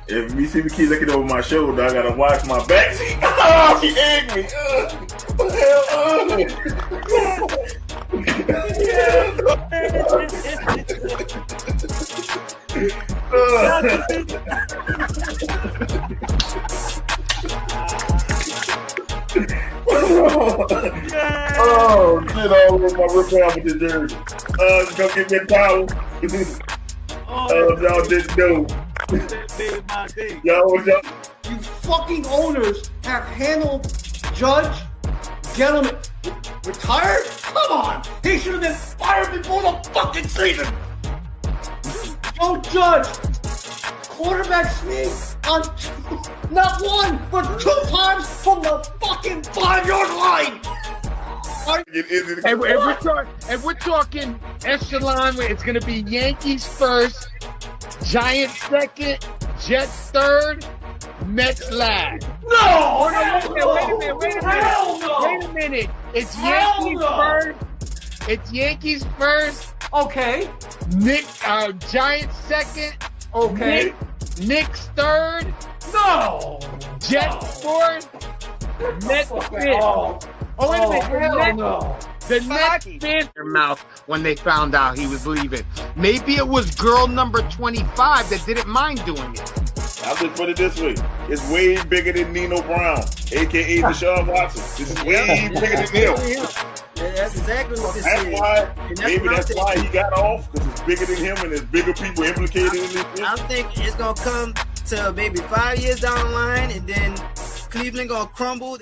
If you see me keep looking over my shoulder, I gotta watch my back. Oh, she egged me. Oh, shit all over my rip off with this jersey. Go get me a towel. Y'all didn't know. Y'all. You fucking owners have handled Judge, gentlemen, retired? Come on! He should have been fired before the fucking season! Joe Judge, quarterback sneak on not one, but 2 times from the fucking 5-yard line! And we're talking echelon, it's going to be Yankees first, Giants second, Jets third, Mets last. No! Wait a minute. It's Yankees first. It's Yankees first. Okay. Giants second. Okay. Knicks third. No! Jets fourth. Mets fifth. Oh, wait a minute. The Nets bit their mouth when they found out he was leaving. Maybe it was girl number 25 that didn't mind doing it. I'll just put it this way. It's way bigger than Nino Brown, a.k.a. Deshaun Watson. This is way bigger than him. Yeah, that's exactly what this is. That's why he got off, because it's bigger than him and there's bigger people implicated in this. I think it's going to come to maybe 5 years down the line, and then Cleveland going to crumble.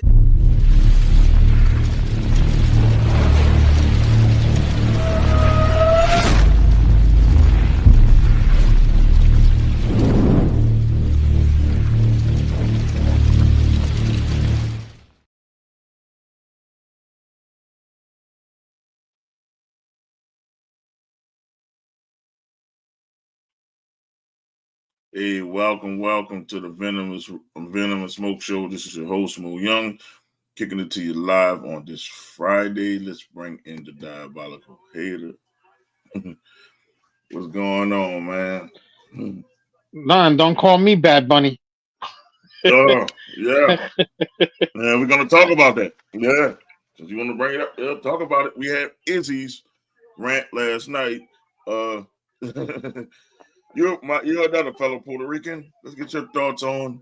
Hey, welcome to the Venom Smoke Show. This is your host, Mo Young, kicking it to you live on this Friday. Let's bring in the diabolical hater. What's going on, man? None, don't call me Bad Bunny. Yeah. Yeah, we're going to talk about that. Yeah, since you want to bring it up, talk about it. We had Izzy's rant last night. You're another fellow Puerto Rican. Let's get your thoughts on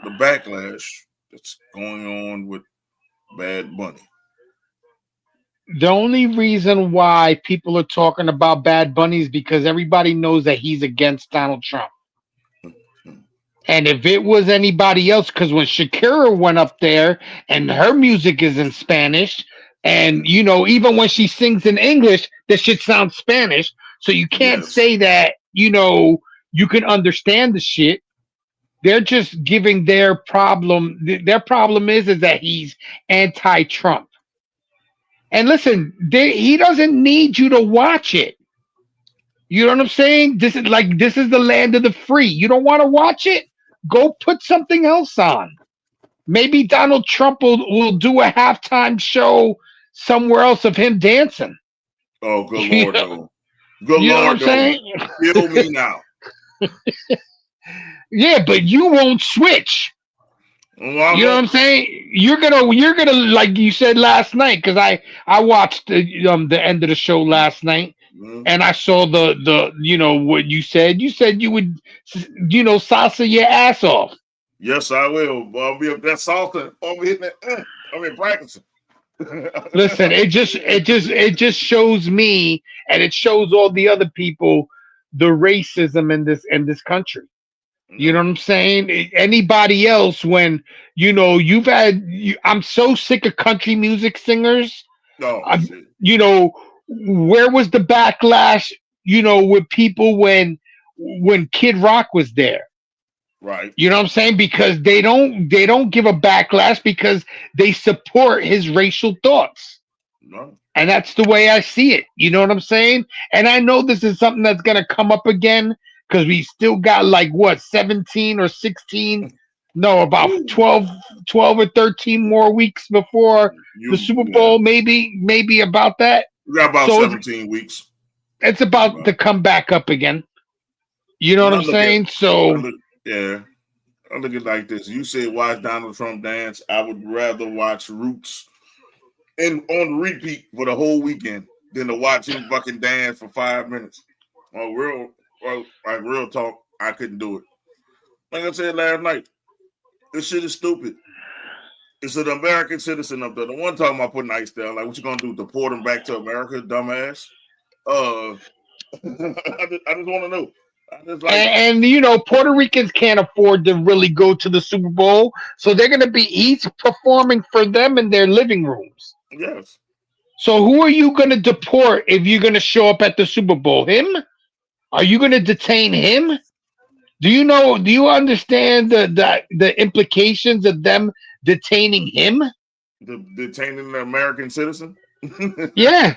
the backlash that's going on with Bad Bunny. The only reason why people are talking about Bad Bunny is because everybody knows that he's against Donald Trump. And if it was anybody else, because when Shakira went up there and her music is in Spanish, and, even when she sings in English, that shit sounds Spanish. So you can't say that, you can understand the shit. They're just giving their problem. Their problem is that he's anti-Trump. And listen, he doesn't need you to watch it. You know what I'm saying? This is the land of the free. You don't want to watch it? Go put something else on. Maybe Donald Trump will do a halftime show somewhere else of him dancing. Oh, good Lord, though. Good you Lord, know what I'm saying? Kill me now. Yeah, but you won't switch. Well, you know what I'm saying? You're gonna like you said last night, because I watched the end of the show last night, and I saw the what you said. You said you would salsa your ass off. Yes, I will. I'll be up that salsa. I'll be hitting that. I've been practicing. Listen, it just shows me, and it shows all the other people, the racism in this country. You know what I'm saying? Anybody else, when I'm so sick of country music singers. No, where was the backlash? With people when Kid Rock was there. Right. You know what I'm saying? Because they don't give a backlash because they support his racial thoughts. No. And that's the way I see it. You know what I'm saying? And I know this is something that's going to come up again, because we still got 17 or 16, about 12 or 13 more weeks before the Super Bowl, maybe about that. We got about 17 weeks. It's about to come back up again. You know what I'm saying? So yeah. I look at it like this. You said watch Donald Trump dance. I would rather watch Roots and on repeat for the whole weekend than to watch him fucking dance for 5 minutes. Like real talk, I couldn't do it. Like I said last night, this shit is stupid. It's an American citizen up there. The one talking about putting ICE down, like what you gonna do? Deport him back to America, dumbass? I just want to know. And you know, Puerto Ricans can't afford to really go to the Super Bowl, so they're gonna be he's performing for them in their living rooms. Yes. So who are you gonna deport if you're gonna show up at the Super Bowl? Him? Are you gonna detain him? Do you understand the implications of them detaining him? Detaining an American citizen? Yeah.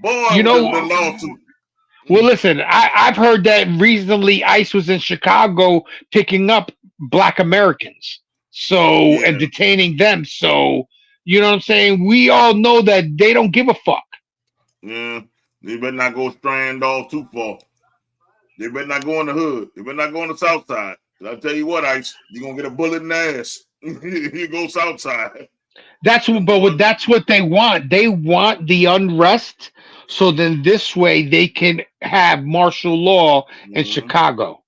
Boy, you know, the lawsuit. Well, listen, I've heard that recently ICE was in Chicago picking up Black Americans, and detaining them. So, you know what I'm saying? We all know that they don't give a fuck. Yeah, they better not go straying all too far. They better not go in the hood. They better not go on the south side. I'll tell you what, ICE, you're going to get a bullet in the ass. You go south side. That's what they want. They want the unrest, so then this way they can have martial law in Chicago.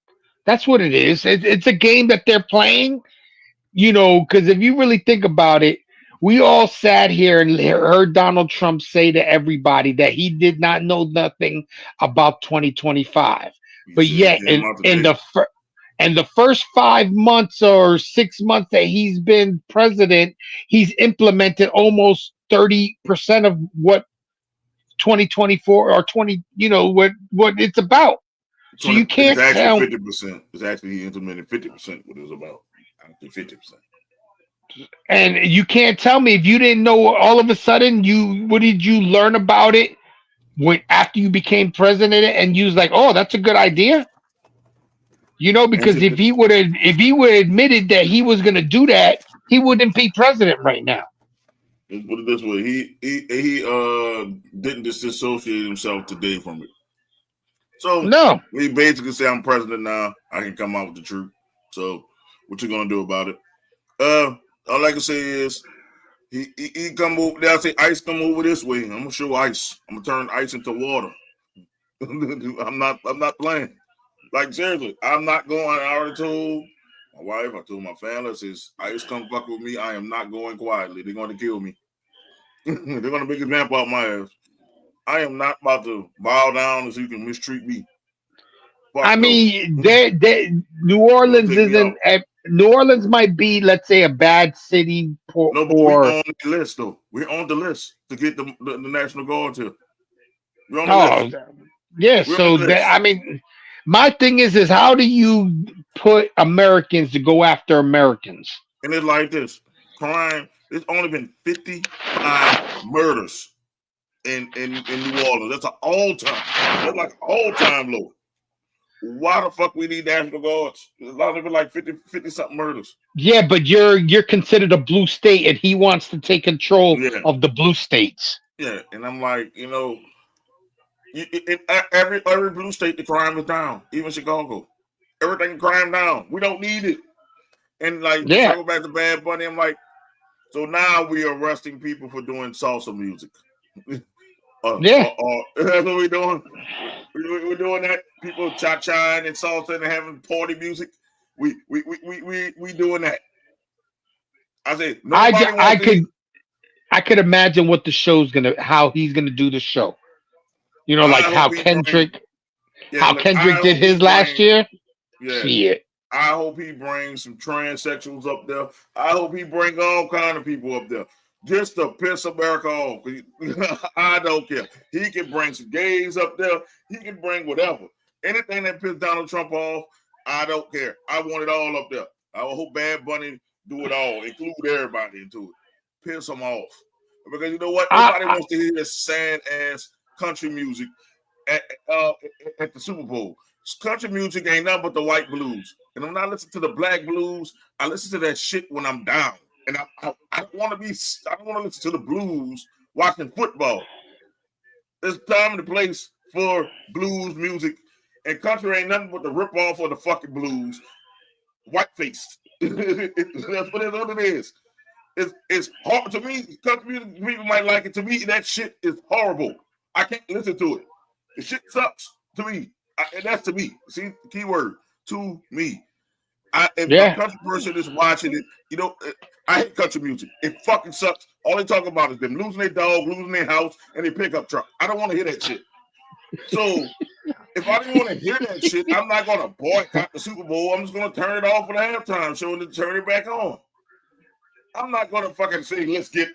That's what it is. It's a game that they're playing, you know, because if you really think about it, we all sat here and heard Donald Trump say to everybody that he did not know nothing about 2025. But yet, in the first 5 months or 6 months that he's been president, he's implemented almost 30% of what 2024 or 20, you know, what it's about. So you can't tell. 50%. It's actually he implemented 50% what it was about. 50%. And you can't tell me if you didn't know all of a sudden what did you learn about it after you became president and you was like, oh, that's a good idea. You know, because if he would have admitted that he was going to do that, he wouldn't be president right now. Let's put it this way: he didn't disassociate himself today from it. So no, he basically said, "I'm president now. I can come out with the truth." So what you gonna do about it? All I can say is he come over there. I say ICE come over this way. I'm gonna show ICE. I'm gonna turn ICE into water. I'm not playing. Like, seriously, I'm not going. I already told my wife, I told my family, I says, ICE come fuck with me. I am not going quietly. They're going to kill me. They're going to make a example out my ass. I am not about to bow down so you can mistreat me. Fuck I mean, New Orleans isn't. New Orleans might be, let's say, a bad city. But we're on the list, though. We're on the list to get the National Guard here. We're on the list. Yeah, so I mean... My thing is how do you put Americans to go after Americans? And it's like this. Crime, it's only been 55 murders in New Orleans. That's an all-time. That's like all-time low. Why the fuck we need National Guards? There's a lot of it like 50-something murders. Yeah, but you're considered a blue state, and he wants to take control of the blue states. Yeah, and I'm like, you know, in every blue state, the crime is down. Even Chicago, everything crime down. We don't need it. And like, go back to Bad Bunny. I'm like, so now we are arresting people for doing salsa music. That's what we're doing. We're doing that. People cha-cha and salsa and having party music. We doing that. I say I could imagine what the show's how he's gonna do the show. You know, like how Kendrick did his last year. Yeah. Shit. I hope he brings some transsexuals up there. I hope he brings all kind of people up there just to piss America off. I don't care. He can bring some gays up there. He can bring whatever. Anything that pisses Donald Trump off, I don't care. I want it all up there. I hope Bad Bunny do it all, include everybody into it. Piss them off. Because you know what? Nobody wants to hear this sad ass country music at the Super Bowl. Country music ain't nothing but the white blues. And when I listen to the black blues, I listen to that shit when I'm down. And I don't want to listen to the blues watching football. There's time and place for blues music. And country ain't nothing but the rip off of the fucking blues. white-faced. That's what it is. It's hard to me. Country people might like it. To me, that shit is horrible. I can't listen to it. The shit sucks to me. And that's to me. See, keyword, to me. If a country person is watching it, you know, I hate country music. It fucking sucks. All they talk about is them losing their dog, losing their house, and their pickup truck. I don't want to hear that shit. So if I didn't want to hear that shit, I'm not going to boycott the Super Bowl. I'm just going to turn it off for the halftime show and then turn it back on. I'm not going to fucking say, let's get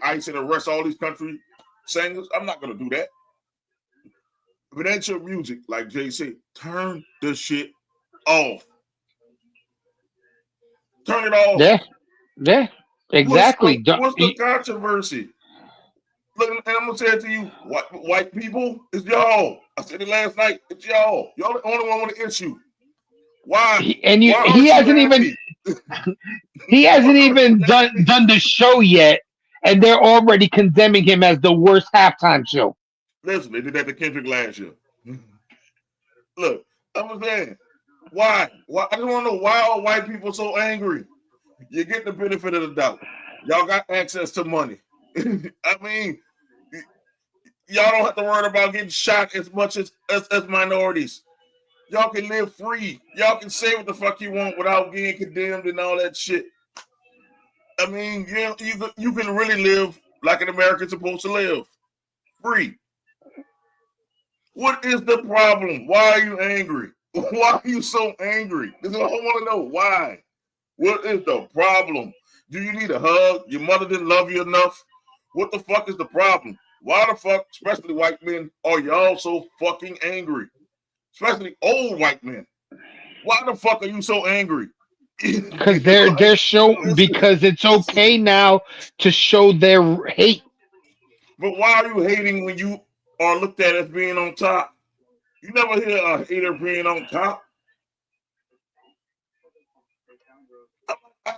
Ice and arrest all these country singers. I'm not going to do that. If it ain't your music, like Jay said, turn the shit off. Turn it off. Yeah, exactly. What's the controversy? Look, and I'm gonna say it to you, white people, it's y'all. I said it last night. It's y'all. Y'all the only one with an issue. Why? He hasn't even he hasn't even done the show yet, and they're already condemning him as the worst halftime show. Listen, they did that to Kendrick last year. Look, I'm saying, why? I just want to know why are white people so angry? You get the benefit of the doubt. Y'all got access to money. I mean, y'all don't have to worry about getting shot as much as minorities. Y'all can live free. Y'all can say what the fuck you want without getting condemned and all that shit. I mean, you can really live like an American's supposed to live. Free. What is the problem? Why are you angry? Why are you so angry? This is what I want to know. Why? What is the problem? Do you need a hug? Your mother didn't love you enough? What the fuck is the problem? Why the fuck, especially white men, are y'all so fucking angry? Especially old white men. Why the fuck are you so angry? Because they're showing, because it's okay now to show their hate. But why are you hating when you are looked at as being on top? You never hear a hater being on top.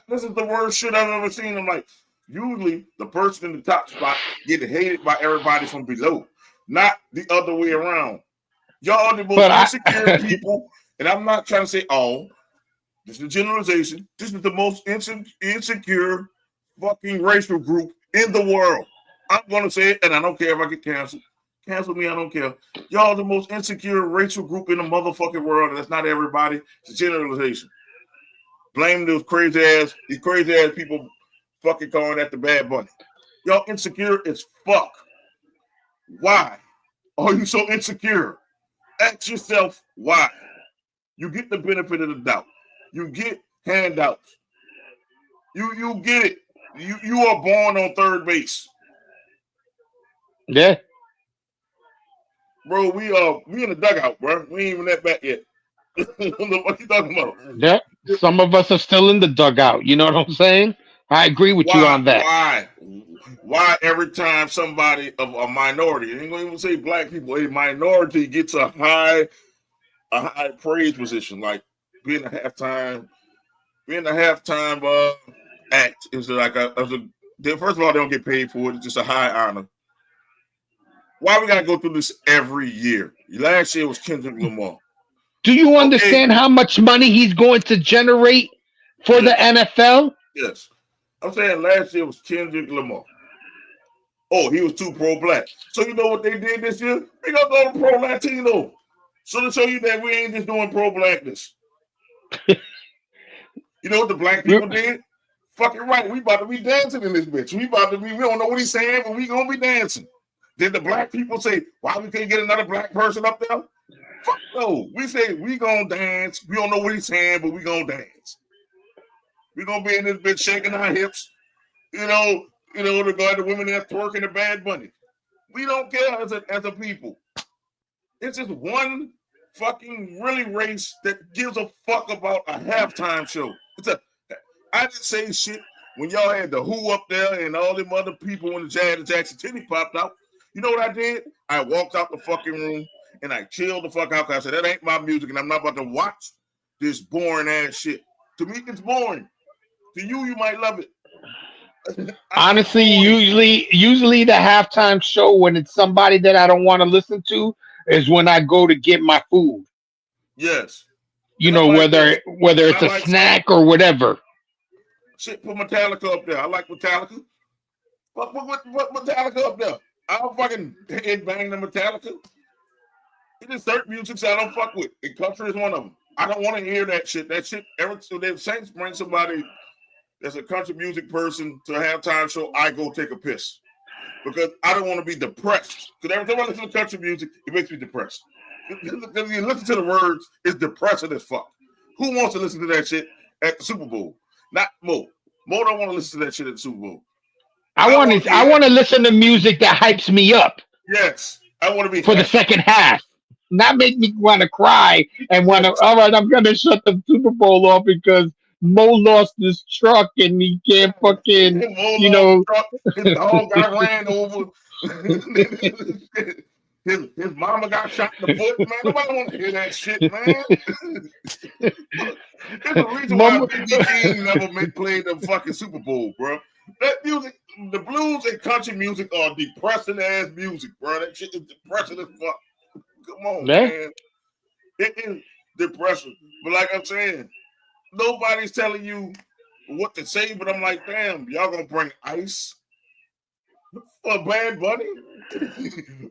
This is the worst shit I've ever seen. I'm like, usually the person in the top spot get hated by everybody from below, not the other way around. Y'all are the most insecure people, and I'm not trying to say all. This is a generalization. This is the most insecure fucking racial group in the world. I'm going to say it, and I don't care if I get canceled. Cancel me, I don't care. Y'all the most insecure racial group in the motherfucking world, and that's not everybody. It's a generalization. Blame these crazy ass people fucking calling that the Bad Bunny. Y'all insecure as fuck. Why are you so insecure? Ask yourself why. You get the benefit of the doubt. You get handouts. You get it. You are born on third base. Yeah. Bro, we in the dugout, bro. We ain't even that back yet. What you talking about? Yeah. Some of us are still in the dugout. You know what I'm saying? I agree with you on that. Why every time somebody of a minority, I ain't gonna even say black people, a minority gets a high praise position, like being a halftime act is like first of all, they don't get paid for it. It's just a high honor. Why we gotta go through this every year? Last year was Kendrick Lamar. Do you understand how much money he's going to generate for the NFL? Yes. I'm saying last year was Kendrick Lamar. Oh, he was too pro-black. So you know what they did this year? We gonna go to pro-Latino. So to show you that we ain't just doing pro-blackness. You know what the black people did? Fucking right. We about to be dancing in this bitch. We don't know what he's saying, but we gonna be dancing. Did the black people say, why we can't get another black person up there? Fuck no. We say we gonna dance. We don't know what he's saying, but we gonna dance. We gonna be in this bitch shaking our hips. You know, regarding the women that twerking the Bad Bunny. We don't care as a people. It's just one fucking really race that gives a fuck about a halftime show. I didn't say shit when y'all had the Who up there and all them other people when the Janet Jackson titty popped out. You know what I did? I walked out the fucking room and I chilled the fuck out because I said, that ain't my music and I'm not about to watch this boring ass shit. To me, it's boring. To you, you might love it. Honestly, usually the halftime show when it's somebody that I don't want to listen to is when I go to get my food. Yes. You And I know, like that. whether And it's I a like snack or whatever. shit. Put Metallica up there. I like Metallica. Put Metallica up there. I don't fucking headbang the Metallica. It is certain music I don't fuck with. And country is one of them. I don't want to hear that shit. That shit. So the Saints bring somebody that's a country music person to a halftime show. I go take a piss because I don't want to be depressed. Because every time I listen to country music, it makes me depressed. Because you listen to the words, it's depressing as fuck. Who wants to listen to that shit at the Super Bowl? Not Mo. Mo don't want to listen to that shit at the Super Bowl. I want to listen to music that hypes me up. Yes, I want to be for happy. The second half. Not make me want to cry and want to. All right, I'm gonna shut the Super Bowl off because Mo lost his truck and he can't fucking. Mo You lost know. truck. His dog got ran over. His mama got shot in the foot. Man, nobody want to hear that shit, man. There's a reason why B.B. King never played the fucking Super Bowl, bro. That music, the blues and country music are depressing ass music, bro. That shit is depressing as fuck. Come on, man. It is depressing. But like I'm saying, nobody's telling you what to say, but I'm like, damn, y'all gonna bring ice for Bad Bunny?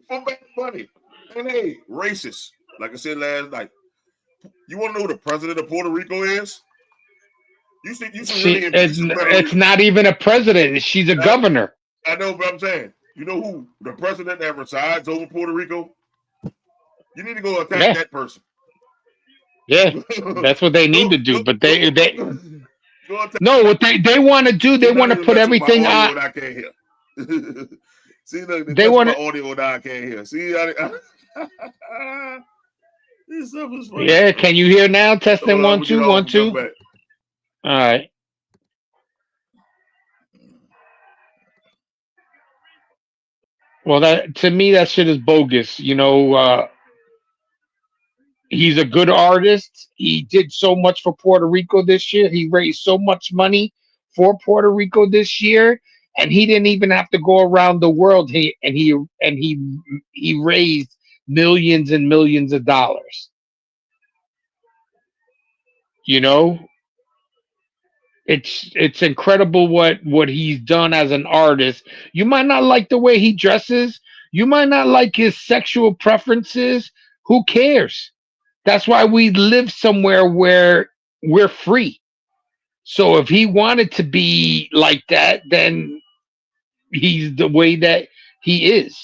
For Bad Bunny. And hey, racist. Like I said last night. You want to know who the president of Puerto Rico is? You should really it's not even a president. She's a governor. I know, but I'm saying, you know who the president that resides over Puerto Rico? You need to go attack that person. Yeah, that's what they need to do. But they no, what they want to do, they want to put everything on. I can't hear. See, look, they want my audio that I can't hear. See, yeah, can you hear now? Testing 1 2 1 2. All right. Well, that to me, that shit is bogus. You know, he's a good artist. He did so much for Puerto Rico this year. He raised so much money for Puerto Rico this year, and he didn't even have to go around the world. He raised millions and millions of dollars. You know, it's incredible what he's done as an artist. You might not like the way he dresses. You might not like his sexual preferences. Who cares? That's why we live somewhere where we're free. So if he wanted to be like that, then he's the way that he is.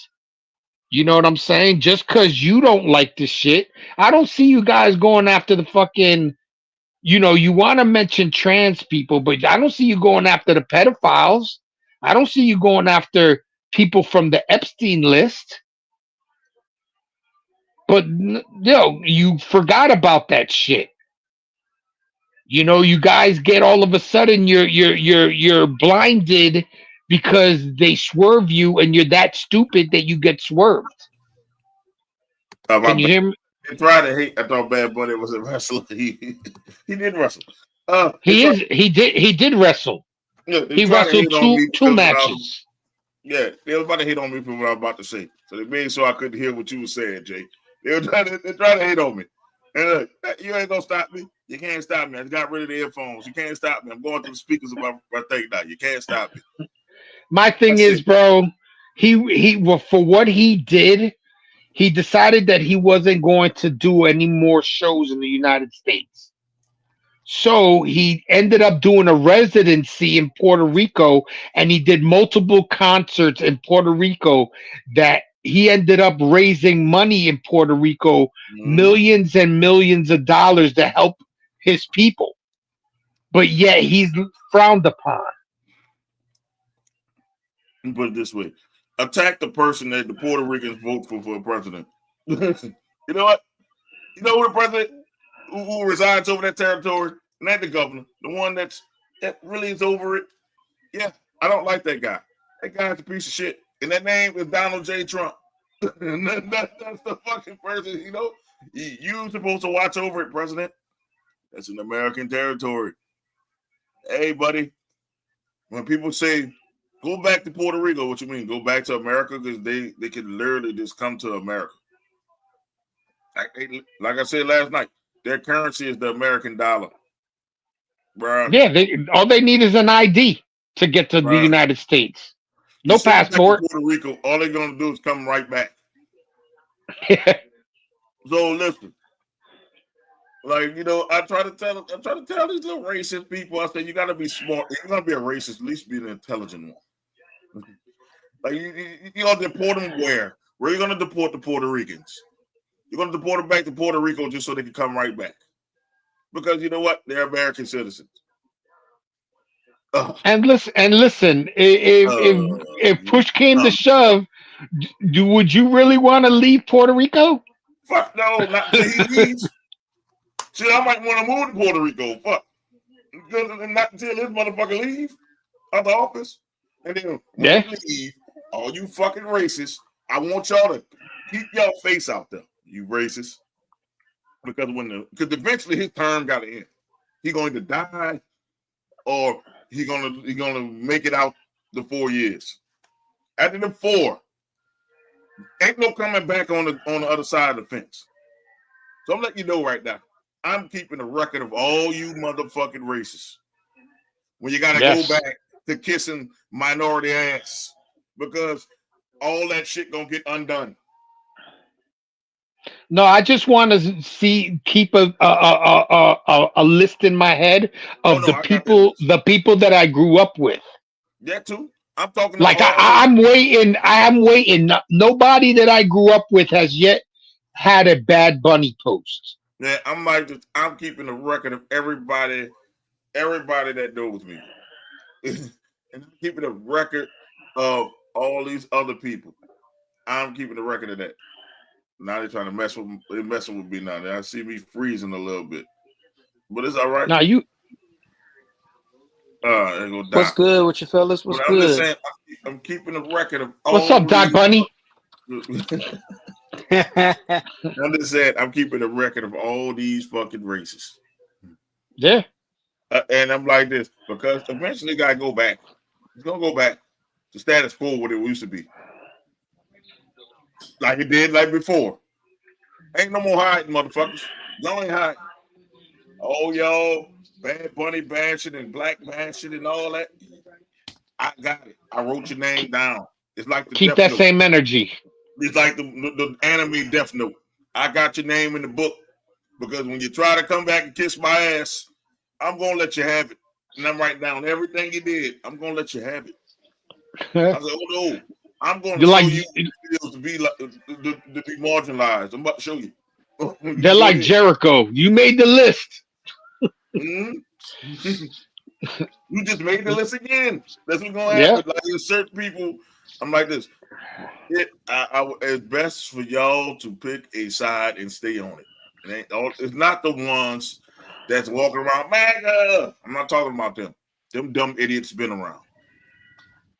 You know what I'm saying? Just because you don't like this shit, I don't see you guys going after the fucking. You know, you want to mention trans people, but I don't see you going after the pedophiles. I don't see you going after people from the Epstein list. But you forgot about that shit. You know, you guys get all of a sudden you're blinded because they swerve you, and you're that stupid that you get swerved. Can you hear me? They tried to hate. I thought Bad Bunny was a wrestler. He did wrestle. He did wrestle. Yeah, he wrestled two matches. They was about to hate on me for what I was about to say. So they made sure I couldn't hear what you were saying, Jay. They tried to hate on me. And look, you ain't gonna stop me. You can't stop me. I got rid of the earphones. You can't stop me. I'm going through the speakers of my thing now. You can't stop me. My thing is, bro, he for what he did, he decided that he wasn't going to do any more shows in the United States. So he ended up doing a residency in Puerto Rico, and he did multiple concerts in Puerto Rico that he ended up raising money in Puerto Rico, millions and millions of dollars to help his people. But yet he's frowned upon. Put it this way. Attack the person that the Puerto Ricans vote for president. You know what? You know who the president who resides over that territory? Not the governor. The one that really is over it. Yeah, I don't like that guy. That guy's a piece of shit. And that name is Donald J. Trump. That's the fucking person, you know? You're supposed to watch over it, president. That's an American territory. Hey, buddy. When people say, go back to Puerto Rico, what you mean? Go back to America? Because they can literally just come to America. Like I said last night, Their currency is the American dollar, bruh. Yeah, all they need is an ID to get to the Bruh. United States. You No send them back to passport. Puerto Rico. All they're gonna do is come right back. So listen, like I try to tell these little racist people. I say you gotta be smart. If you're gonna be a racist, at least be an intelligent one. Like you gonna deport them where? Where are you gonna deport the Puerto Ricans? You're gonna deport them back to Puerto Rico just so they can come right back. Because you know what? They're American citizens. And listen, if push came to shove, would you really want to leave Puerto Rico? Fuck no, not until he leaves. Shit, I might want to move to Puerto Rico. Fuck. Not until this motherfucker leave out the office. And then when he leave, all you fucking racists, I want y'all to keep y'all face out there, you racists. Because eventually his term got to end. He going to die or he gonna make it out the 4 years. After the 4, ain't no coming back on the other side of the fence. So I'm letting you know right now, I'm keeping a record of all you motherfucking racists. When you gotta go back to kissing minority ass because all that shit gonna get undone. No, I just want to keep a list in my head of the people that I grew up with. That too. I'm talking like I'm waiting. Nobody that I grew up with has yet had a Bad Bunny post. Yeah, I'm keeping a record of everybody that knows me, and I'm keeping a record of all these other people. I'm keeping a record of that. Now they're trying to messing with me now. I see me freezing a little bit, but it's all right. Now you. What's good with you fellas? What's good? I'm just saying, I'm keeping a record of all. What's up, Doc Bunny? I'm just saying, I'm keeping a record of all these fucking races. Yeah. And I'm like this because eventually, gotta go back. It's gonna go back to status quo what it used to be. Like it did like before. Ain't no more hiding, motherfuckers. Y'all ain't hiding. Oh, y'all, Bad Bunny bashing and black bashing and all that. I got it. I wrote your name down. It's like the keep that same energy. It's like the anime Death Note. I got your name in the book because when you try to come back and kiss my ass, I'm gonna let you have it. And I'm writing down everything you did. I'm gonna let you have it. I said, oh no. I'm going to show you to be marginalized. I'm about to show you. They're like Jericho. You made the list. Mm-hmm. You just made the list again. That's what's going to happen. Like there's certain people, I'm like this. It's best for y'all to pick a side and stay on it. It's not the ones that's walking around MAGA. I'm not talking about them. Them dumb idiots been around.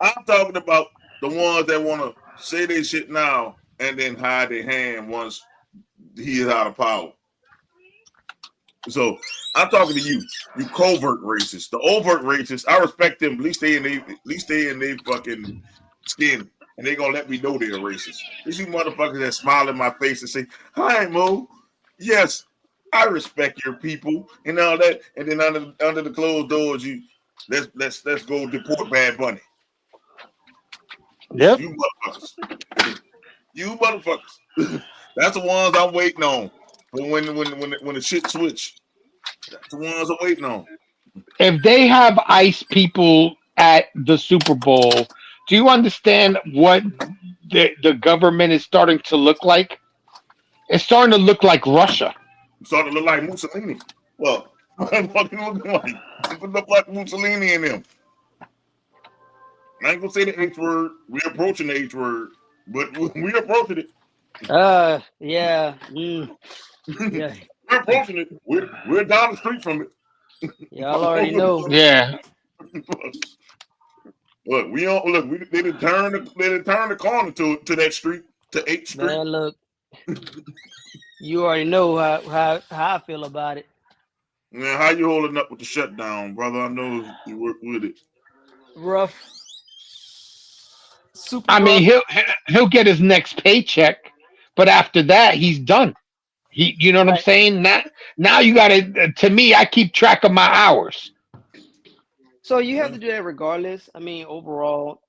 I'm talking about the ones that want to say they shit now and then hide their hand once he is out of power. So I'm talking to you covert racists. The overt racists, I respect them. At least they in their fucking skin, and they gonna let me know they're racist. These you motherfuckers that smile in my face and say, "Hi, Mo. Yes, I respect your people and all that." And then under the closed doors, let's go deport Bad Bunny. Yep. You motherfuckers. That's the ones I'm waiting on. But when the shit switch, that's the ones I'm waiting on. If they have ICE people at the Super Bowl, do you understand what the government is starting to look like? It's starting to look like Russia. It's starting to look like Mussolini. Well, it look like Mussolini in them. I ain't gonna say the H word. We're approaching the H word, but we're approaching it. Yeah. Yeah. We're approaching it. We're down the street from it. Y'all already know. Yeah. Look, they didn't turn the corner to that street, to 8th Street. Man, look. You already know how I feel about it. Man, how you holding up with the shutdown, brother? I know you work with it. Rough. I mean, he'll get his next paycheck, but after that, he's done. You know what I'm Like, saying? Now you got to. To me, I keep track of my hours. so you have Yeah, to do that regardless. I mean, overall,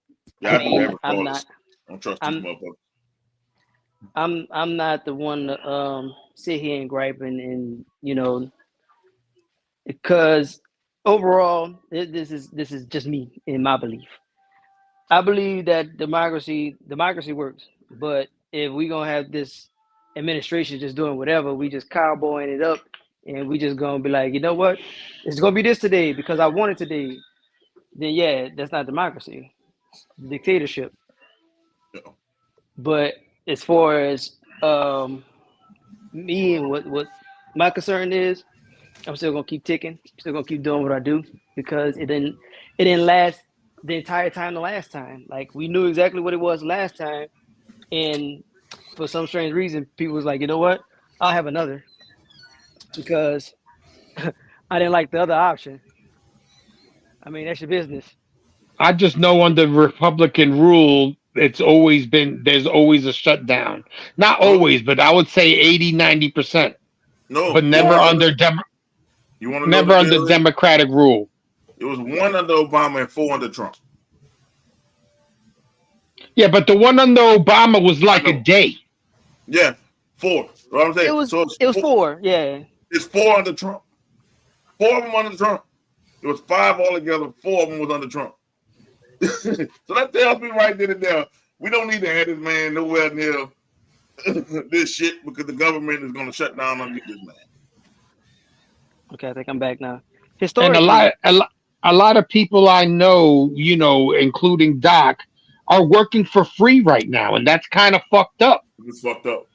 I yeah, I do that mean, I'm not, regardless. I don't trust these I'm, motherfuckers. I'm not the one to sit here and gripe and because overall, this is just me in my belief. I believe that democracy works, but if we gonna have this administration just doing whatever, we just cowboying it up, and we just gonna be like, you know what, it's gonna be this today because I want it today. Then yeah, that's not democracy, dictatorship. Yeah. But as far as me and what my concern is, I'm still gonna keep ticking. Still gonna keep doing what I do because it didn't last the entire time the last time. Like we knew exactly what it was last time, and for some strange reason, people was like, you know what? I'll have another because I didn't like the other option. I mean, that's your business. I just know under Republican rule, it's always been there's always a shutdown. Not No, always, but I would say 80-90%. no. But You want to know the never under deal? Democratic rule. It was one under Obama and four under Trump. Yeah, but the one under Obama was I like a know. day. Yeah, four. What I'm It saying. was So it was four, yeah. it's four under Trump. Four of them under Trump. It was five altogether. Four of them was under Trump. So that tells me right then and there, we don't need to have this man nowhere near this shit because the government is going to shut down and get this man. Okay, I think I'm back now. And Historically, a lot of people I know, including Doc, are working for free right now, and that's kind of fucked up. It's fucked up.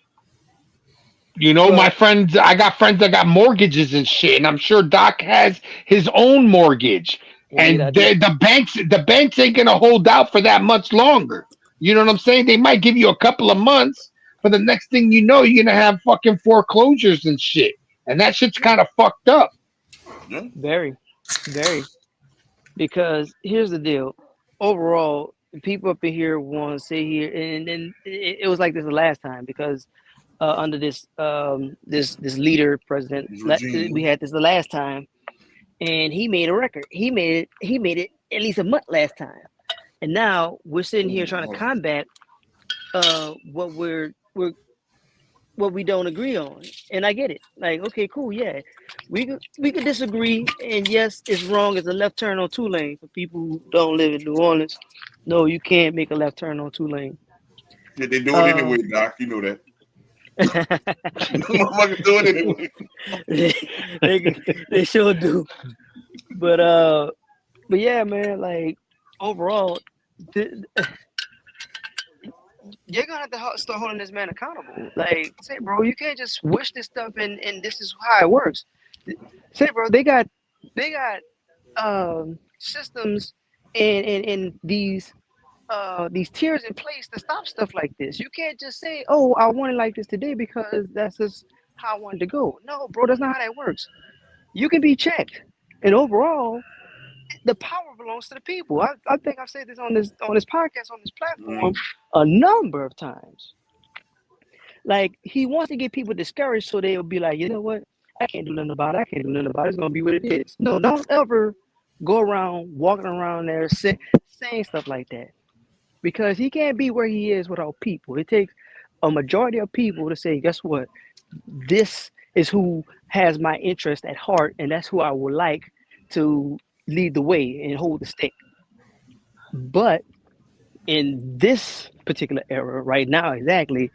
My well, friends, I got friends that got mortgages and shit, and I'm sure Doc has his own mortgage. indeed I And do. the banks ain't gonna hold out for that much longer. You know what I'm saying? They might give you a couple of months, but the next thing you know, you're gonna have fucking foreclosures and shit. And that shit's kind of fucked up. Yeah. Very, very. Because here's the deal. Overall, people up in here want to sit here, and then it was like this the last time because under this leader president, His regime. we had this the last time, and he made a record. He made it at least a month last time, and now we're sitting here trying to combat what what we don't agree on. And I get it. Like, okay, cool, yeah. We could disagree, and yes, it's wrong. It's a left turn on two lane for people who don't live in New Orleans. No, you can't make a left turn on two lane. Yeah, they do it anyway, Doc. You know that. Motherfuckers do it anyway. they sure do. But yeah, man. Like overall, you're gonna have to start holding this man accountable. Like, say, bro, you can't just wish this stuff and this is how it works. Say, bro, they got systems and these tiers in place to stop stuff like this. You can't just say, "Oh, I want it like this today because that's just how I want it to go." No, bro, that's not how that works. You can be checked, and overall, the power belongs to the people. I think I've said this on this podcast on this platform a number of times. Like he wants to get people discouraged so they'll be like, you know what? I can't do nothing about it. I can't do nothing about it. It's gonna be what it is. No, don't ever go around walking around there saying stuff like that because he can't be where he is without people. It takes a majority of people to say, guess what? This is who has my interest at heart, and that's who I would like to lead the way and hold the stick. But in this particular era, right now, exactly,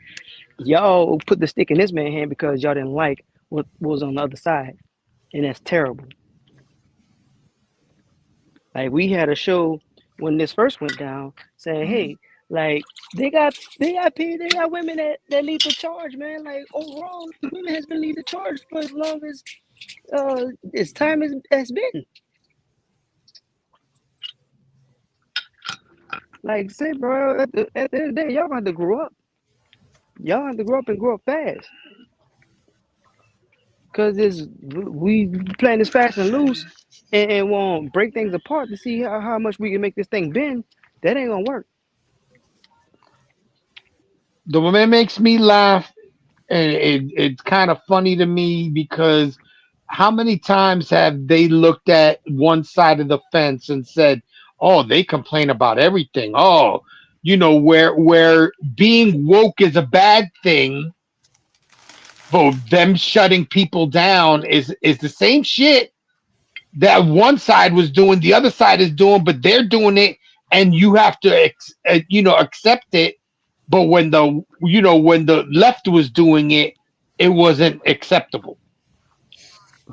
y'all put the stick in this man's hand because y'all didn't like what was on the other side, and that's terrible. Like we had a show when this first went down, saying, "Hey, like they got women that lead the charge, man. Like overall, the women has been leading the charge for as long as time has been. Like, say, bro, at the end of the day, y'all have to grow up. Y'all have to grow up and grow up fast. Cause we playing this fast and loose and won't break things apart to see how much we can make this thing bend. That ain't gonna work. The one that makes me laugh And it's kind of funny to me because how many times have they looked at one side of the fence and said, "Oh, they complain about everything. Oh, where being woke is a bad thing, but them shutting people down is the same shit that one side was doing, the other side is doing, but they're doing it, and you have to accept it. But when the left was doing it, it wasn't acceptable.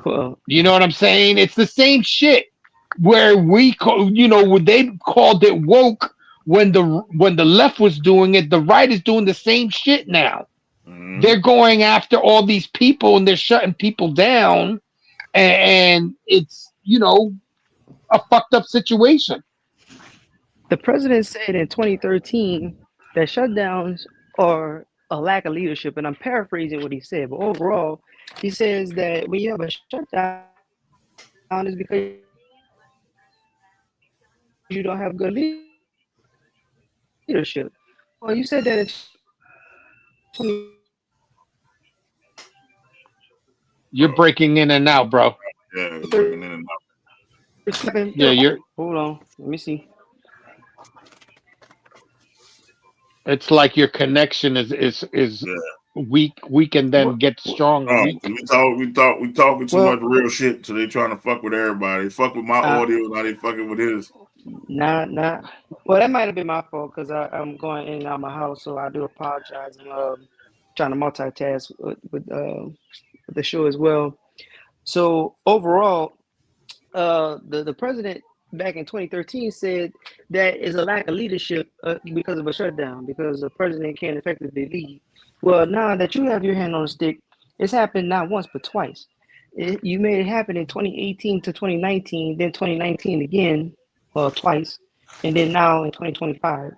Well, You know what I'm saying? It's the same shit where when they called it woke when the left was doing it, the right is doing the same shit now. Mhm. They're going after all these people and they're shutting people down, and it's a fucked up situation. the president said in 2013 that shutdowns are a lack of leadership, and I'm paraphrasing what he said, but overall, he says that when you have a shutdown, is because you don't have good leadership. Well, you said that in 20. You're breaking in and out, bro. Yeah, it's breaking in and out. Yeah, you're. Hold on, let me see. It's like your connection is Yeah. weak, and then gets strong. No, Weak. we talking too Well- much real shit, so they trying to fuck with everybody. They fuck with my audio, now they fucking with his. Nah. Well, that might have been my fault because I'm going in and out of my house, so I do apologize. I'm trying to multitask with the show as well. So overall, the president back in 2013 said that is a lack of leadership because of a shutdown, because the president can't effectively lead. Well, now that you have your hand on the stick, it's happened not once but twice. You made it happen in 2018 to 2019, then 2019 again, twice, and then now in 2025.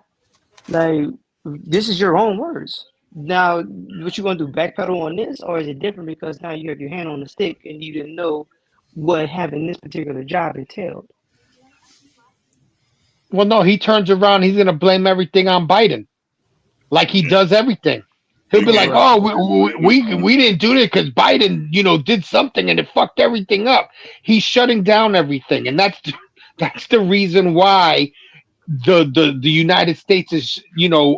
Like, this is your own words. Now, what you gonna do? Backpedal on this, or is it different because now you have your hand on the stick and you didn't know what having this particular job entailed? Well, no, he turns around. He's gonna blame everything on Biden, like he does everything. He'll be like, "Oh, we didn't do it because Biden, did something and it fucked everything up." He's shutting down everything, and that's the reason why the United States is,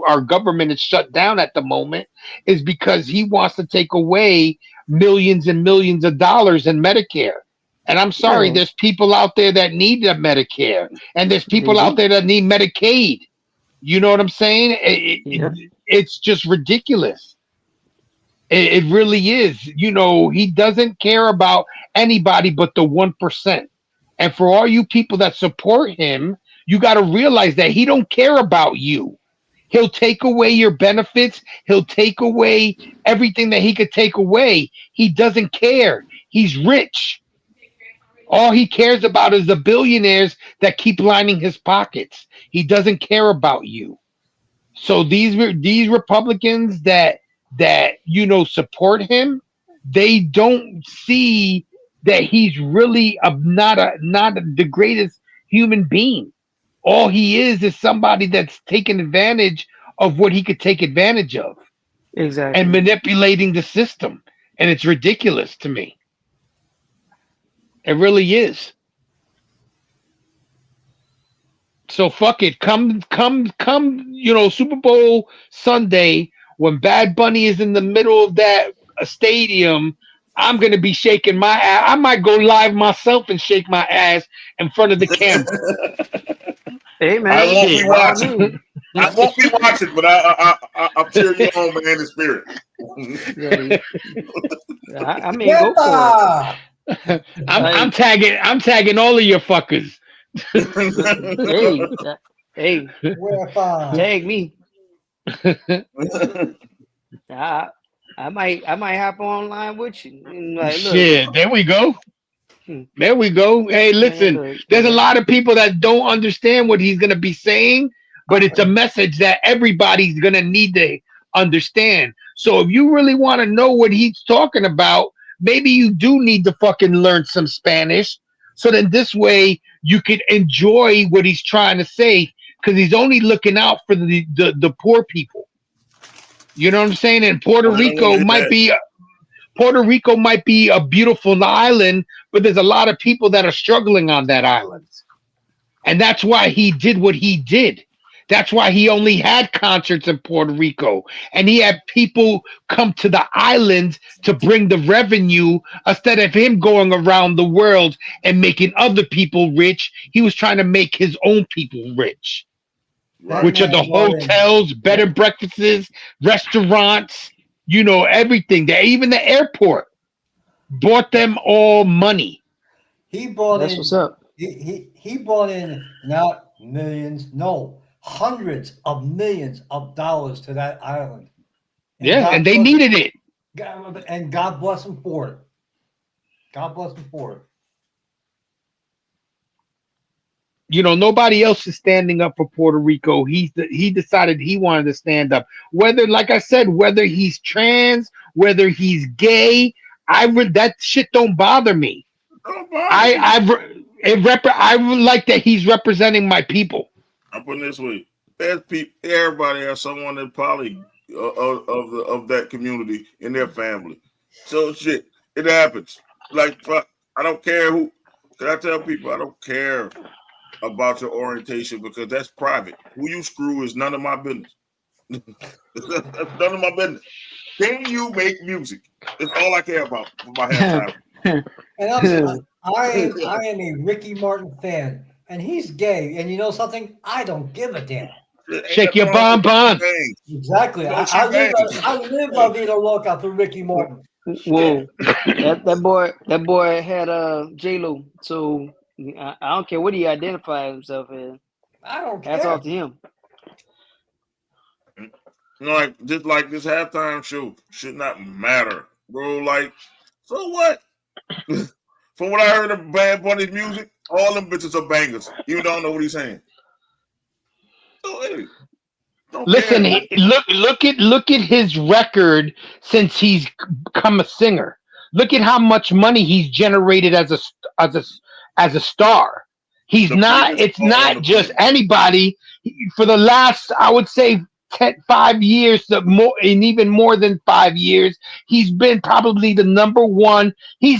our government is shut down at the moment, is because he wants to take away millions and millions of dollars in Medicare. And I'm sorry, Yeah. there's people out there that need that Medicare, and there's people out there that need Medicaid. You know what I'm saying? It's just ridiculous. It really is. He doesn't care about anybody but the 1%. And for all you people that support him, you got to realize that he don't care about you. He'll take away your benefits. He'll take away everything that he could take away. He doesn't care. He's rich. All he cares about is the billionaires that keep lining his pockets. He doesn't care about you. So these Republicans that support him, they don't see that he's really not the greatest human being. All he is somebody that's taking advantage of what he could take advantage of. Exactly. And manipulating the system. And it's ridiculous to me. It really is. So fuck it. Come, Super Bowl Sunday, when Bad Bunny is in the middle of that stadium, I'm gonna be shaking my ass. I might go live myself and shake my ass in front of the camera. Hey man, I won't be watching. I won't be watching, but I'll cheer you on, man, in spirit. I mean, go for it. I'm tagging all of your fuckers. Hey, tag me. I might hop online with you. And like, look. Shit, there we go. There we go. Hey, listen, there's a lot of people that don't understand what he's gonna be saying, but it's a message that everybody's gonna need to understand. So if you really want to know what he's talking about, maybe you do need to fucking learn some Spanish. So then this way you can enjoy what he's trying to say, because he's only looking out for the poor people. You know what I'm saying? And Puerto They don't want Rico to might hear be a beautiful island, but there's a lot of people that are struggling on that island. And that's why he did what he did. That's why he only had concerts in Puerto Rico. And he had people come to the islands to bring the revenue instead of him going around the world and making other people rich. He was trying to make his own people rich, that. Right. which are the hotels, bed and breakfasts, restaurants, everything. Even the airport bought them all money. He brought That's in. what's up. He brought in not millions, no, hundreds of millions of dollars to that island. Yeah, and they needed it. And God bless him for it. God bless him for it. Nobody else is standing up for Puerto Rico. He decided he wanted to stand up. Whether, like I said, whether he's trans, whether he's gay, that shit don't bother me. I like that he's representing my people. I'm putting it this way: there's people. Everybody has someone that probably of that community in their family. So shit, it happens. Like fuck, I don't care who. Can I tell people I don't care about your orientation because that's private. Who you screw is none of my business. That's none of my business. Can you make music? That's all I care about for my halftime. And I am a Ricky Martin fan, and he's gay. And you know something? I don't give a damn. Shake your bon. Exactly. I live La Vida Loca for Ricky Martin. Whoa, that boy had J-Lo. So I don't care what he identifies himself as. I don't care. That's off to him. Just like this halftime show should not matter, bro. Like, so what? From what I heard of Bad Bunny's music, all them bitches are bangers. You don't know what he's saying. So hey, listen, look at his record since he's become a singer. Look at how much money he's generated as a star. It's not just anybody. For the last, I would say, 5 years, more, and even more than 5 years, he's been probably the number one. He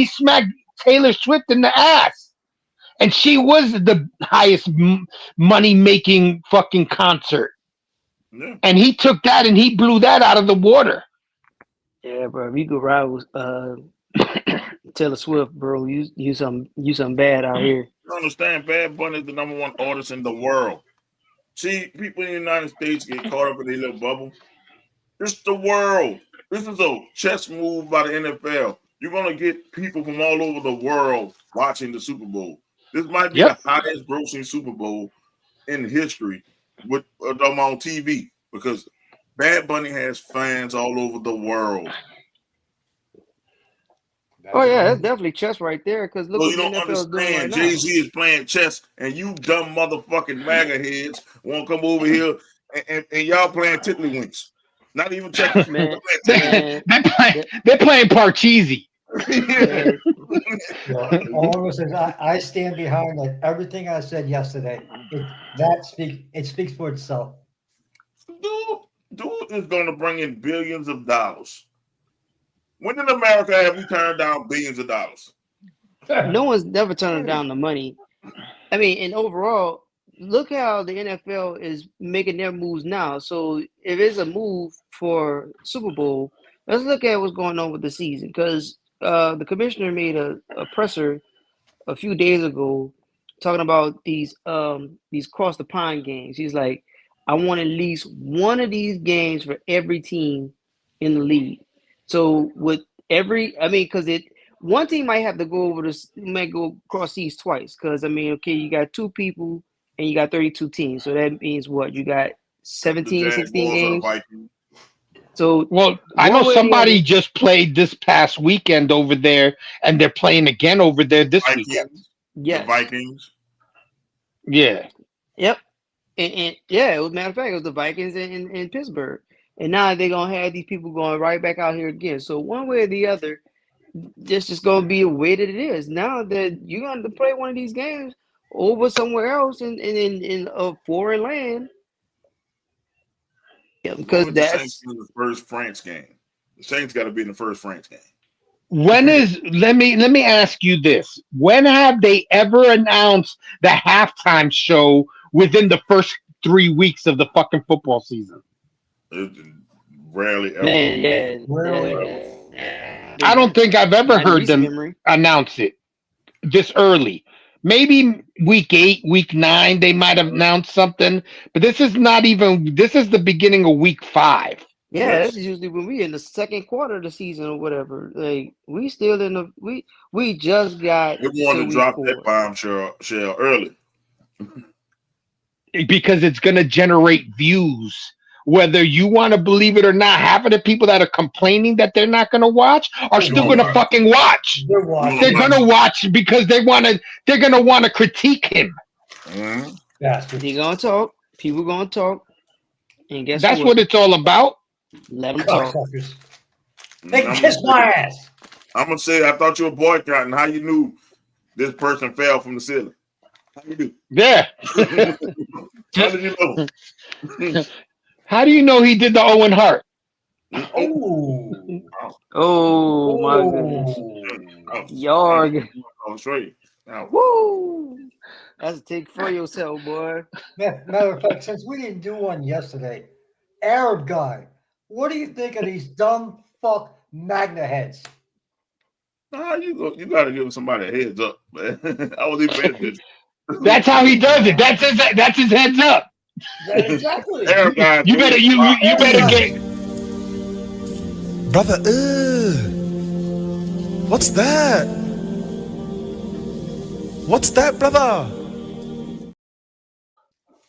smacked Taylor Swift in the ass, and she was the highest money making fucking concert. Yeah. And he took that and he blew that out of the water. Yeah, bro. If you go ride with Taylor Swift, bro, you something bad out here. You understand? Bad Bunny is the number one artist in the world. See, people in the United States get caught up in their little bubble. It's the world. This is a chess move by the NFL. You're going to get people from all over the world watching the Super Bowl. This might be the highest grossing Super Bowl in history with them on TV because Bad Bunny has fans all over the world. Oh yeah, that's definitely chess right there. Because look, you don't understand. Jay-Z is playing chess, and you dumb motherfucking MAGA heads want to come over here and y'all playing tiddlywinks. Not even checkers. Man, they're playing Parcheesi. All of us is I stand behind like everything I said yesterday. It speaks for itself. Dude is going to bring in billions of dollars. When in America have we turned down billions of dollars? No one's never turning down the money. I mean, and overall, look how the NFL is making their moves now. So if it's a move for Super Bowl, let's look at what's going on with the season. Because the commissioner made a presser a few days ago talking about these cross the pond games. He's like, I want at least one of these games for every team in the league. So with because one team might have to go might go cross seas twice. Because okay, you got two people and you got 32 teams. So that means what? You got 17, 16 games. So I know somebody just played this past weekend over there, and they're playing again over there this weekend. Yes. The Vikings. Yeah. Yep. And yeah, as a matter of fact, it was the Vikings in Pittsburgh. And now they're going to have these people going right back out here again. So one way or the other, this is going to be a way that it is. Now that you're going to play one of these games over somewhere else in a foreign land, Yeah, because The Saints that's in the first France game. The Saints got to be in the first France game. When is let me ask you this. When have they ever announced the halftime show within the first 3 weeks of the fucking football season? It, rarely ever. man, Really? I don't think I've ever not in heard recent them memory. announce it this early. Maybe week 8, week 9, they might have announced something, but this is not even. This is the beginning of week 5. Yeah, Yes. that's usually when we in the second quarter of the season or whatever. Like we still in the we just got They want to to week drop 4. that bombshell early. Because it's going to generate views, whether you want to believe it or not. Half of the people that are complaining that they're not going to watch are still going to fucking watch. They're You watching. They're going to watch because they're going to want to critique him. Mhm. Bastards. They gonna talk. People gonna talk. And guess That's what? what it's all about. Let them talk. Cocksuckers. They can kiss my ass. I'm gonna say I thought you were boycotting. How you knew this person fell from the ceiling? How you do? Yeah. How did you know? How do you know he did the Owen Hart? Oh. Oh my goodness. Yarg. I'll show you. Now, Woo! That's a take for yourself, boy. Matter of fact, since we didn't do one yesterday, Arab guy, what do you think of these dumb fuck Magna heads? you gotta give somebody a heads up, man. I was even paying attention. That's how he does it. That's his heads up. Exactly. Arab guys, You better get. Brother, what's that? What's that, brother?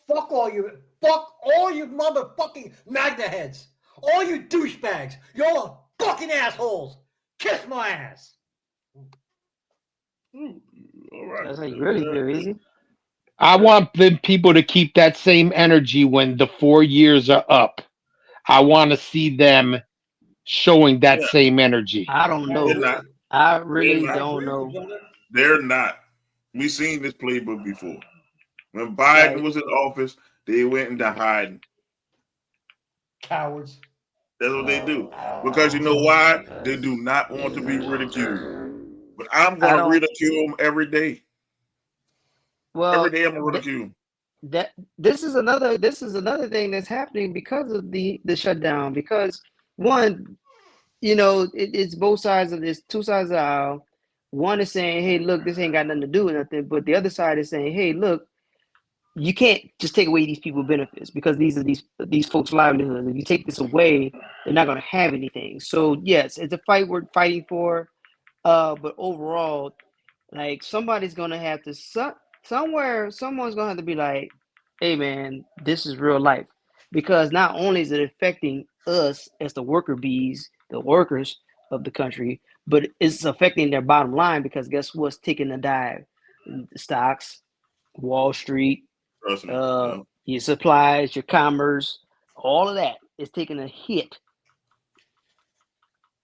Fuck all you motherfucking Magna heads. All you douchebags. You're all fucking assholes. Kiss my ass. All right. That's how you really feel, easy. I want the people to keep that same energy when the 4 years are up. I want to see them showing that same energy. I don't They're know. not. I really They're not. don't know. They're not. We've seen this playbook before. When Biden was in office, they went into hiding. Cowards. That's what they do. Because you know why? They do not want to be ridiculed. But I'm going to ridicule them every day. Well, Every day I'm going to ridicule them. This is another thing that's happening because of the shutdown. Because one, it's both sides of this, two sides of the aisle. One is saying, hey, look, this ain't got nothing to do with nothing. But the other side is saying, hey, look, you can't just take away these people's benefits because these are these folks' livelihoods. If you take this away, they're not going to have anything. So yes, it's a fight we're fighting for. But overall, like somebody's going to have to someone's going to have to be like, hey man, this is real life. Because not only is it affecting us as the worker bees, the workers of the country, but it's affecting their bottom line because guess what's taking a dive? The stocks, Wall Street, your supplies, your commerce, all of that is taking a hit.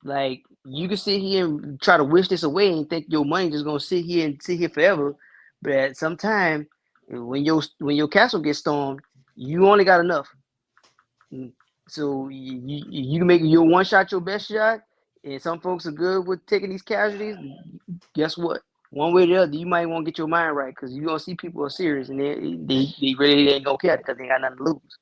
Like you can sit here and try to wish this away and think your money just gonna sit here forever, but at some time when your castle gets stormed, you only got enough. So you can make your one shot your best shot, and some folks are good with taking these casualties. Guess what? One way or the other, you might want to get your mind right because you're gonna see people are serious and they really ain't gonna care because they got nothing to lose.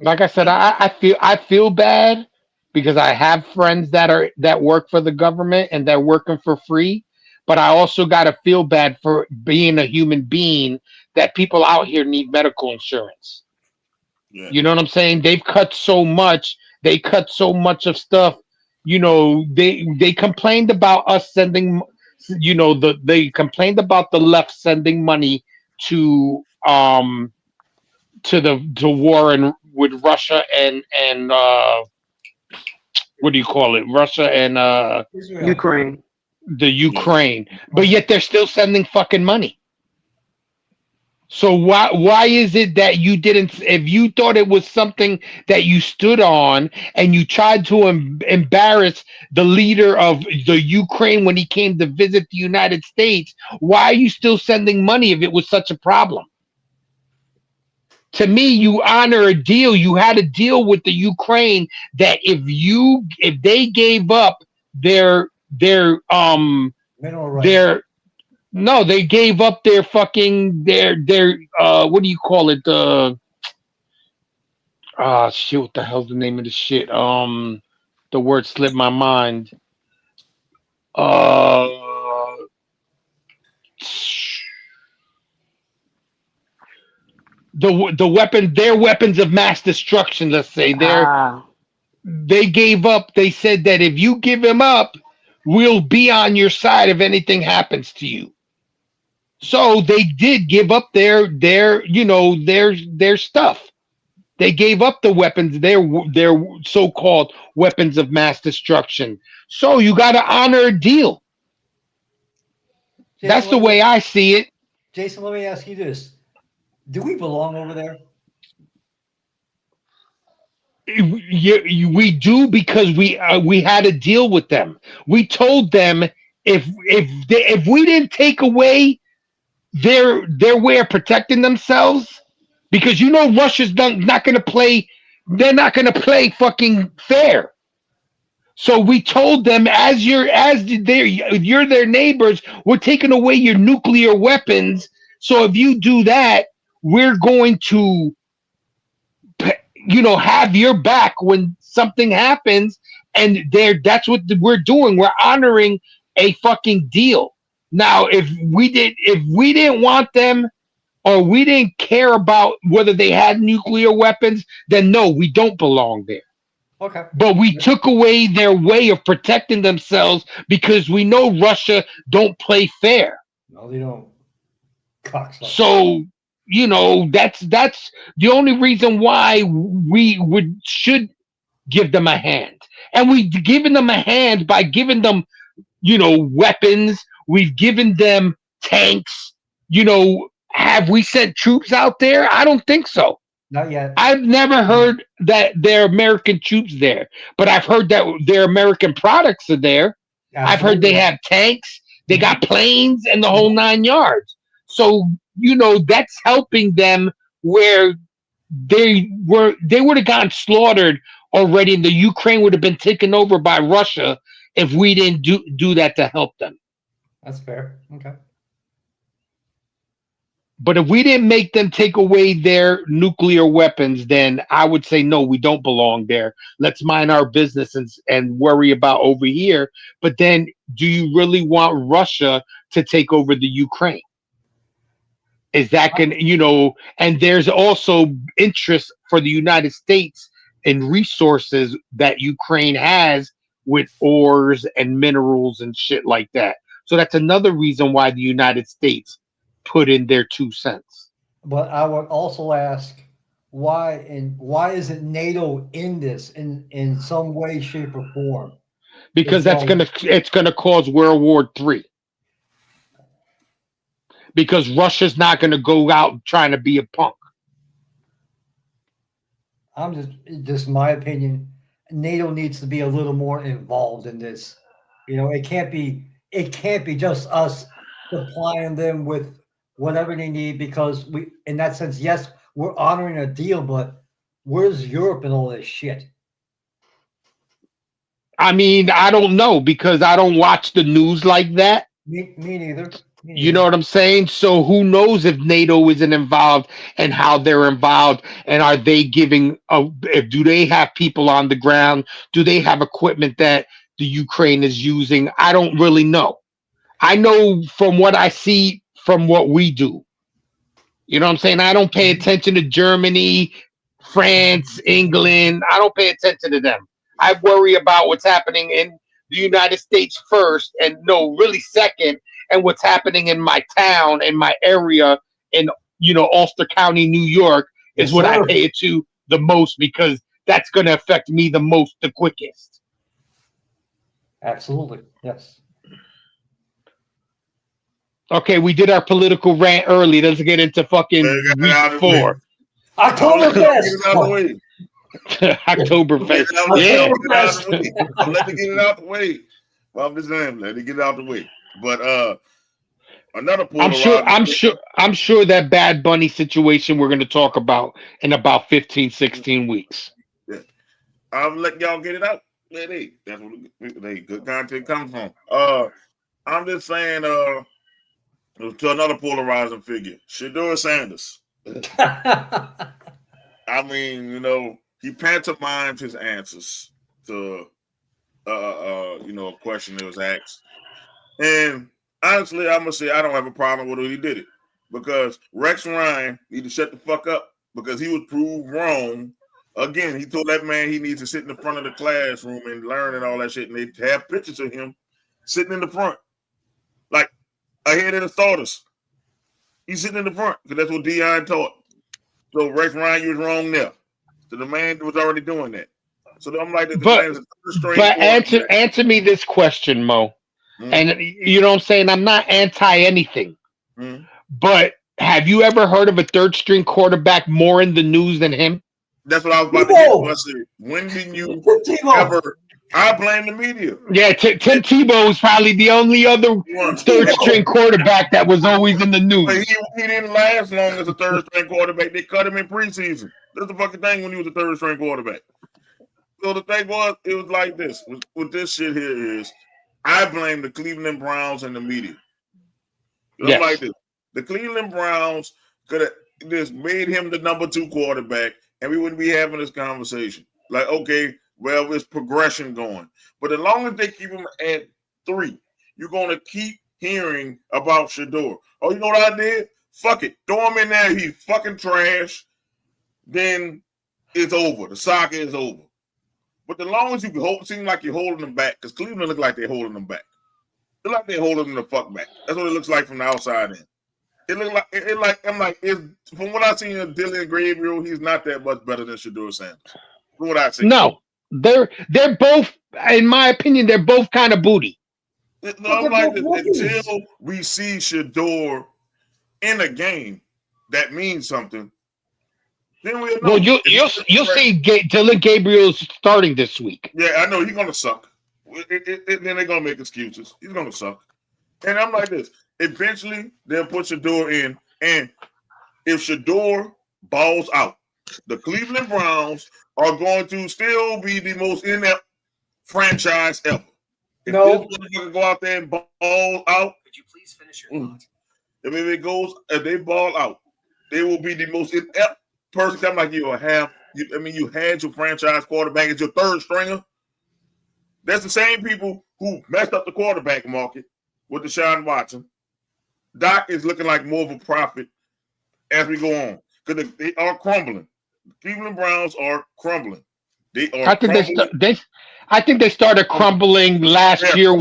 Like I said, I feel bad because I have friends that work for the government and they're working for free. But I also gotta feel bad for being a human being that people out here need medical insurance. Yeah. You know what I'm saying? They've cut so much. They cut so much of stuff. They complained about us sending. They complained about the left sending money to war with Russia and what do you call it? Russia and Ukraine. The Ukraine, but yet they're still sending fucking money. So why is it that you didn't? If you thought it was something that you stood on and you tried to embarrass the leader of the Ukraine when he came to visit the United States, why are you still sending money if it was such a problem? to me, you honor a deal. You had a deal with the Ukraine that if they gave up their Mineral rights. they gave up their fucking their what do you call it? Shit, what the hell's the name of the shit? The word slipped my mind. The weapon, their weapons of mass destruction, let's say, they gave up. They said that if you give him up, we'll be on your side if anything happens to you. So they did give up their stuff. They gave up the weapons, their so-called weapons of mass destruction. So you got to honor a deal. Jason, That's the way I see it. Jason, let me ask you this. Do we belong over there? We do, because we had a deal with them. We told them if we didn't take away their way of protecting themselves, because Russia's not going to play. They're not going to play fucking fair. So we told them, you're their neighbors, we're taking away your nuclear weapons. So if you do that, we're going to, have your back when something happens. And that's what we're doing. We're honoring a fucking deal. Now, if we didn't want them, or we didn't care about whether they had nuclear weapons, then no, we don't belong there. Okay. But we took away their way of protecting themselves, because we know Russia don't play fair. No, they don't. So, that's the only reason why we should give them a hand. And we've given them a hand by giving them, weapons. We've given them tanks. Have we sent troops out there? I don't think so. Not yet. I've never heard that there are American troops there, but I've heard that their American products are there. Absolutely. I've heard they have tanks, they got planes, and the whole 9 yards. So, that's helping them, where they would have gotten slaughtered already, and the Ukraine would have been taken over by Russia if we didn't do that to help them. That's fair. Okay. But if we didn't make them take away their nuclear weapons, then I would say, no, we don't belong there. Let's mind our business and worry about over here. But then, do you really want Russia to take over the Ukraine? Is that going to, and there's also interest for the United States in resources that Ukraine has with ores and minerals and shit like that. So that's another reason why the United States put in their 2 cents. But I would also ask, why isn't NATO in this in some way, shape, or form? Because it's gonna cause World War III. Because Russia's not gonna go out trying to be a punk. Just my opinion. NATO needs to be a little more involved in this. It can't be just us supplying them with whatever they need, because in that sense, yes, we're honoring a deal, but where's Europe and all this shit? I mean, I don't know, because I don't watch the news like that. Me neither. You know what I'm saying? So who knows if NATO isn't involved and how they're involved, and are they giving do they have people on the ground? Do they have equipment that the Ukraine is using? I don't really know. I know from what I see from what we do. You know what I'm saying? I don't pay attention to Germany, France, England. I don't pay attention to them. I worry about what's happening in the United States first, and really second, and what's happening in my town, in my area, in Ulster County, New York, is what I pay it to the most, because that's going to affect me the most, the quickest. Absolutely. Yes. Okay, we did our political rant early. Let's get into fucking week 4. Oktoberfest. Oktoberfest. Yeah. Let me get it out the way. Well, I'm just saying, let me get it out the way. But Another I'm sure. polarizing. I'm sure that Bad Bunny situation we're going to talk about in about 15, 16 weeks. Yeah. I'll let y'all get it out. That's what they good content comes from. I'm just saying, to another polarizing figure, Sheduer Sanders. I mean, he pantomimed his answers to a question that was asked. And honestly, I'm gonna say I don't have a problem with it. He did it because Rex Ryan need to shut the fuck up because he was proved wrong. Again, he told that man he needs to sit in the front of the classroom and learn and all that shit. And they have pictures of him sitting in the front, like ahead of the starters. He's sitting in the front because that's what Dion taught. So Rex Ryan, you was wrong there. So the man was already doing that. So I'm like, but answer me this question, Mo. Mm-hmm. And you know what I'm saying? I'm not anti anything. Mm-hmm. But have you ever heard of a third string quarterback more in the news than him? That's what I was about to get to. I said, when did you ever? I blame the media. Yeah, Tim Tebow was probably the only other third string quarterback that was always in the news. But he didn't last long as a third string quarterback. They cut him in preseason. That's the fucking thing when he was a third string quarterback. So the thing was, it was like this. What this shit here is, I blame the Cleveland Browns and the media. Yes. Like this. The Cleveland Browns could have just made him the number 2 quarterback, and we wouldn't be having this conversation. Like, okay, well, it's progression going. But as long as they keep him at 3, you're going to keep hearing about Sheduer. Oh, you know what I did? Fuck it. Throw him in there. He's fucking trash. Then it's over. The saga is over. But as long as you seem like you're holding them back, because Cleveland look like they're holding them back. They look like they're holding them the fuck back. That's what it looks like from the outside in. It look like from what I've seen of Dylan Gabriel, he's not that much better than Sheduer Sanders. From what I've seen. No, they're both, in my opinion, they're both kind of booty. I'm like, until we see Sheduer in a game that means something. Then we'll know. Well, you'll see Dylan Gabriel's starting this week. Yeah, I know he's gonna suck. Then they're gonna make excuses. He's gonna suck. And I'm like this. Eventually, they'll put Sheduer in, and if Sheduer balls out, the Cleveland Browns are going to still be the most inept franchise ever. If this motherfucker go out there and ball out, could you please finish your thought? If they ball out, they will be the most inept person. I'm like, you had your franchise quarterback as your third stringer. That's the same people who messed up the quarterback market with Deshaun Watson. Doc is looking like more of a prophet as we go on because they are crumbling. The Cleveland Browns are crumbling. They are. I think they started crumbling last year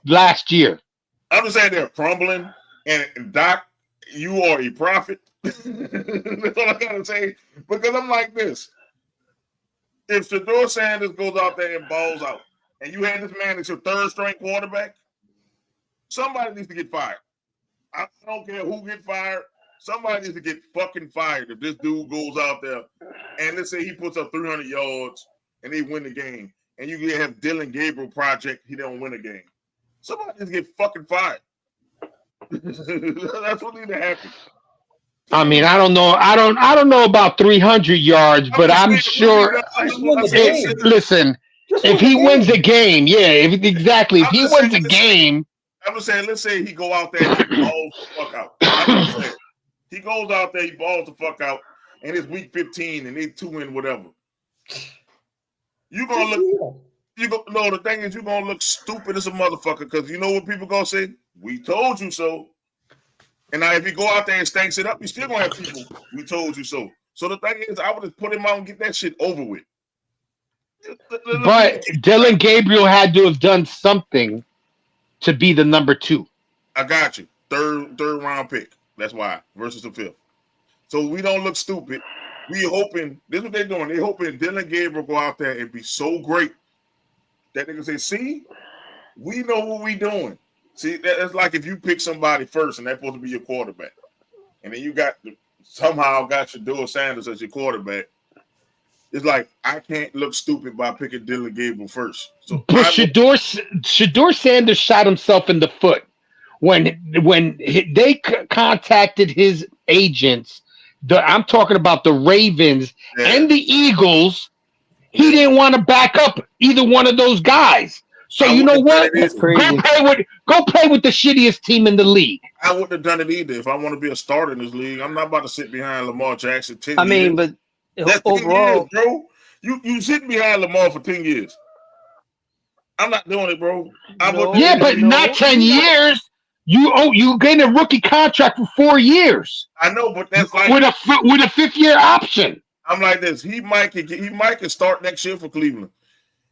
last year. I'm just saying they're crumbling, and Doc, you are a prophet. That's all I gotta say. Because I'm like this: if Sheduer Sanders goes out there and balls out, and you had this man as your third string quarterback, somebody needs to get fired. I don't care who gets fired. Somebody needs to get fucking fired if this dude goes out there and let's say he puts up 300 yards and they win the game, and you have Dylan Gabriel project, he don't win a game. Somebody needs to get fucking fired. That's what needs to happen. I mean, I don't know. I don't know about 300 yards, but I'm sure. Listen, if he wins the game, exactly. If he wins the game, I'm just saying. Let's say he go out there and he balls the fuck out. He goes out there, he balls the fuck out, and it's week 15, and they 2-win whatever. You gonna look. No, the thing is, you're gonna look stupid as a motherfucker because you know what people gonna say? We told you so. And now if you go out there and stinks it up, you still gonna have people. We told you so. So the thing is, I would just put him out and get that shit over with. But Dylan Gabriel had to have done something to be the number 2. I got you. Third round pick. That's why versus the 5th. So we don't look stupid. We hoping this is what they're doing. They're hoping Dylan Gabriel go out there and be so great that they can say, "See, we know what we doing." See, that's like if you pick somebody first and that's supposed to be your quarterback, and then you somehow got Sheduer Sanders as your quarterback. It's like I can't look stupid by picking Dylan Gabriel first. So but Sheduer Sanders shot himself in the foot when they contacted his agents, I'm talking about the Ravens and the Eagles, he didn't want to back up either one of those guys. So you know what? That's crazy. Go play with the shittiest team in the league. I wouldn't have done it either if I want to be a starter in this league. I'm not about to sit behind Lamar Jackson 10 years. I mean, but that's overall, 10 years, bro. You sitting behind Lamar for 10 years. I'm not doing it, bro. Not 10 years. You getting a rookie contract for 4 years. I know, but that's like with a 5th-year option. I'm like this. He might can start next year for Cleveland.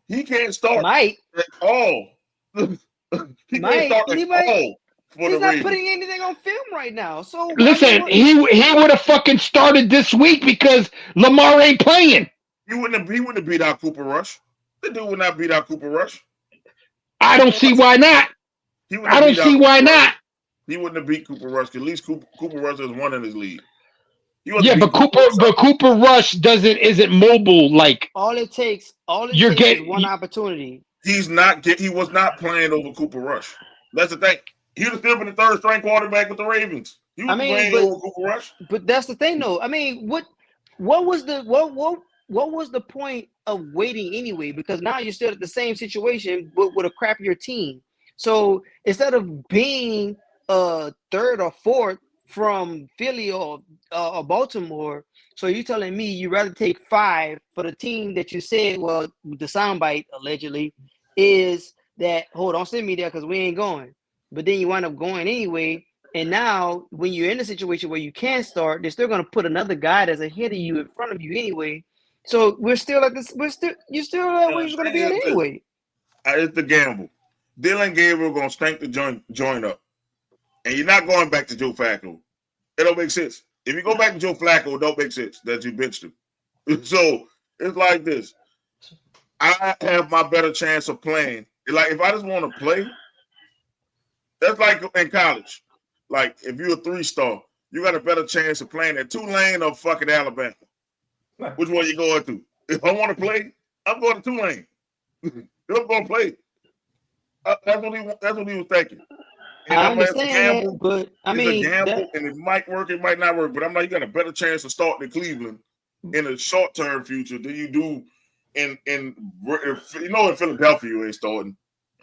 He can't start at all. He can't start at all. He's not putting anything on film right now. So listen, he would have fucking started this week because Lamar ain't playing. He wouldn't have beat out Cooper Rush. The dude would not beat out Cooper Rush. I don't see why not. I don't see why not. He wouldn't have beat Cooper Rush. At least Cooper Rush is one in his league. Yeah, but Cooper Rush isn't mobile like. All it takes is one opportunity. He was not playing over Cooper Rush. That's the thing. He would have still been the 3rd-string quarterback with the Ravens. He was playing over Cooper Rush. But that's the thing, though. I mean, what was the point of waiting anyway? Because now you're still at the same situation, but with a crappier team. So instead of being 3rd or 4th from Philly or Baltimore, so you're telling me you'd rather take 5 for the team that you said, well, the soundbite allegedly is that, hold on, send me there because we ain't going. But then you wind up going anyway. And now when you're in a situation where you can start, they're still going to put another guy that's ahead of you in front of you anyway. So you're still at you're still at where you're going to be at anyway. It's the gamble. Dylan Gabriel going to stank the joint up. And you're not going back to Joe Flacco. It don't make sense. If you go back to Joe Flacco, it don't make sense that you benched him. So it's like this. I have my better chance of playing. Like if I just want to play, that's like in college. Like if you're a 3-star, you got a better chance of playing at Tulane or fucking Alabama. Which one you going to? If I want to play, I'm going to Tulane. I'm going to play. That's what he was thinking. And I understand that, but I mean, it's a gamble, and it might work, it might not work. But I'm like, you got a better chance of starting in Cleveland in a short-term future than you do in Philadelphia. You ain't starting,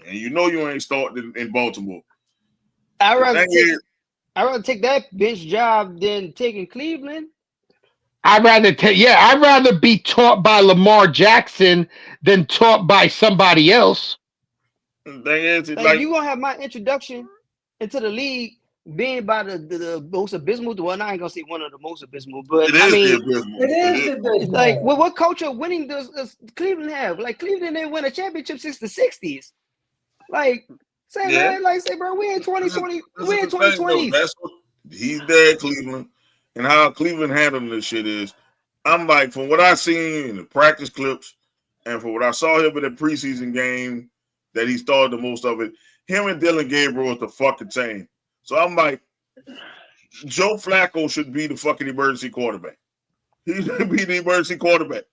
and you ain't starting in Baltimore. I'd rather take that bench job than taking Cleveland. I'd rather be taught by Lamar Jackson than taught by somebody else. The thing is, you're gonna have my introduction into the league being by the most abysmal. Well, I ain't gonna say one of the most abysmal, but it is abysmal. Like, what culture of winning does Cleveland have? Like, Cleveland didn't win a championship since the '60s. Like, say, bro, we in 2020. We in 2020. That's what he's there, Cleveland, and how Cleveland handling this shit is. I'm like, from what I seen in the practice clips, and from what I saw him in the preseason game that he started the most of it, him and Dylan Gabriel is the fucking same. So I'm like, Joe Flacco should be the fucking emergency quarterback. He should be the emergency quarterback.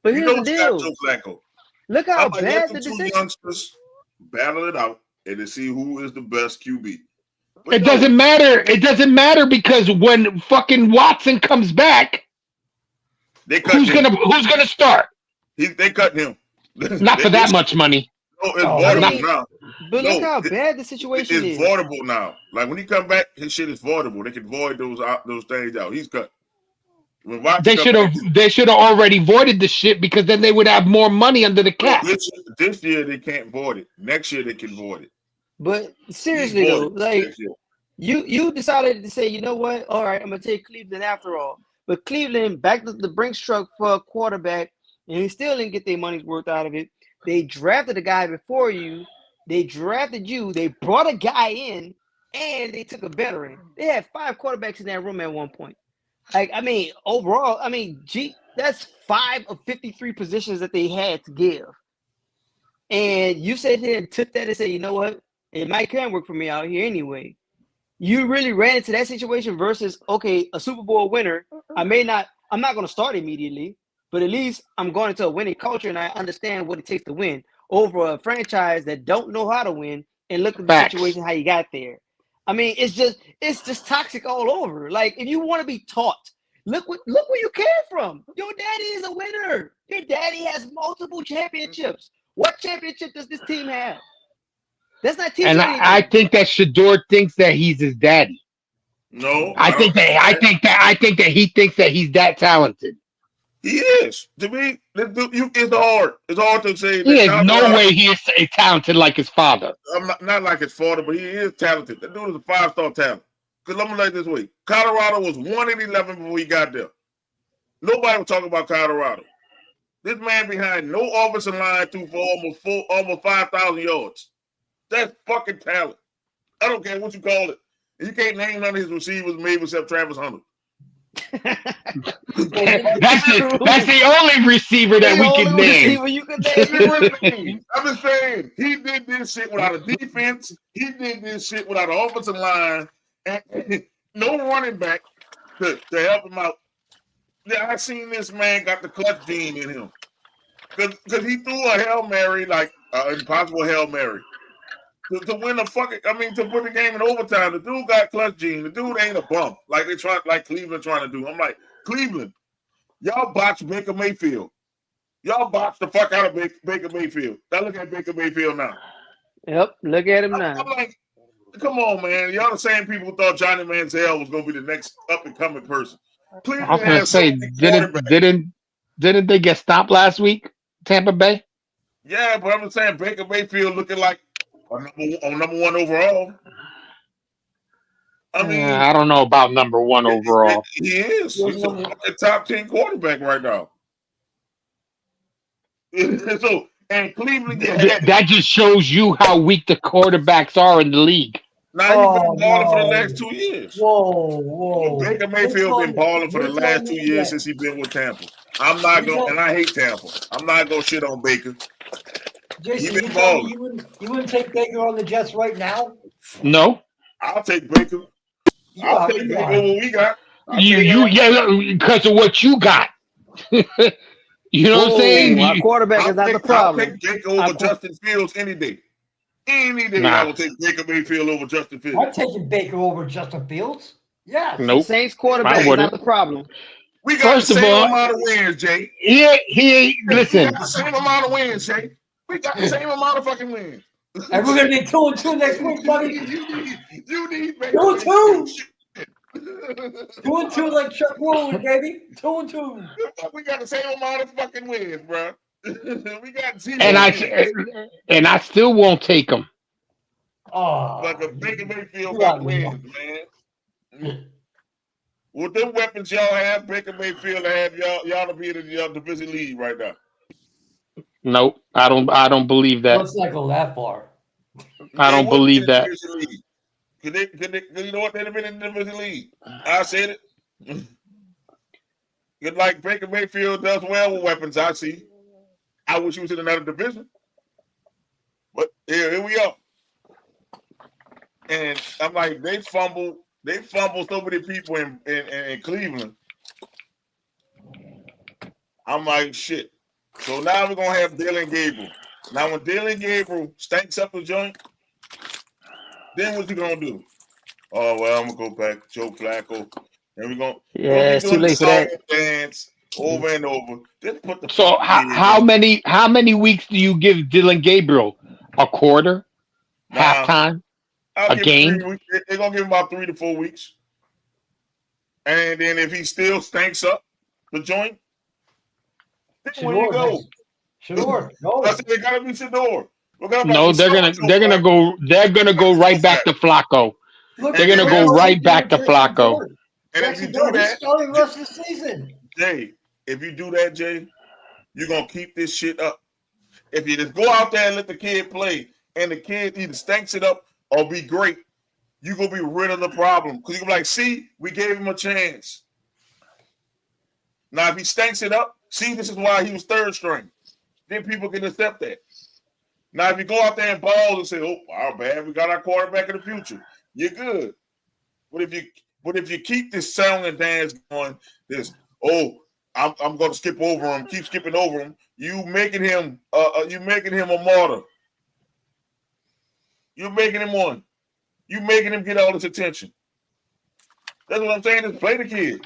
But here's the deal. Joe Flacco. Look how bad the decision. Youngsters battle it out and to see who is the best QB. But it doesn't matter. It doesn't matter because when fucking Watson comes back, who's gonna start? They cut him. Not for that much money. No, it's voidable now. But look how bad the situation is. It's voidable now. Like when he come back, his shit is voidable. They can void those things out. He's cut. They should have already voided the shit because then they would have more money under the cap. This year they can't void it. Next year they can void it. But seriously though, like you decided to say, you know what? All right, I'm gonna take Cleveland after all. But Cleveland backed up the Brinks truck for a quarterback, and he still didn't get their money's worth out of it. They drafted a guy before you. They drafted you. They brought a guy in, and they took a veteran. They had 5 quarterbacks in that room at one point. Like, I mean, overall, that's 5 of 53 positions that they had to give. And you sat there and took that and said, you know what? It might can work for me out here anyway. You really ran into that situation versus, okay, a Super Bowl winner. I'm not going to start immediately, but at least I'm going into a winning culture and I understand what it takes to win over a franchise that don't know how to win and look at the situation, how you got there. I mean, it's just toxic all over. Like, if you want to be taught, look where you came from. Your daddy is a winner. Your daddy has multiple championships. What championship does this team have? That's not teaching And anything. I think that Sheduer thinks that he's his daddy. No, I think that he thinks that he's that talented. he is. To me, it's hard. It's hard to say that. He is no way he is talented like his father. I'm not like his father, but he is talented. That dude is a 5-star talent. Because let me like this way. Colorado was 1-11 before he got there. Nobody was talking about Colorado. This man behind no offensive line threw for almost 5,000 yards. That's fucking talent. I don't care what you call it. You can't name none of his receivers, maybe except Travis Hunter. That's the only receiver that we can name. I'm just saying, he did this shit without a defense. He did this shit without an offensive line, and no running back to help him out. Yeah, I seen this man got the clutch gene in him because he threw a Hail Mary, like impossible Hail Mary. To win the fucking, to put the game in overtime, the dude got clutch gene. The dude ain't a bum like Cleveland trying to do. I'm like, Cleveland, y'all botched Baker Mayfield. Y'all botched the fuck out of Baker Mayfield. Now look at Baker Mayfield now. Yep, look at him now. I'm like, come on, man. Y'all the same people who thought Johnny Manziel was going to be the next up-and-coming person. Cleveland I was going to say, didn't they get stopped last week, Tampa Bay? Yeah, but I'm just saying Baker Mayfield looking like number one overall. I don't know about number one overall. He is. He's a top 10 quarterback right now. So, and Cleveland that just shows you how weak the quarterbacks are in the league. Now he's been balling for the last 2 years. Whoa. Baker Mayfield been balling for the last 2 years since he's been with Tampa. I'm not going, and I hate Tampa. I'm not going to shit on Baker. Jason, you wouldn't take Baker on the Jets right now? No. I'll take Baker. I'll take Baker over what we got. Because of what you got. You know what I'm saying? Our quarterback is not the problem. I'll take Baker over Justin Fields any day. Any day I will take Baker Mayfield over Justin Fields. I'm taking Baker over Justin Fields. Yeah. Nope. Saints quarterback is not the problem. We got the same amount of wins, Jay. Listen. We got the same amount of wins, Jay. We got the same amount of fucking wins. And we're going to be 2-2 next week, buddy. You need Baker. 2-2. 2-2 like Chuck Roller, baby. 2-2. We got the same amount of fucking wins, bro. We got 0 and I still won't take them. Oh, like a Baker Mayfield got wins, man. With them weapons y'all have, Baker Mayfield have y'all to be in the division lead right now. Nope, I don't believe that. Let's not go that far. I don't believe that. Could you know what? They'd have been in the division league. I said it. Good like Baker Mayfield does well with weapons, I see. I wish he was in another division. But here we are. And I'm like, they fumbled so many people in Cleveland. I'm like, shit. So now we're gonna have Dylan Gabriel. Now when Dylan Gabriel stinks up the joint, then what you gonna do? Oh well, I'm gonna go back to Joe Flacco, and we're gonna it's too late for that. Dance over and over. Just put the so how many weeks do you give Dylan Gabriel? A quarter, halftime, a game? They're gonna give him about 3 to 4 weeks, and then if he still stinks up the joint, then where you go? Sheduer, I said they gotta be Sheduer. No, they're gonna go right back to Flacco. They're gonna go right back to Flacco. And if you do that, starting the rest of the season. Jay, if you do that, Jay, you're gonna keep this shit up. If you just go out there and let the kid play, and the kid either stinks it up or be great, you're gonna be rid of the problem. Because you're gonna be like, see, we gave him a chance. Now, if he stinks it up, see, this is why he was third string. Then people can accept that. Now, if you go out there and ball and say, "Oh, our bad, we got our quarterback of the future," you're good. But if you keep this song and dance going, I'm going to skip over him, keep skipping over him, you making him a martyr. You're making him one. You making him get all this attention. That's what I'm saying. Just play the kid.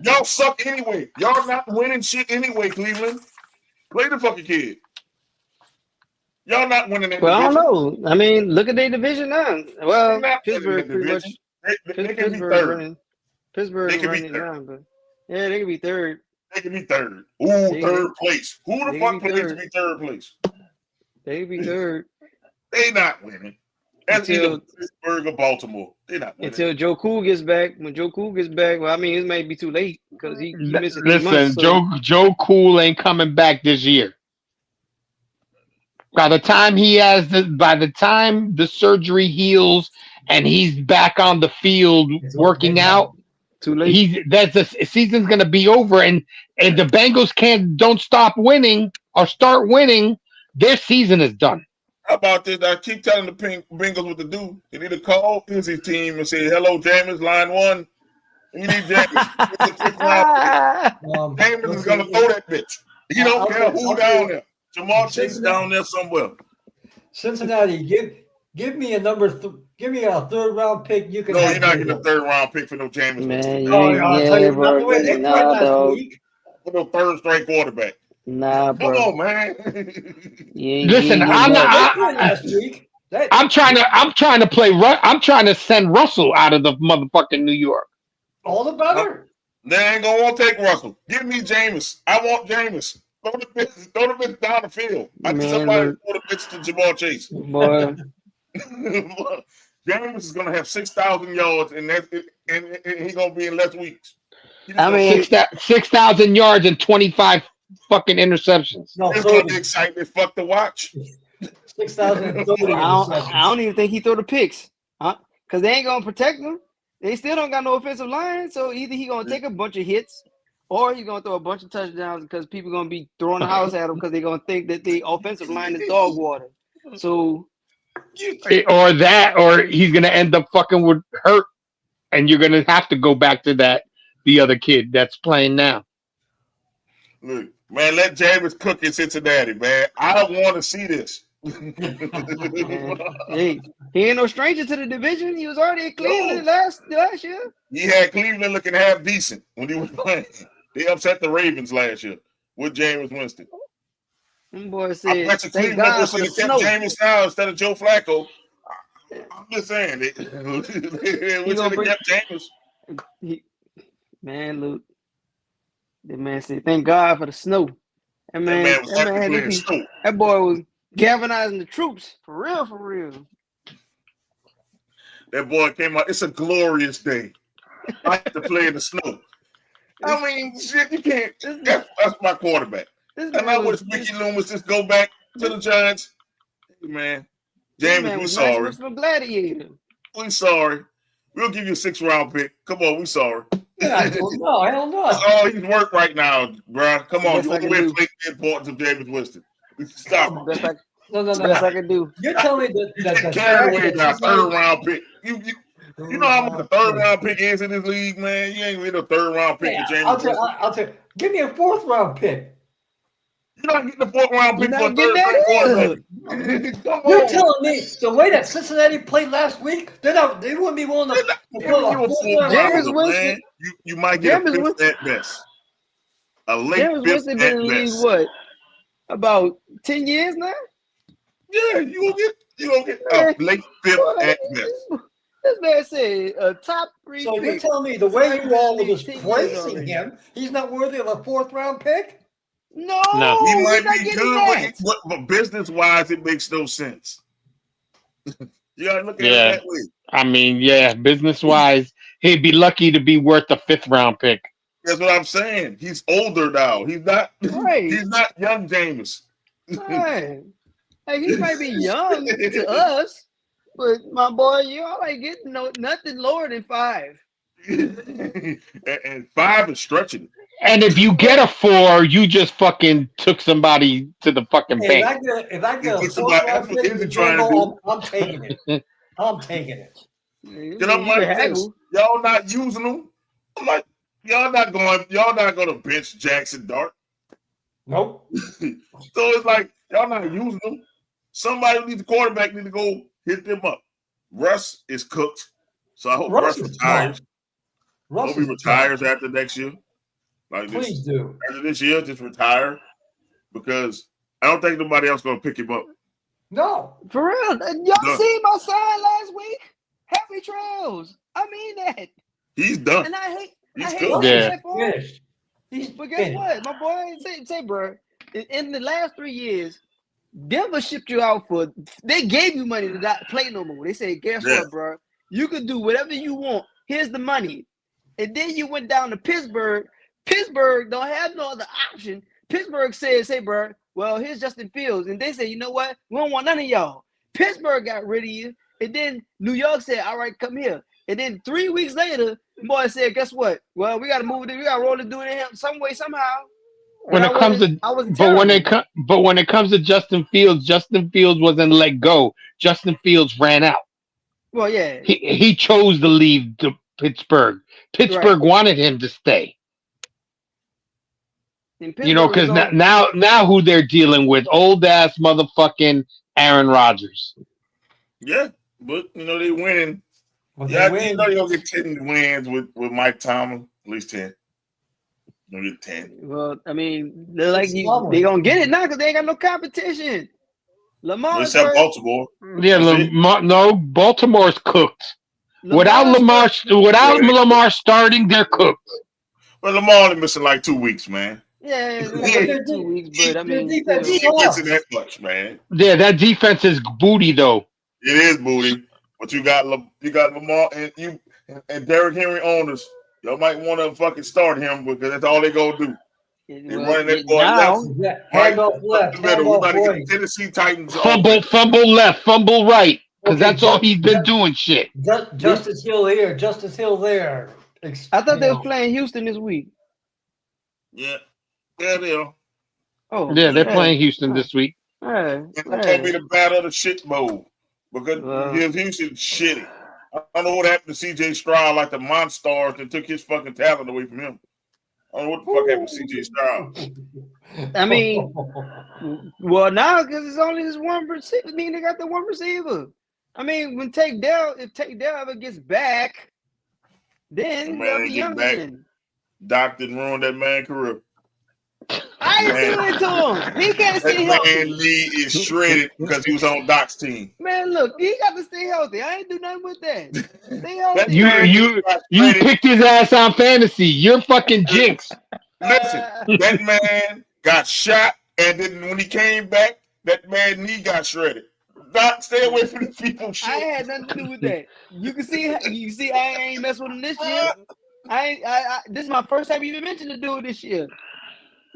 Y'all suck anyway. Y'all not winning shit anyway, Cleveland. Play the fucking kid. Y'all not winning that Well, I division. don't know. I mean, look at their division now. Well, They're not Pittsburgh winning pretty that much. division. They can be Pittsburgh third. running. Pittsburgh They can be running third. now, but yeah, they can be third. They can be third. Ooh, They- third place. Who the they fuck can be plays to third. be third place? They can be third They not winning. That's Until- either Pittsburgh or Baltimore. They not winning. until Joe Cool gets back. When Joe Cool gets back, well, I mean, it might be too late because he missed 3 Listen, months. So. Joe Cool ain't coming back this year. By the time the surgery heals and he's back on the field working out, Too late. the season's gonna be over, and the Bengals don't stop winning or start winning, their season is done. How about this? I keep telling the Bengals what to do. They need to call his team and say, "Hello, Jameis, line one. We need Jameis." Jameis is gonna throw that bitch. He don't care who down there. Jamal Chase down there somewhere. Cincinnati, give me a give me a third round pick. You can. No, you're not getting a third round pick for no Jameis. Man, I'll tell you about the way they played last dog. week. For no third string quarterback. Nah, Come bro. on, man. Listen, I'm not. Last week. I'm trying to play. I'm trying to send Russell out of the motherfucking New York. All the better. They ain't gonna want to take Russell. Give me Jameis. I want Jameis. Throw the bitch down the field. I need somebody to throw the bitch to Jamal Chase. Boy. Jameis is gonna have 6,000 yards, and he's gonna be in less weeks. I mean, 6,000 yards and 25 fucking interceptions. No, it's gonna be exciting. Fuck to watch. 6,030. I don't even think he threw the picks, huh? Because they ain't gonna protect him. They still don't got no offensive line, so either he gonna take a bunch of hits, or he's gonna throw a bunch of touchdowns because people gonna be throwing the house at him because they're gonna think that the offensive line is dog water. So, or he's gonna end up fucking with hurt, and you're gonna have to go back to the other kid that's playing now. Look, man, let Jameis cook in Cincinnati, man. I don't want to see this. Hey, he ain't no stranger to the division. He was already in Cleveland last year. He had Cleveland looking half decent when he was playing. They upset the Ravens last year with Jameis Winston. Them boys I said, bet you thank Cleveland God for should the have kept snow. Jameis now instead of Joe Flacco. I'm just saying, they should have kept Jameis. Man, Luke. The man said, thank God for the snow. That man was actually playing snow. That boy was galvanizing the troops. For real. That boy came out. It's a glorious day. I have to play in the snow. I mean, shit, you can't. That's my quarterback. And I wish Mickey Loomis just go back to the Giants. Hey, man, James, we sorry. Gladiator. We sorry. We'll give you a 6th round pick. Come on, we sorry. Yeah, no, hell no. That's all he's worth right now, bro. Come on, you want to play the importance of James Winston. Stop. No. Best I can do. You're telling me that carry away now, 3rd round pick. You know how much a 3rd round pick is in this league, man? You ain't getting a 3rd round pick for James Winston. I'll tell you. Give me a 4th round pick. You're not getting the 4th round pick for a 3rd quarterback. You're telling me the way that Cincinnati played last week, they wouldn't be willing to James Winston. You might get a 5th at best. A late James 5th Winston been in the league what? About 10 years now? Yeah, you gonna get a late 5th at best. This man said a top 3 So pick. you're telling me the way you all was praising him, he's not worthy of a 4th round pick? No, he might not be good, but business wise, it makes no sense. You gotta look at it that way. I mean, yeah, business wise, he'd be lucky to be worth a 5th round pick. That's what I'm saying. He's older now. He's not. Right. He's not young Jameis. Right. Hey, he might be young to us, but my boy, you all ain't getting nothing lower than 5. And 5 is stretching it. And if you get a 4, you just fucking took somebody to the fucking bank. If I get a 4th round pick, I'm taking it. I'm taking it. Then I'm like this. Y'all not using them. I'm like, y'all not gonna bench Jackson Dart. Nope. So it's like y'all not using them. Somebody who needs a quarterback need to go hit them up. Russ is cooked. So I hope Russ is retires. Russ Hope he retires after next year. Like Please do. After this year, just retire. Because I don't think nobody else going to pick him up. No. For real. Y'all see my sign last week? Happy trails. I mean that. He's done. And I hate cooked. that for him. He's But guess what? My boy, say, bro, in the last 3 years, Denver shipped you out for, they gave you money to not play no more. They said, guess what, bro? You can do whatever you want. Here's the money. And then you went down to Pittsburgh. Pittsburgh don't have no other option. Pittsburgh says, hey, bro, well, here's Justin Fields. And they said, you know what? We don't want none of y'all. Pittsburgh got rid of you. And then New York said, all right, come here. And then 3 weeks later, the boy said, guess what? Well, we got to move it. We got to roll it, do it in some way, somehow. When it comes to, but when it comes to Justin Fields wasn't let go. Justin Fields ran out. Well, yeah. He chose to leave to Pittsburgh. Pittsburgh wanted him to stay. You know, because now who they're dealing with? Old ass motherfucking Aaron Rodgers. Yeah, but you know they winning. Well, yeah, you know you'll get 10 wins with Mike Tomlin, at least 10. You'll get 10. Well, I mean, they're like they gonna get it now because they ain't got no competition. Lamar, except Baltimore. Yeah, no, Baltimore's cooked. Without Lamar starting, they're cooked. Well, Lamar only missing like 2 weeks, man. Yeah, 2 weeks, but I mean, he ain't missing that much, man. Yeah, that defense is booty though. It is booty, but you got Lamar and Derrick Henry owners. Y'all might want to fucking start him because that's all they gonna do. They're running that boy left, right, left, the middle. We're about to get Tennessee Titans. Fumble left, fumble right, because that's all he's been doing. Shit. Justice Hill here, Justice Hill there. I thought they were playing Houston this week. Yeah, they are. Oh, yeah, they're playing Houston this week. It's gonna be the battle of the shit bowl because Houston shitty. I don't know what happened to CJ Stroud, like the Monstars that took his fucking talent away from him. I don't know what the fuck happened to CJ Stroud. I mean, well, now because it's only this one receiver. I mean, they got the one receiver. I mean, when if Tank Dell ever gets back, then he'll be young again. Doc didn't ruin that man's career. I ain't doing it to him. He can't stay healthy. That man Lee is shredded because he was on Doc's team. Man, look, he got to stay healthy. I ain't do nothing with that. Stay healthy. You picked his ass on fantasy. You're fucking jinx. Listen, that man got shot, and then when he came back, that man's knee got shredded. Doc, stay away from the people shit. I ain't had nothing to do with that. You can see I ain't mess with him this year. This is my first time even mentioned the dude this year.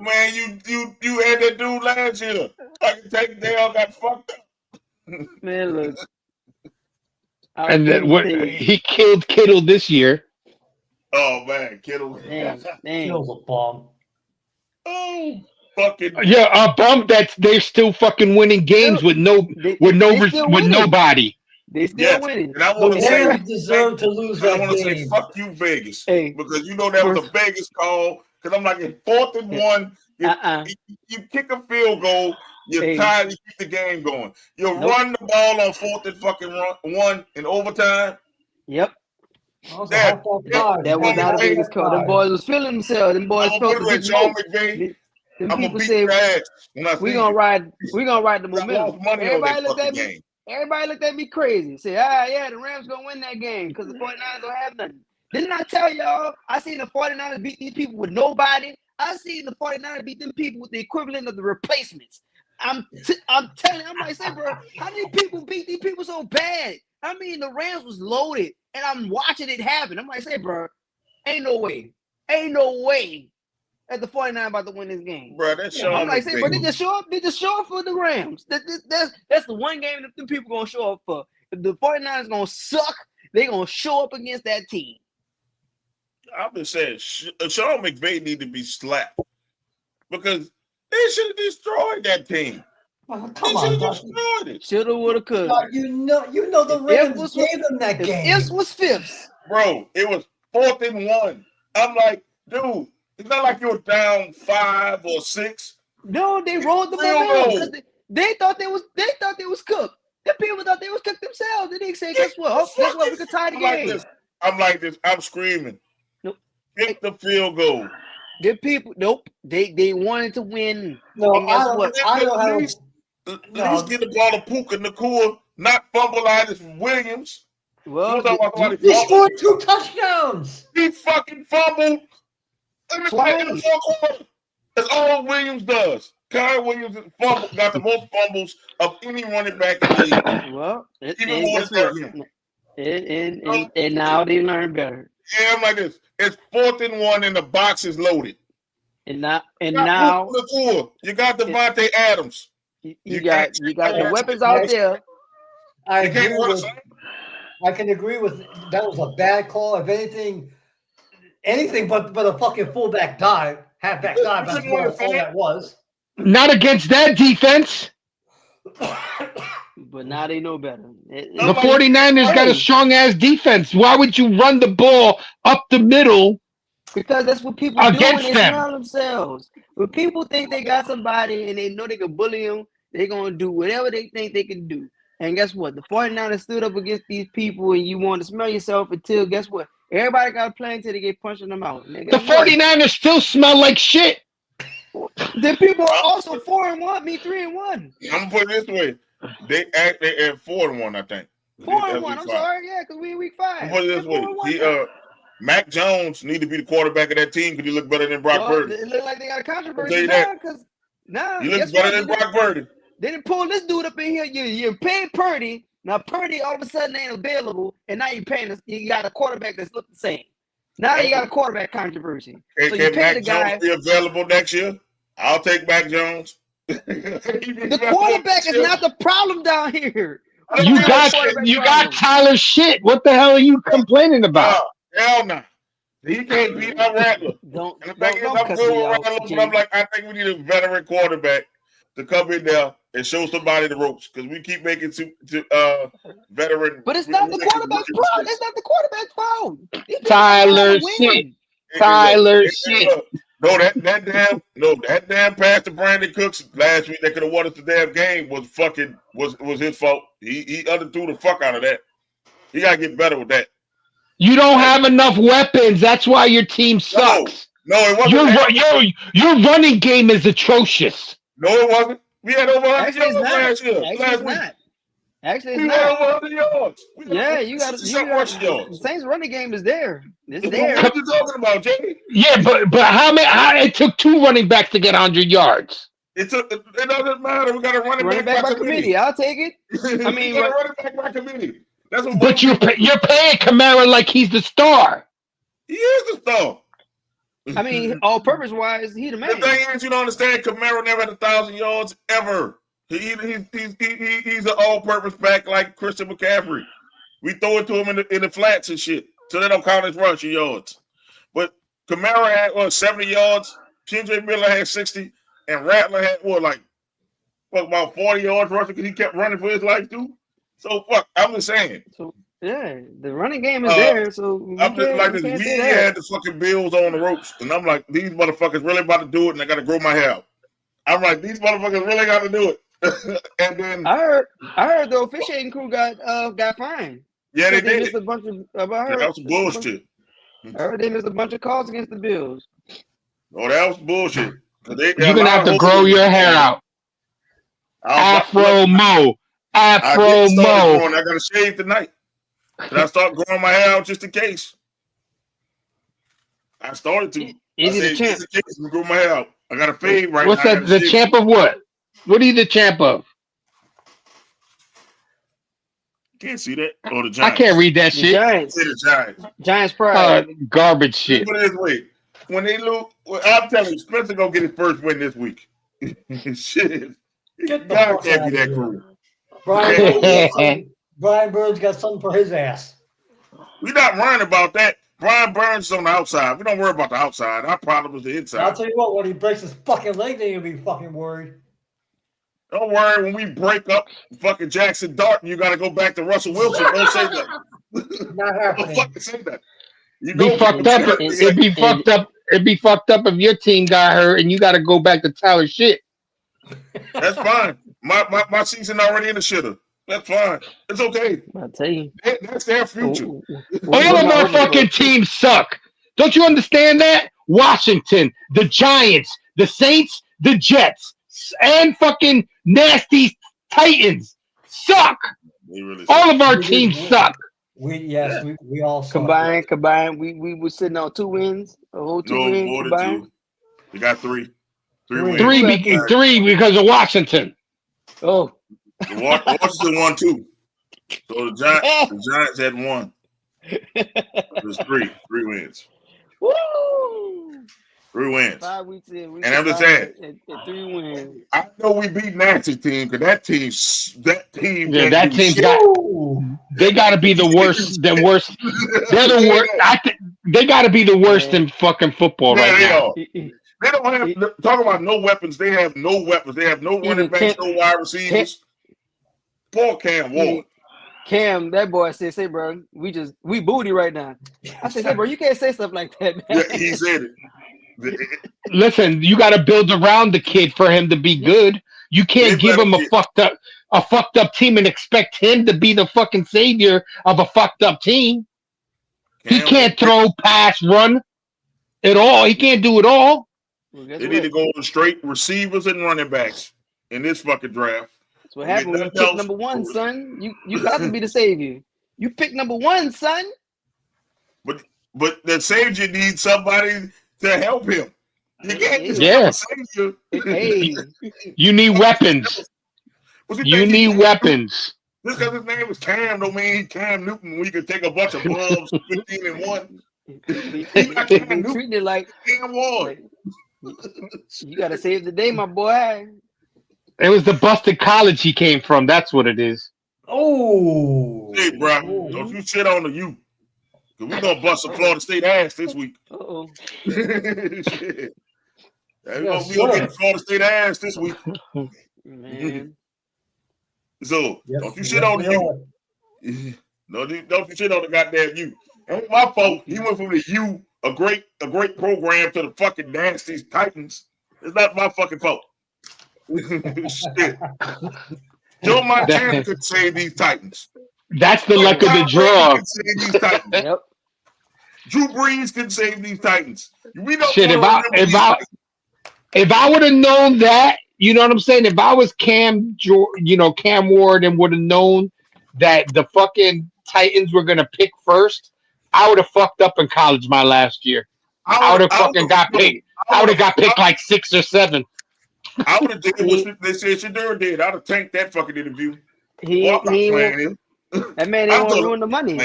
Man, you had that dude last year. I can take they all got fucked up. Man, look. And then he killed Kittle this year. Oh man, Kittle. Kittle's a bomb. Oh, fucking a bum that they're still fucking winning games with nobody. They still winning. And I want to say deserve to lose that game. I want to say fuck you, Vegas, because you know that was a Vegas call. Because I'm like, in 4th and 1, you kick a field goal, you're tired, you keep the game going. You run the ball on 4th and fucking 1 in overtime. Yep. That was not a Vegas call. Them boys was feeling themselves. Them boys felt the Sean McVay. I'm gonna beat your ass. We're gonna ride the momentum. Everybody looked at me crazy. Say, the Rams gonna win that game because the 49ers don't have nothing. Didn't I tell y'all? I seen the 49ers beat these people with nobody. I seen the 49ers beat them people with the equivalent of the replacements. I'm telling you, I'm like, say, bro, how many people beat these people so bad? I mean, the Rams was loaded, and I'm watching it happen. I'm like, say, bro, ain't no way that the 49ers about to win this game. Bro, that's I'm like, say, bro, they just show up for the Rams. That's the one game that the people gonna show up for. If the 49ers gonna suck, they gonna show up against that team. I've been saying Sean McVay need to be slapped because they should have destroyed that team. Come on, destroyed it. Shoulda, woulda, coulda. You know the Rams gave them that game. This was 5th. Bro, it was 4th and 1. I'm like, dude, it's not like you were down 5 or 6. No, they rolled the ball. They thought they was cooked. The people thought they was cooked themselves. Then they say, guess what? Oh, guess what? We could tie the game. I'm like this. I'm screaming. Nope. Kick the field goal. The people, nope. They wanted to win. No, and guess what? I don't have. At least get the ball to Puka Nakua, not fumble out of Williams. Well, He scored 2 touchdowns. He fucking fumbled. Twice. That's all Williams does. Kyle Williams got the most fumbles of any running back in the league. Well, Even more than and now they learn better. Yeah, I'm like this. It's 4th and 1 and the box is loaded. And now you got Devontae Adams. You got the weapons out there. I can agree with that was a bad call. If anything but a fucking fullback dive, halfback dive. That's what all that was. Not against that defense. But now they know better. The 49ers got a strong-ass defense. Why would you run the ball up the middle? Because that's what people do when they surround themselves. When people think they got somebody and they know they can bully them, they're going to do whatever they think they can do. And guess what? The 49ers stood up against these people and you want to smell yourself until, guess what? Everybody got a plan until they get punching them out. The 49ers still smell like shit. The people are also 4-1, me 3-1. I'm gonna put it this way: they at 4-1, I think. 4-1. I'm sorry, yeah, because we in week 5. I'm put it this way: Mac Jones need to be the quarterback of that team because he look better than Brock Purdy. It look like they got a controversy now because he looks better than Brock Purdy. They didn't pull this dude up in here. You're paying Purdy. Now Purdy all of a sudden ain't available, and now you're paying us. You got a quarterback that's look the same. Now you got a quarterback controversy. So can Mac Jones be available next year? I'll take Mac Jones. The quarterback is not the problem down here. You got Tyler shit. What the hell are you complaining about? Hell no. He can't beat our Rattler. Don't I'm like, I think we need a veteran quarterback to come in there and show somebody the ropes because we keep making veteran. But it's not the quarterback's problem. It's not the quarterback's fault. Tyler shit. Tyler shit. That damn pass to Brandon Cooks last week that could have won us the damn game was his fault. He underthrew the fuck out of that. He gotta get better with that. You don't have enough weapons. That's why your team sucks. No, it wasn't. Your running game is atrocious. No, it wasn't. We had over 100 yards last year. Actually, it's we had over 100 yards. Yeah, you got the Saints running game is there. It's there. What you talking about, Jay? Yeah, but it took 2 running backs to get 100 yards. It doesn't matter. We got a running back by committee. I'll take it. I mean, running back by committee. That's what. But you're paying Kamara like he's the star. He is the star. I mean, all purpose wise, he the man. The thing is, you don't understand. Kamara never had 1,000 yards ever. He's an all-purpose back like Christian McCaffrey. We throw it to him in the flats and shit, so they don't count his rushing yards. But Kamara had 70 yards. Kendrick Miller had 60, and Rattler had about 40 yards rushing because he kept running for his life too. So I'm just saying. So yeah, the running game is there. So I'm just like this. We had the fucking Bills on the ropes, and I'm like, these motherfuckers really about to do it, and I got to grow my hair out. I'm like, these motherfuckers really got to do it. And then I heard the officiating crew got fined. Yeah, they did. Missed a bunch of. That was bullshit. I heard they missed a bunch of calls against the Bills. Oh, that was bullshit. You're gonna have to grow your hair out. Afro Mo. I got to shave tonight. Can I start growing my hair out just in case? I started to. Just in case to grow my hair out. I got a fade right now. What's that? The champ of what? What are you the champ of? Can't see that. Oh, the Giants. I can't read that shit. Giants pride. Garbage shit. Put it this way. When they lose, I'm telling you, Spencer gonna get his first win this week. Shit. God can't be that cool. Brian Burns got something for his ass. We're not worrying about that. Brian Burns is on the outside. We don't worry about the outside. Our problem is the inside. I'll tell you what, when he breaks his fucking leg, then you'll be fucking worried. Don't worry, when we break up fucking Jackson Dart, you got to go back to Russell Wilson. Don't say that. Not happening. Don't fucking say that. It'd be fucked up if your team got hurt and you got to go back to Tyler shit. That's fine. My season already in the shitter. That's fine. It's okay. I'll tell you. That's their future. All of our fucking teams suck. Don't you understand that? Washington, the Giants, the Saints, the Jets, and fucking nasty Titans suck. Really all of our teams suck. We all suck. Combined. We were sitting on 2 wins. A whole 2 wins more than combined. 2. We got 3. 3 wins. Three because of Washington. Oh, Washington won 2. So the Giants had 1. It was 3 wins. woo! 3 wins. 5 weeks in, And I'm just saying, and 3 wins. I know we beat Nancy's team because that team. Yeah, that team's they got to be the worst. The worst. They're the worst. They got to be the worst in fucking football right now. They don't have. Talk about no weapons. They have no weapons. They have no running backs, no wide receivers. Poor Cam Ward. Cam, that boy said, "Say, bro, we booty right now." I said, "Hey, bro, you can't say stuff like that, man." Yeah, he said it. Listen, you got to build around the kid for him to be good. You can't give him a fucked up team and expect him to be the fucking savior of a fucked up team. He can't throw, pass, run at all. He can't do it all. Well, they need to go on straight receivers and running backs in this fucking draft. That's what happened when you pick number 1, son. You got to be the savior. You pick number 1, son. But the savior needs somebody to help him. You can't just savior. Hey. You need weapons. You need weapons. Just because his name was Cam don't mean Cam Newton. We could take a bunch of bums 15-1. They treating it like Cam Ward. You got to save the day, my boy. It was the busted college he came from. That's what it is. Oh. Hey, bro, don't you shit on the U. Because we're going to bust some Florida State ass this week. Uh-oh. Shit. We're going to get Florida State ass this week. Man. So, don't you shit on the U. No, don't you shit on the goddamn U. Ain't my fault. He went from the U, a great program, to the fucking nasty Titans. It's not my fucking fault. Shit. Joe Montana could save these Titans. That's the luck of the draw. Yep. Drew Brees could save these Titans. We don't Shit, if I would have known that, you know what I'm saying? If I was Cam Ward and would have known that the fucking Titans were gonna pick first, I would have fucked up in college my last year. I would have fucking got picked. I would have got picked like 6 or 7. I would have did what they said Sheduer did. I'd have tanked that fucking interview. That man ain't want to ruin the money.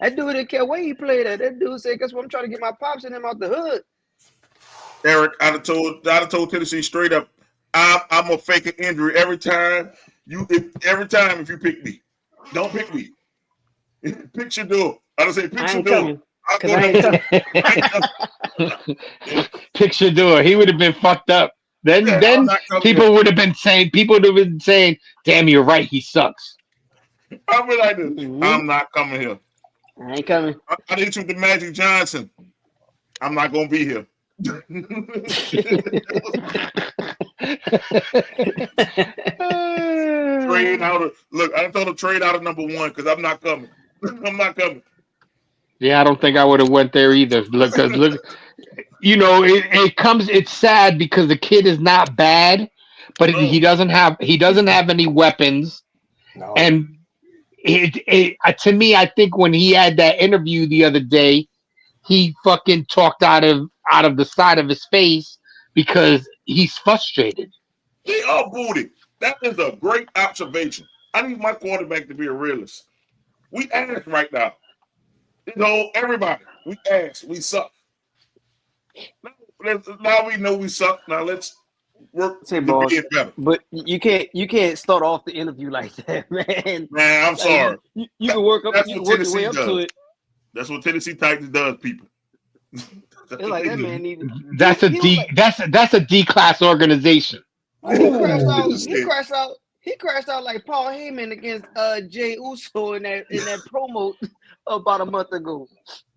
That dude didn't care where he played at. That dude said, "Guess what? I'm trying to get my pops and him out the hood." Eric, I'd have told Tennessee straight up, I'm gonna fake an injury every time. If you pick me, don't pick me. Pick Sheduer. I'd have said pick Sheduer. Pick Sheduer. He would have been fucked up. Then people would have been saying, "Damn, you're right. He sucks." I'll be like this. I'm not coming here. I ain't coming. I need you with Magic Johnson. I'm not gonna be here. Trade out. Look, I told him trade out of number 1 because I'm not coming. I'm not coming. Yeah, I don't think I would have went there either. Look, it's sad because the kid is not bad, but he doesn't have any weapons. No. And to me, I think when he had that interview the other day, he fucking talked out of the side of his face because he's frustrated. They are booty. That is a great observation. I need my quarterback to be a realist. We ask right now. Everybody. We ask. We suck. Now we know we suck. Now let's work to get better. But you can't start off the interview like that, man. Man, I'm sorry. You can work up. You can work your way up to it. That's what Tennessee Titans does, people. It's like that man needed. That's a D class organization. He crashed out like Paul Heyman against Jay Uso in that promo about a month ago.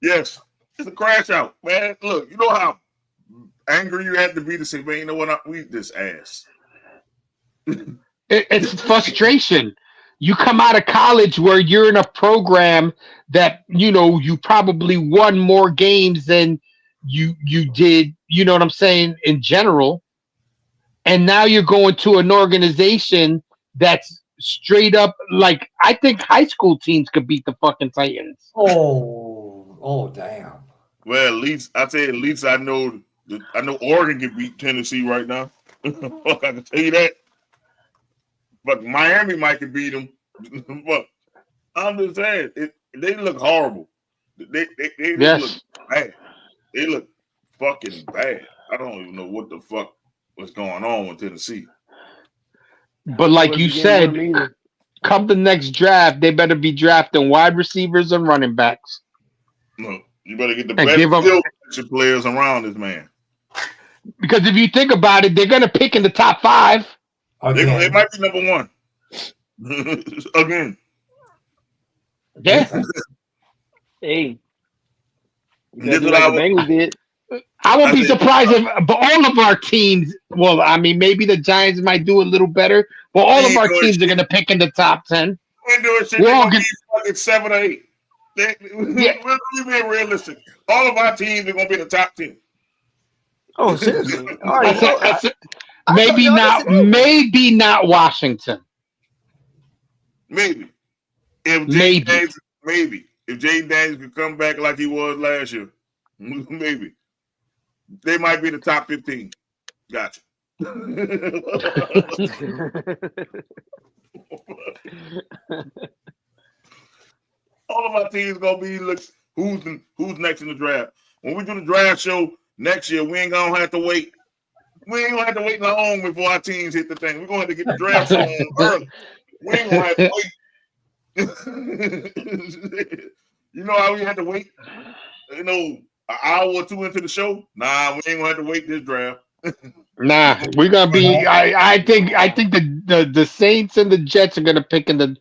Yes, it's a crash out, man. Look, you know how angry you had to be to say, man, you know what? We this ass. It's frustration. You come out of college where you're in a program that you probably won more games than you did. You know what I'm saying in general, and now you're going to an organization that's straight up like I think high school teams could beat the fucking Titans. Oh, damn. Well, at least I know Oregon can beat Tennessee right now. Fuck, I can tell you that. But Miami might can beat them. But I'm just saying, they look horrible. They look bad. They look fucking bad. I don't even know what the fuck was going on with Tennessee. But like you said, come the next draft, they better be drafting wide receivers and running backs. No, you better get the best skill position players around this man. Because if you think about it, they're going to pick in the top 5. They might be number 1. Again. Yeah. Hey. That's what the Bengals did. I won't be surprised if but all of our teams, well, I mean, maybe the Giants might do a little better, but all of our teams are going to pick in the top 10. We're doing shit. We're going to be fucking 7 or 8. We're being realistic. All of our teams are going to be in the top 10. Oh, seriously? Maybe not Washington. Maybe. If Jaden Daniels could come back like he was last year, maybe. They might be in the top 15. Gotcha. All of our teams gonna be who's next in the draft. When we do the draft show next year, we ain't gonna have to wait. We ain't gonna have to wait long before our teams hit the thing. We're gonna have to get the draft show on early. We ain't gonna have to wait. You know how we had to wait? An hour or 2 into the show? Nah, we ain't gonna have to wait this draft. Nah, we're gonna be. I think the Saints and the Jets are gonna pick in the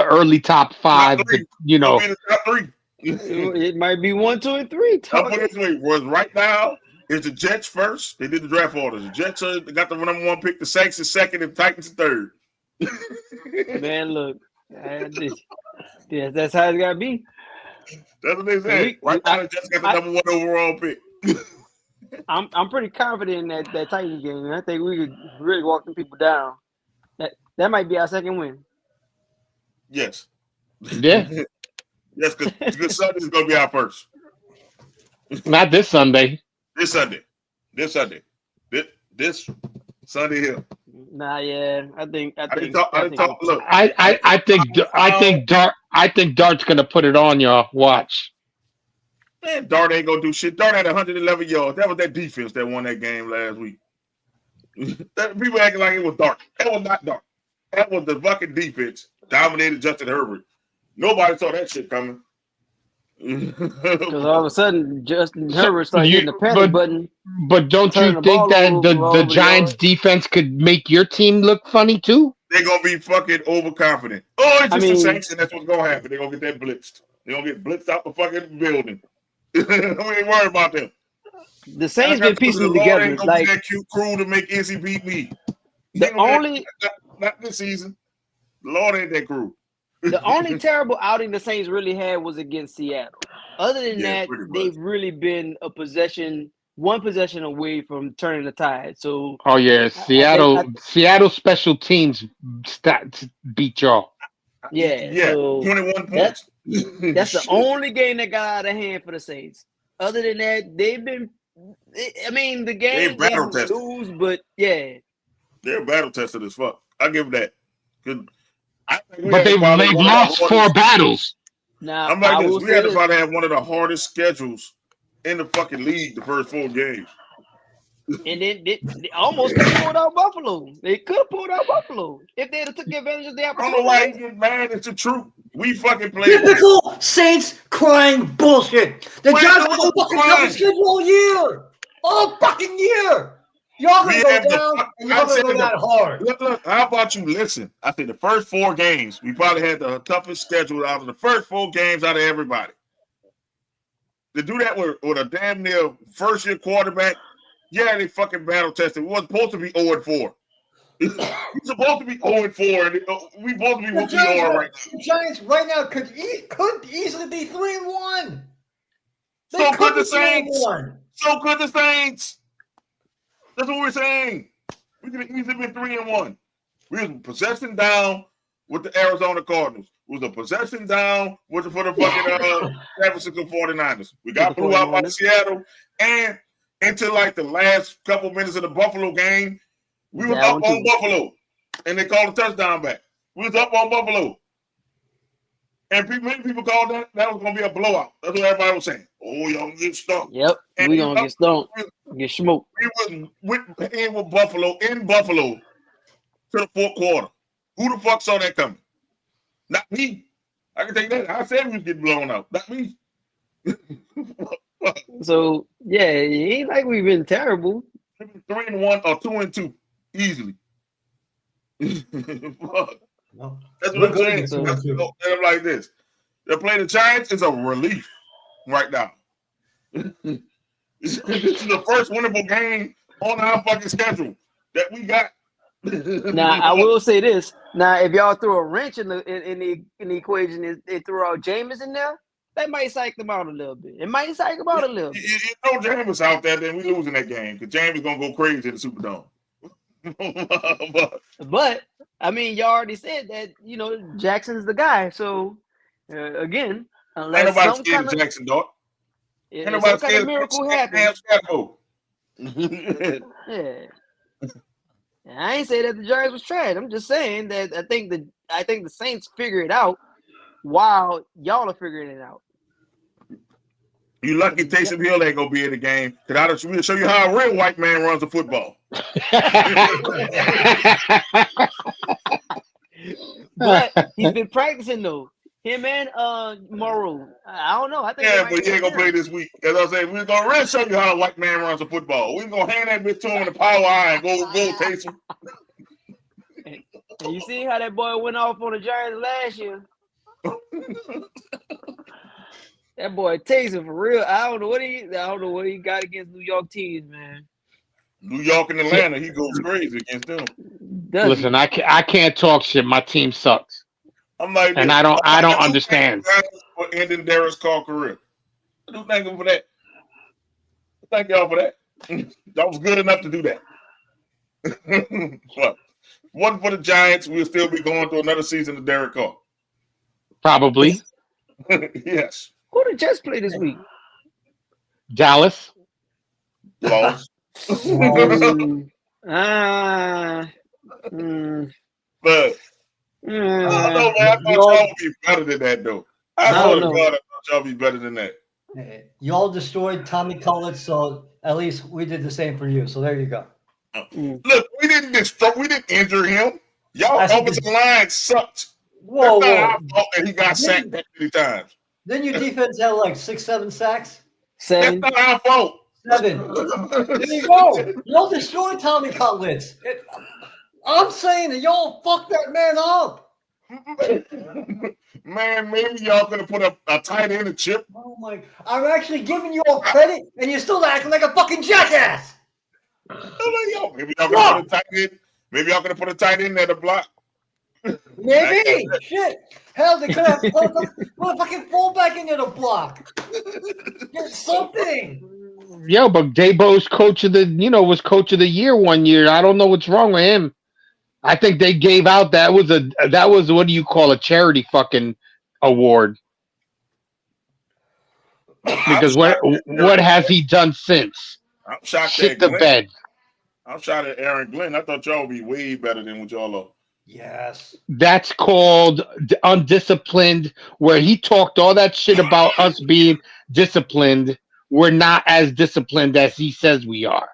early top 5. Top 3. The top 3. It might be 1, 2, and 3. I'll put it this way: right now, it's the Jets first. They did the draft orders. The Jets got the number 1 pick. The Saints is second, and Titans third. Man, look, that's how it's gotta be. That's what they said. Right now, the Jets got the number 1 overall pick. I'm pretty confident in that Titans game. I think we could really walk them people down. That might be our second win. Yes. Yeah. Yes, because Sunday is going to be our first. Not this Sunday. This Sunday. This Sunday here. Nah, yeah. I think Dart's gonna put it on y'all. Watch. Man, Dart ain't gonna do shit. Dart had 111 yards. That was that defense that won that game last week. People acting like it was Dart. That was not Dart. That was the fucking defense dominated Justin Herbert. Nobody saw that shit coming. Because all of a sudden, Justin Herbert started hitting the panic button. But don't you think that the Giants' defense could make your team look funny too? They're gonna be fucking overconfident. Oh, it's just the Saints, and that's what's gonna happen. They're gonna get that blitzed. They're gonna get blitzed out the fucking building. We ain't worried about them. The Saints been piecing together. Ain't gonna be that cute crew to make Izzy beat me. Not this season. The Lord ain't that crew. The only terrible outing the Saints really had was against Seattle. Other than that, they've really been one possession away from turning the tide. So, Seattle special teams beat y'all. Yeah, so 21 points. That's the only game that got out of hand for the Saints. Other than that, they've been. I mean, the game they lose, but yeah, they're battle tested as fuck. I give them that. But they've lost 4 battles. Now, I'm like this. We had to probably have one of the hardest schedules in the fucking league the first 4 games. And then they almost could have pulled out Buffalo. They could have pulled out Buffalo if they had took advantage of the opportunity. I don't know why he get mad. It's the truth. We fucking played. Typical Saints crying bullshit. The Giants have a fucking tough schedule all year. All fucking year. Y'all gonna go down and y'all gonna go down hard. Look, how about you listen? I think the first 4 games, we probably had the toughest schedule out of the first 4 games out of everybody. To do that with a damn near first-year quarterback, yeah, they fucking battle tested. We wasn't supposed to be 0-4. We're supposed to be 0-4, and we supposed to be what we are right now. The Giants right now could easily be 3-1. So could the Saints. So could the Saints. That's what we're saying. We could have easily been 3-1. We was possession down with the Arizona Cardinals. It was a possession down for the fucking San Francisco 49ers. We got blew out by Seattle, and into like the last couple minutes of the Buffalo game, we were up on Buffalo, and they called a touchdown back. We was up on Buffalo. And many people called that was going to be a blowout. That's what everybody was saying. Oh, y'all gonna get stumped. Yep, we going to get stumped. Get smoked. We went in with Buffalo, in Buffalo, to the fourth quarter. Who the fuck saw that coming? Not me. I can take that. I said we was getting blown out. Not me. So, yeah, it ain't like we've been terrible. 3-1 or 2-2. Easily. Fuck. No. That's what I'm saying. I'm like this. They're playing the Giants is a relief right now. This is the first winnable game on our fucking schedule that we got. Now, I will say this. Now, if y'all throw a wrench in the equation, they throw out Jameis in there, that might psych them out a little bit. It might psych them out a little bit. You throw Jameis out there, then we losing that game because Jameis going to go crazy in the Superdome. But I mean, y'all already said that Jackson's the guy. So again, unless ain't nobody scared of Jackson, dog. Ain't nobody scared of miracle happens. Yeah, I ain't say that the Giants was trash. I'm just saying that I think the Saints figure it out while y'all are figuring it out. You lucky Taysom Hill ain't gonna be in the game because we'll show you how a real white man runs a football. But he's been practicing though. Him and Morrow. I don't know. I think but he ain't gonna play this week. As I said, we're gonna really show you how a white man runs a football. We're gonna hand that bitch to him in the power eye and go Taysom. And you see how that boy went off on the Giants last year. That boy Taysom for real. I don't know what he got against New York teams, man. New York and Atlanta, he goes crazy against them. Listen, I can't talk shit. My team sucks. I'm like, and I don't understand. For ending Derek's Carr career. I do thank him for that. Thank y'all for that. That was good enough to do that. Well, one for the Giants, we'll still be going through another season of Derek Carr. Probably. Yes. Who the Jets play this week? Dallas. Lost. But I don't know, man. I thought y'all would be better than that, though. I thought y'all be better than that. Y'all destroyed Tommy Cullett, so at least we did the same for you. So there you go. Look, we didn't injure him. Y'all offensive line sucked. Whoa, That's not our fault that he got sacked that many times. Then your defense had like 6-7 sacks. 7. That's not our fault. 7. There you go. Y'all destroyed Tommy Cullett. I'm saying that y'all fucked that man up. Man, maybe y'all could have put a tight end and chip. Oh my! I'm actually giving you all credit, and you're still acting like a fucking jackass. Maybe y'all could have put a tight end. Maybe y'all could have put a tight end there to block. Maybe. Shit. Hell, they could have put a fucking fullback in there to block. Get something. Yo, but Dabo's coach of was coach of the year one year. I don't know what's wrong with him. I think they gave out that was what do you call a charity fucking award? Because what has he done since? I'm shocked Shit the bed. I'm shocked at Aaron Glenn. I thought y'all would be way better than what y'all are. Yes. That's called undisciplined, where he talked all that shit about us being disciplined. We're not as disciplined as he says we are.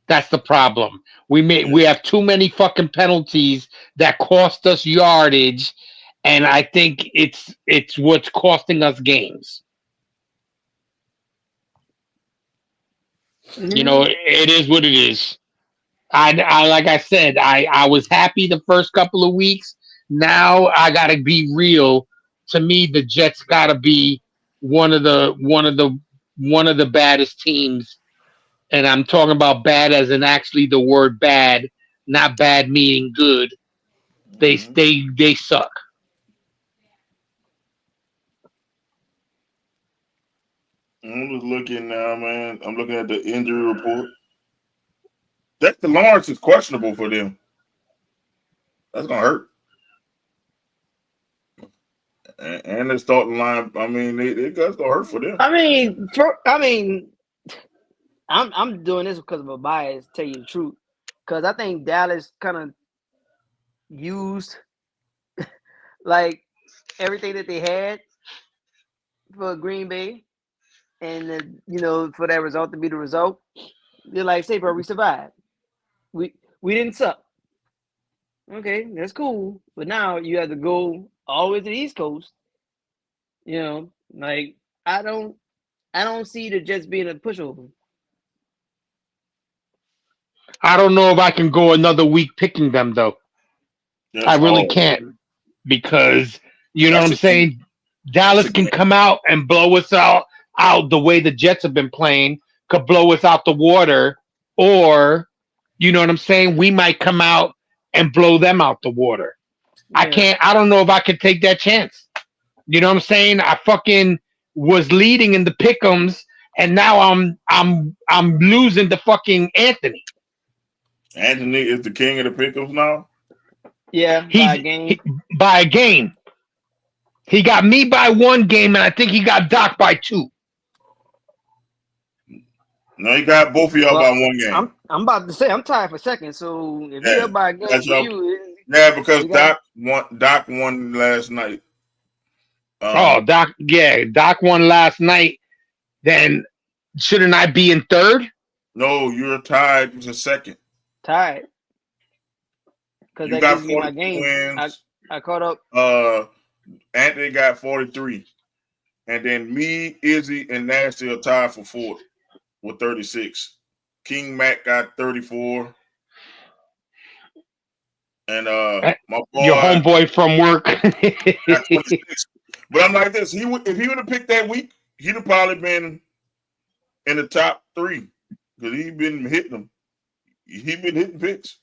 That's the problem. We have too many fucking penalties that cost us yardage, and I think it's what's costing us games. It is what it is. I like I said, I was happy the first couple of weeks. Now I gotta be real. To me, the Jets gotta be one of the baddest teams. And I'm talking about bad as in actually the word bad not bad meaning good. They suck. I'm just looking now, man. I'm looking at the injury report. Dexter Lawrence is questionable for them. That's gonna hurt. And the starting line. I mean, that's gonna hurt for them. I'm doing this because of a bias. Tell you the truth, because I think Dallas kind of used like everything that they had for Green Bay, and for that result to be the result. They're like, say, bro, we survived. We didn't suck. Okay, that's cool. But now you have to go all the way to the East Coast. Like I don't see the Jets being a pushover. I don't know if I can go another week picking them though. I really can't, because you know what I'm saying. Dallas can come out and blow us out the way the Jets have been playing, could blow us out the water, or you know what I'm saying. We might come out and blow them out the water. Yeah. I don't know if I could take that chance. You know what I'm saying? I fucking was leading in the pick'ems, and now I'm losing to fucking Anthony. Anthony is the king of the pick'ems now. Yeah, by a game. He got me by one game, and I think he got Doc by two. No, he got both of y'all by one game. I'm about to say I'm tied for second. So if you're up by a game for you, because Doc won last night. Doc won last night. Then shouldn't I be in third? No, you're tied for second. Tied. Because that gives me my game. I caught up. Anthony got 43. And then me, Izzy, and Nasty are tied for fourth with 36. King Mac got 34. And my boy, your homeboy from work got 26. But I'm like this. If he would have picked that week, he'd have probably been in the top 3. Because he'd been hitting them. He'd been hitting picks.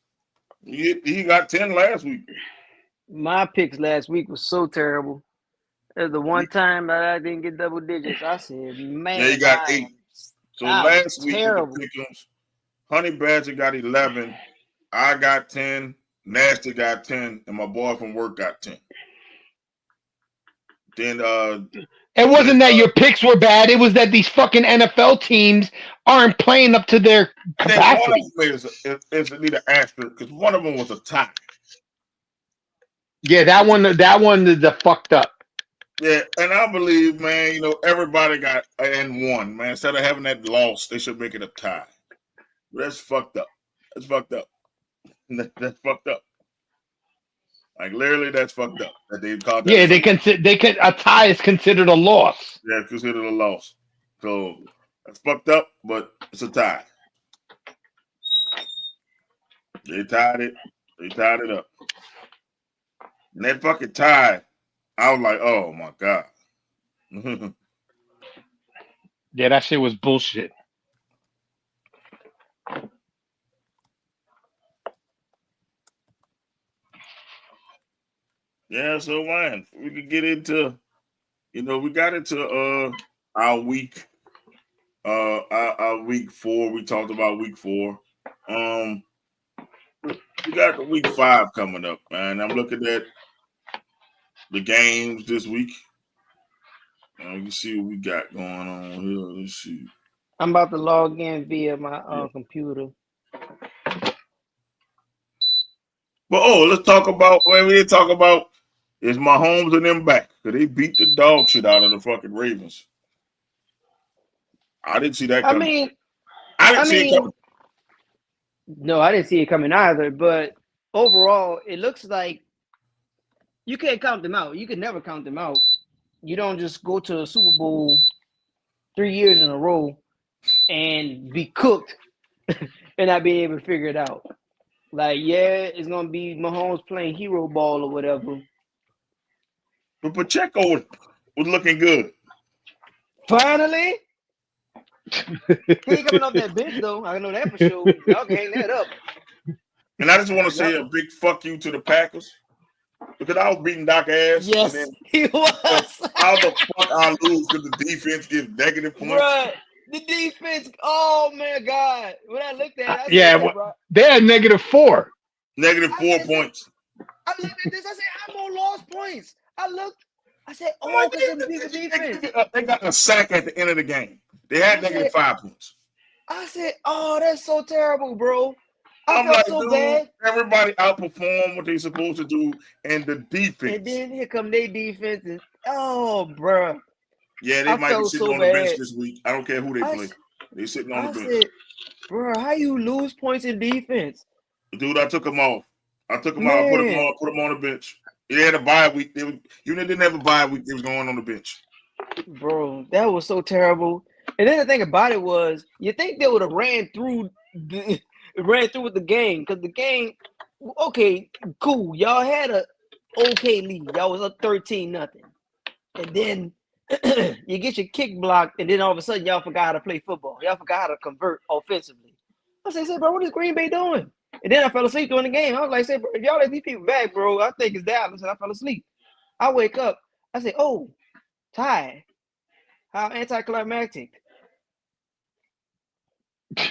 He got 10 last week. My picks last week was so terrible. It was the one time that I didn't get double digits. I said, man. Yeah, he got 8. So last week, Honey Badger got 11. I got 10. Nasty got 10. And my boy from work got 10. Then it wasn't that your picks were bad. It was that these fucking NFL teams aren't playing up to their capacity. One of them is need an asterisk because one of them was a tie. Yeah, that one is the fucked up. Yeah, and I believe, man, everybody got and won, man. Instead of having that loss, they should make it a tie. That's fucked up. That's fucked up. That's fucked up. Like literally, that's fucked up. That they called that. Yeah, a tie is considered a loss. Yeah, it's considered a loss. So that's fucked up, but it's a tie. They tied it. They tied it up. And that fucking tie, I was like, oh my God. Yeah, that shit was bullshit. Yeah, so man, we could get into, we got into our week, our week 4. We talked about week 4. We got the week 5 coming up, man. I'm looking at the games this week. You can see what we got going on here. Let's see. I'm about to log in via my computer. But let's talk about we didn't talk about is Mahomes and them back because they beat the dog shit out of the fucking Ravens. I didn't see that coming. I didn't see it coming. No, I didn't see it coming either. But overall, it looks like you can't count them out. You can never count them out. You don't just go to a Super Bowl 3 years in a row and be cooked and not be able to figure it out. Like, yeah, it's going to be Mahomes playing hero ball or whatever. But Pacheco was looking good. Finally? He ain't coming off that bench, though. I know that for sure. Y'all can hang that up. And I just want to say a big fuck you to the Packers because I was beating Doc ass. Yes, and then, he was. how the fuck I lose because the defense gives negative points? Bruh, the defense. Oh my God! When I looked at it, I said, Yeah, bro, they had -4. -4 points. I looked at this. I said, "I'm on lost points." I looked. I said, "Oh, because of the defense." They got a sack at the end of the game. They had -5 points. I said, "Oh, that's so terrible, bro." I'm felt like, so dude, bad. everybody outperformed what they're supposed to do, and the defense. And then here come their defense, and bro. Yeah, they might be sitting so on the bench bad. this week. I don't care who they play. They sitting on the bench. Said, bro, how you lose points in defense? Dude, I took them off. I took them out, put them on the bench. They had a bye week. They didn't have a bye week. They was going on the bench. Bro, that was so terrible. And then the thing about it was, you think they would have ran through with the game, because the game, okay, cool. Y'all had a okay lead. Y'all was up 13-0. And then you get your kick blocked, and then all of a sudden y'all forgot how to play football. Y'all forgot how to convert offensively. I said, bro, what is Green Bay doing? And then I fell asleep during the game. I was like, bro, if y'all let these people back, bro, I think it's Dallas. And I fell asleep. I wake up. I say, oh, tie. How anticlimactic.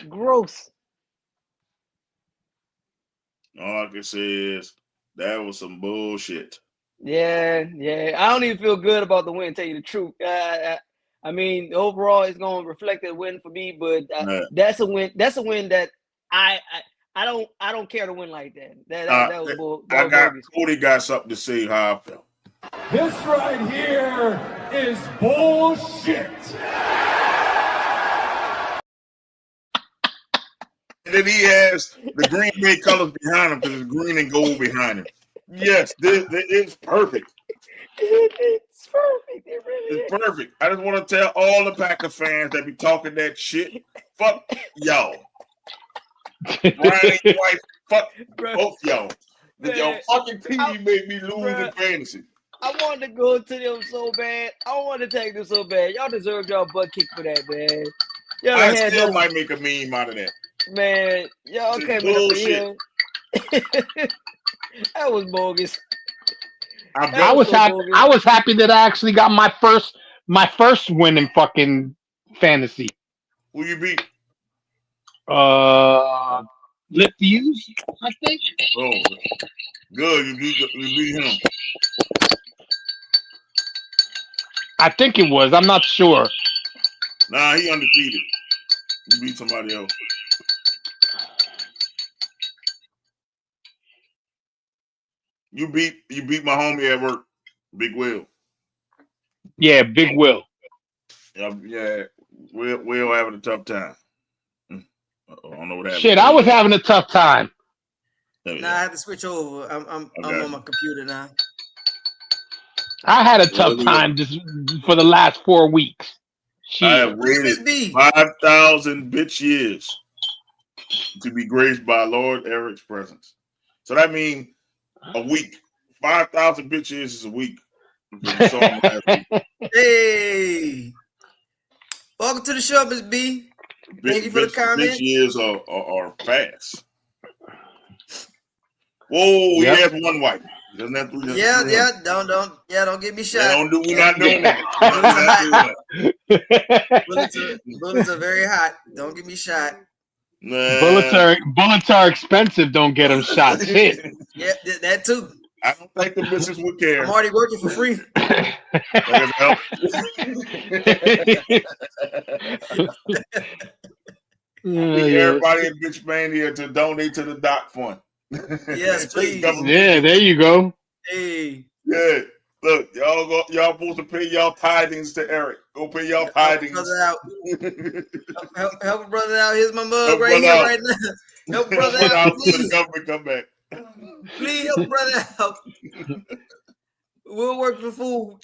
Gross. All I can say is that was some bullshit. Yeah. I don't even feel good about the win, tell you the truth. I mean, overall, it's going to reflect a win for me, but that's a win. That's a win that I don't care to win like that. That was bull. Cody got something to say how I felt. This right here is bullshit. And then he has the Green Bay colors behind him because it's green and gold behind him. Yes, it's perfect. It's perfect. It really is. Perfect. I just want to tell all the Packer fans that be talking that shit, fuck y'all. Brian and your wife, fuck both y'all. Your fucking team made me lose in fantasy. I wanted to go to them so bad. I wanted to take them so bad. Y'all deserve y'all butt kick for that, man. I still might make a meme out of that. Man, y'all came up here. That was bogus. I was happy that I actually got my first win in fucking fantasy. Who you beat? Lift Use, I think. Oh, good. You beat him. I think it was. I'm not sure. Nah, he undefeated. You beat somebody else. You beat my homie at work, Big Will. Yeah, Big Will. Yeah, Will having a tough time. I don't know what happened. Shit, I was having a tough time. Nah, I had to switch over. I'm on my computer now. I had a tough time just for the last 4 weeks. Shit. I have waited 5,000 bitch years to be graced by Lord Eric's presence. So that means a week. 5,000 bitch years is a week. Hey, welcome to the show, Miss B. Thank you for the comment. Bitch years are fast. Whoa, he has one wife. Doesn't have to. Don't get me shot. We're not doing that. Bullets are very hot. Don't get me shot. Nah. Bullets are expensive. Don't get them shot. Shit. Yeah, that too. I don't think the missus would care. I'm already working for free. Everybody in Bitch Mania to donate to the Doc Fund. Yes, please. Yeah, there you go. Hey. Yeah. Look, y'all supposed to pay y'all tithings to Eric. Go pay y'all tithings. Help a brother out. Here's my mug right now. Help brother out, please. The government come back. Please help brother out. We'll work for food.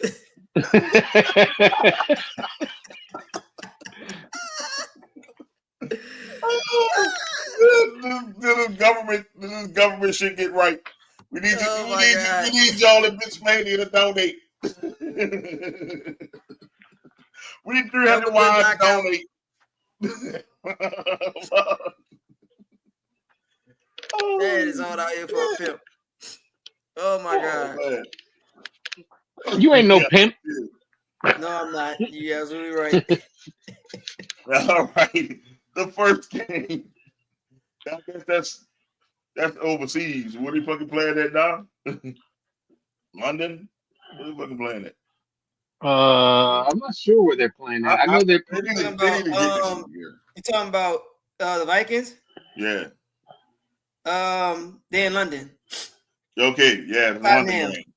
This government should get right. We need y'all in Bitch Mania to donate. We need 300 wives to donate. That is all out here for a pimp. Oh my God. Man. You ain't no pimp. No, I'm not. You're absolutely right. All right. The first game. I guess that's overseas. What are you fucking playing at now? London? What are you fucking playing at? I'm not sure where they're playing at. I know they're They need to get this You talking about the Vikings? Yeah. They're in London. Okay, yeah, it's London game.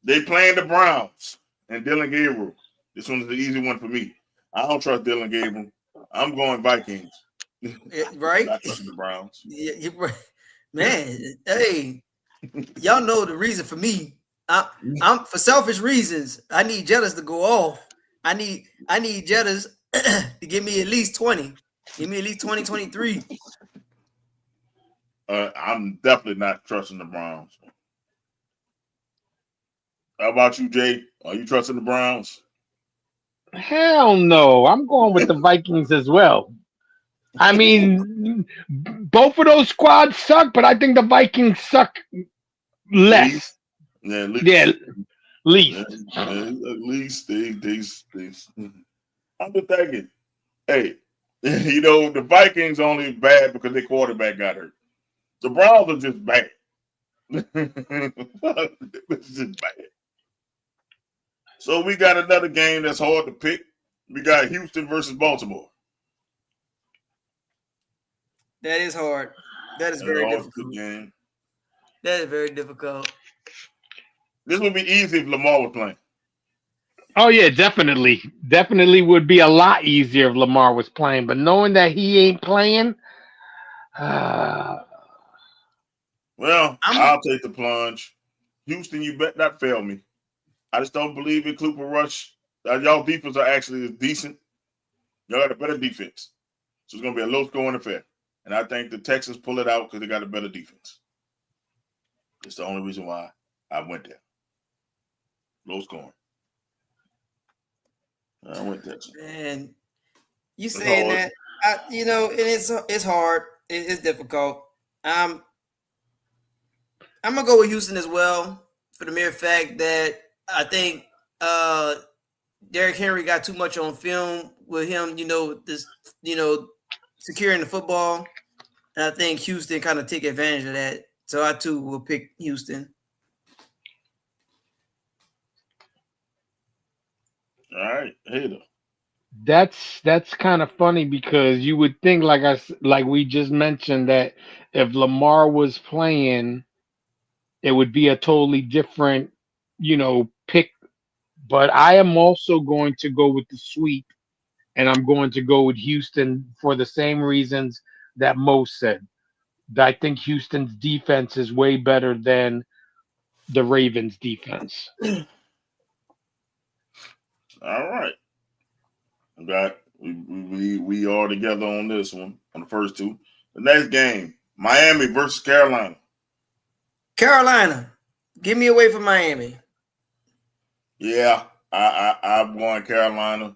They playing the Browns and Dylan Gabriel. This one's the easy one for me. I don't trust Dylan Gabriel. I'm going Vikings. Right? Not trusting the Browns. Yeah, you're right. Man, hey, y'all know the reason for me. I'm for selfish reasons. I need Jettas to go off. I need Jettas to give me at least 20. Give me at least 20, 23. I'm definitely not trusting the Browns. How about you, Jay? Are you trusting the Browns? Hell no. I'm going with the Vikings as well. I mean, both of those squads suck, but I think the Vikings suck less. Yeah, at least. At least they. I'm just thinking, hey, the Vikings only bad because their quarterback got hurt. The Browns are just bad. It's just bad. So we got another game that's hard to pick. We got Houston versus Baltimore. That is hard. That is very difficult. Game. That is very difficult. This would be easy if Lamar was playing. Oh yeah, definitely. Definitely would be a lot easier if Lamar was playing. But knowing that he ain't playing, I'll take the plunge. Houston, you bet not fail me. I just don't believe in Cooper Rush. Y'all defense are actually decent. Y'all got a better defense. So it's going to be a low-scoring affair. And I think the Texans pull it out because they got a better defense. It's the only reason why I went there. Low scoring. I went there. Man, you saying that, it's hard. It's difficult. I'm gonna go with Houston as well for the mere fact that I think Derrick Henry got too much on film with him. Securing the football, and I think Houston kind of take advantage of that. So I too will pick Houston. All right, Hater. that's kind of funny because you would think, like we just mentioned, that if Lamar was playing, it would be a totally different, pick. But I am also going to go with the sweep, and I'm going to go with Houston for the same reasons that Mo said. I think Houston's defense is way better than the Ravens' defense. All right. We are together on this one, on the first two. The next game, Miami versus Carolina. Carolina, give me away from Miami. Yeah, I'm going Carolina.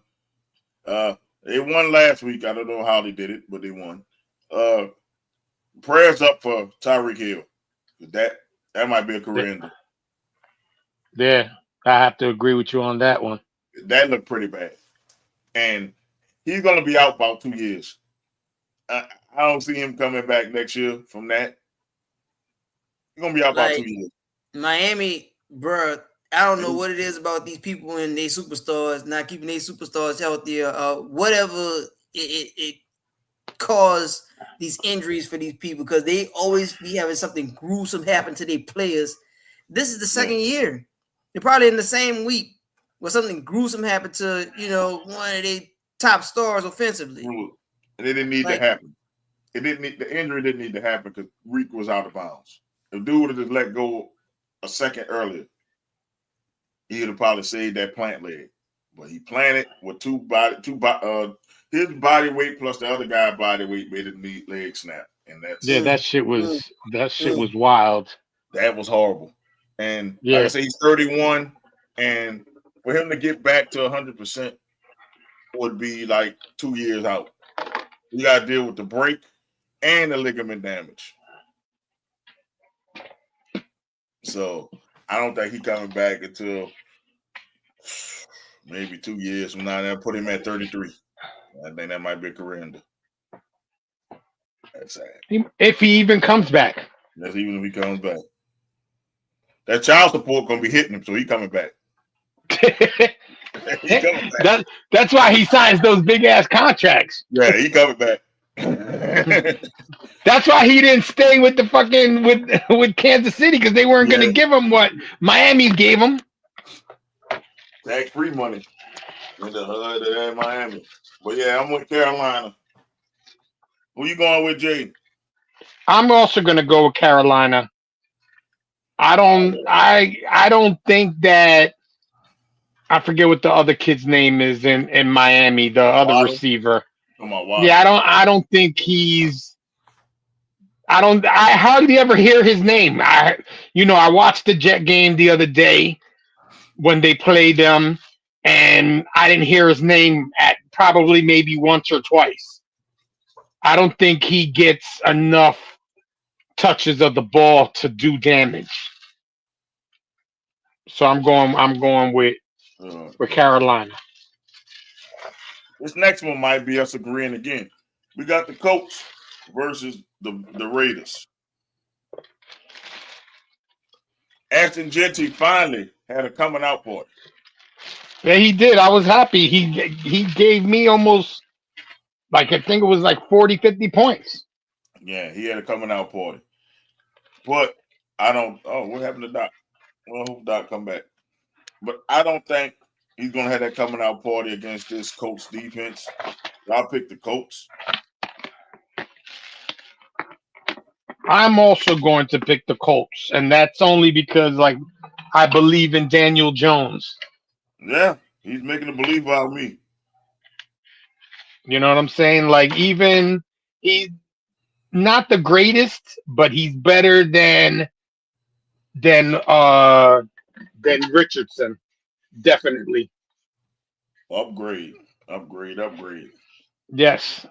They won last week. I don't know how they did it, but they won. Prayers up for Tyreek Hill. That might be a career ender. Yeah, I have to agree with you on that one. That looked pretty bad. And he's going to be out about 2 years. I don't see him coming back next year from that. He's going to be out about 2 years. Miami, bro, I don't know what it is about these people and their superstars not keeping their superstars healthy. Whatever it caused these injuries for these people, because they always be having something gruesome happen to their players. This is the second year. They're probably in the same week where something gruesome happened to, one of their top stars offensively. And it didn't need to happen. The injury didn't need to happen because Reek was out of bounds. If dude would have just let go a second earlier, he would have probably saved that plant leg. But he planted with his body weight plus the other guy's body weight made his leg snap. And that shit was wild. That was horrible. And like I say, he's 31, and for him to get back to 100% would be like 2 years out. You got to deal with the break, and the ligament damage. So I don't think he's coming back until maybe 2 years from now. They'll put him at 33. I think that might be a career ender. That's sad. If he even comes back. That's even if he comes back. That child support gonna be hitting him, so he coming back. He coming back. That's why he signs those big ass contracts. Yeah, he coming back. That's why he didn't stay with the fucking with Kansas City, because they weren't gonna give him what Miami gave him. Tax-free money in the hood of Miami. But yeah, I'm with Carolina. Who you going with, Jay? I'm also gonna go with Carolina. I don't think that, I forget what the other kid's name is in Miami, the other receiver. Come on, wow. Yeah, I don't think he's. I hardly ever hear his name. I watched the Jet game the other day when they played them, and I didn't hear his name at probably maybe once or twice. I don't think he gets enough touches of the ball to do damage. So I'm going with Carolina. This next one might be us agreeing again. We got the Colts versus the Raiders. Ashton Genty finally had a coming out party. Yeah, he did. I was happy. He gave me almost, I think it was 40, 50 points. Yeah, he had a coming out party. But I don't. Oh, what happened to Doc? Well, I hope Doc come back. But I don't think he's gonna have that coming out party against this Colts defense. I'll pick the Colts. I'm also going to pick the Colts, and that's only because I believe in Daniel Jones. Yeah, he's making a believe out of me. You know what I'm saying? Even he's not the greatest, but he's better than Richardson. Definitely. Upgrade. Yes.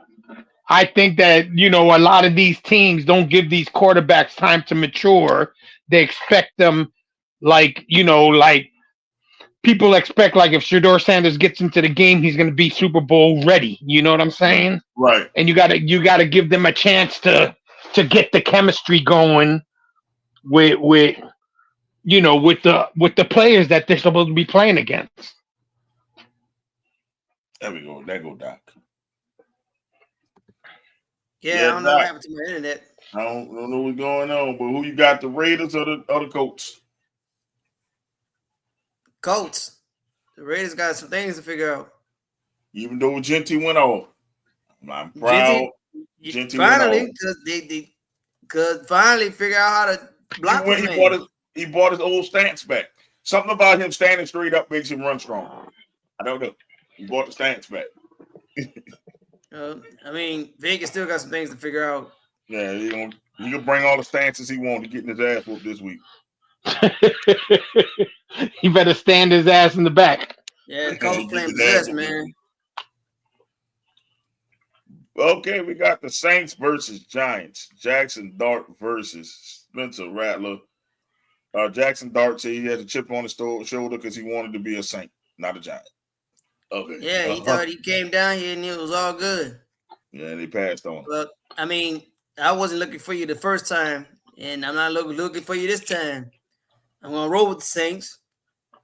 I think that, a lot of these teams don't give these quarterbacks time to mature. They expect them people expect if Sheduer Sanders gets into the game, he's going to be Super Bowl ready. You know what I'm saying? Right. And you got to give them a chance to get the chemistry going with the players that they're supposed to be playing against. There we go. There go Doc. Yeah, I don't know what happened to my internet. I don't know what's going on, but who you got, the Raiders or the Colts? Colts. The Raiders got some things to figure out. Even though Genty went off, I'm proud. Genty finally, because they could finally figure out how to block him. He bought his old stance back. Something about him standing straight up makes him run strong. I don't know. He bought the stance back. Vegas still got some things to figure out. Yeah, he can bring all the stances he wants to get in his ass whooped this week. He better stand his ass in the back. Yeah, coach playing possessed, man. Okay, we got the Saints versus Giants. Jackson Dart versus Spencer Rattler. Jackson Dart said he had a chip on his shoulder because he wanted to be a Saint, not a Giant. Okay. Yeah, he thought he came down here and it was all good. Yeah, they passed on. But I wasn't looking for you the first time, and I'm not looking for you this time. I'm gonna roll with the Saints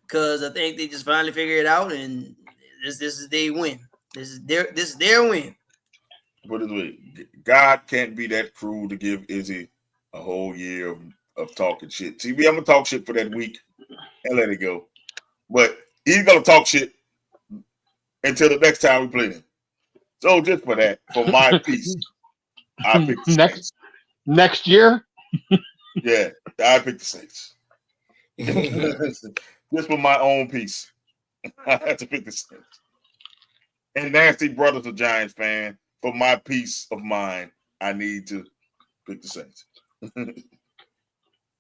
because I think they just finally figured it out, and this is their win. This is their win. Put it this way, God can't be that cruel to give Izzy a whole year of talking shit. TB, I'm gonna talk shit for that week and let it go. But he's gonna talk shit until the next time we play him. So just for that, for my piece, I pick the Saints. Next year? Yeah, I pick the Saints. Just for my own piece. I have to pick the Saints. And Nasty Brother's a Giants fan. For my peace of mind, I need to pick the Saints.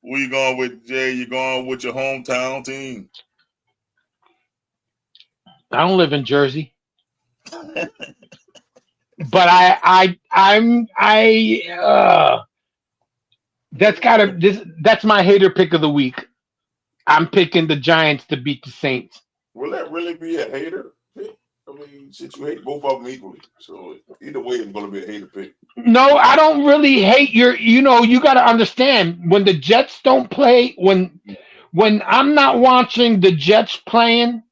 Where you going with, Jay? You going with your hometown team? I don't live in Jersey. But that's my hater pick of the week. I'm picking the Giants to beat the Saints. Will that really be a hater pick? I mean, since you hate both of them equally, so either way, it's going to be a hater pick. No, I don't really hate you got to understand when the Jets don't play, when I'm not watching the Jets playing,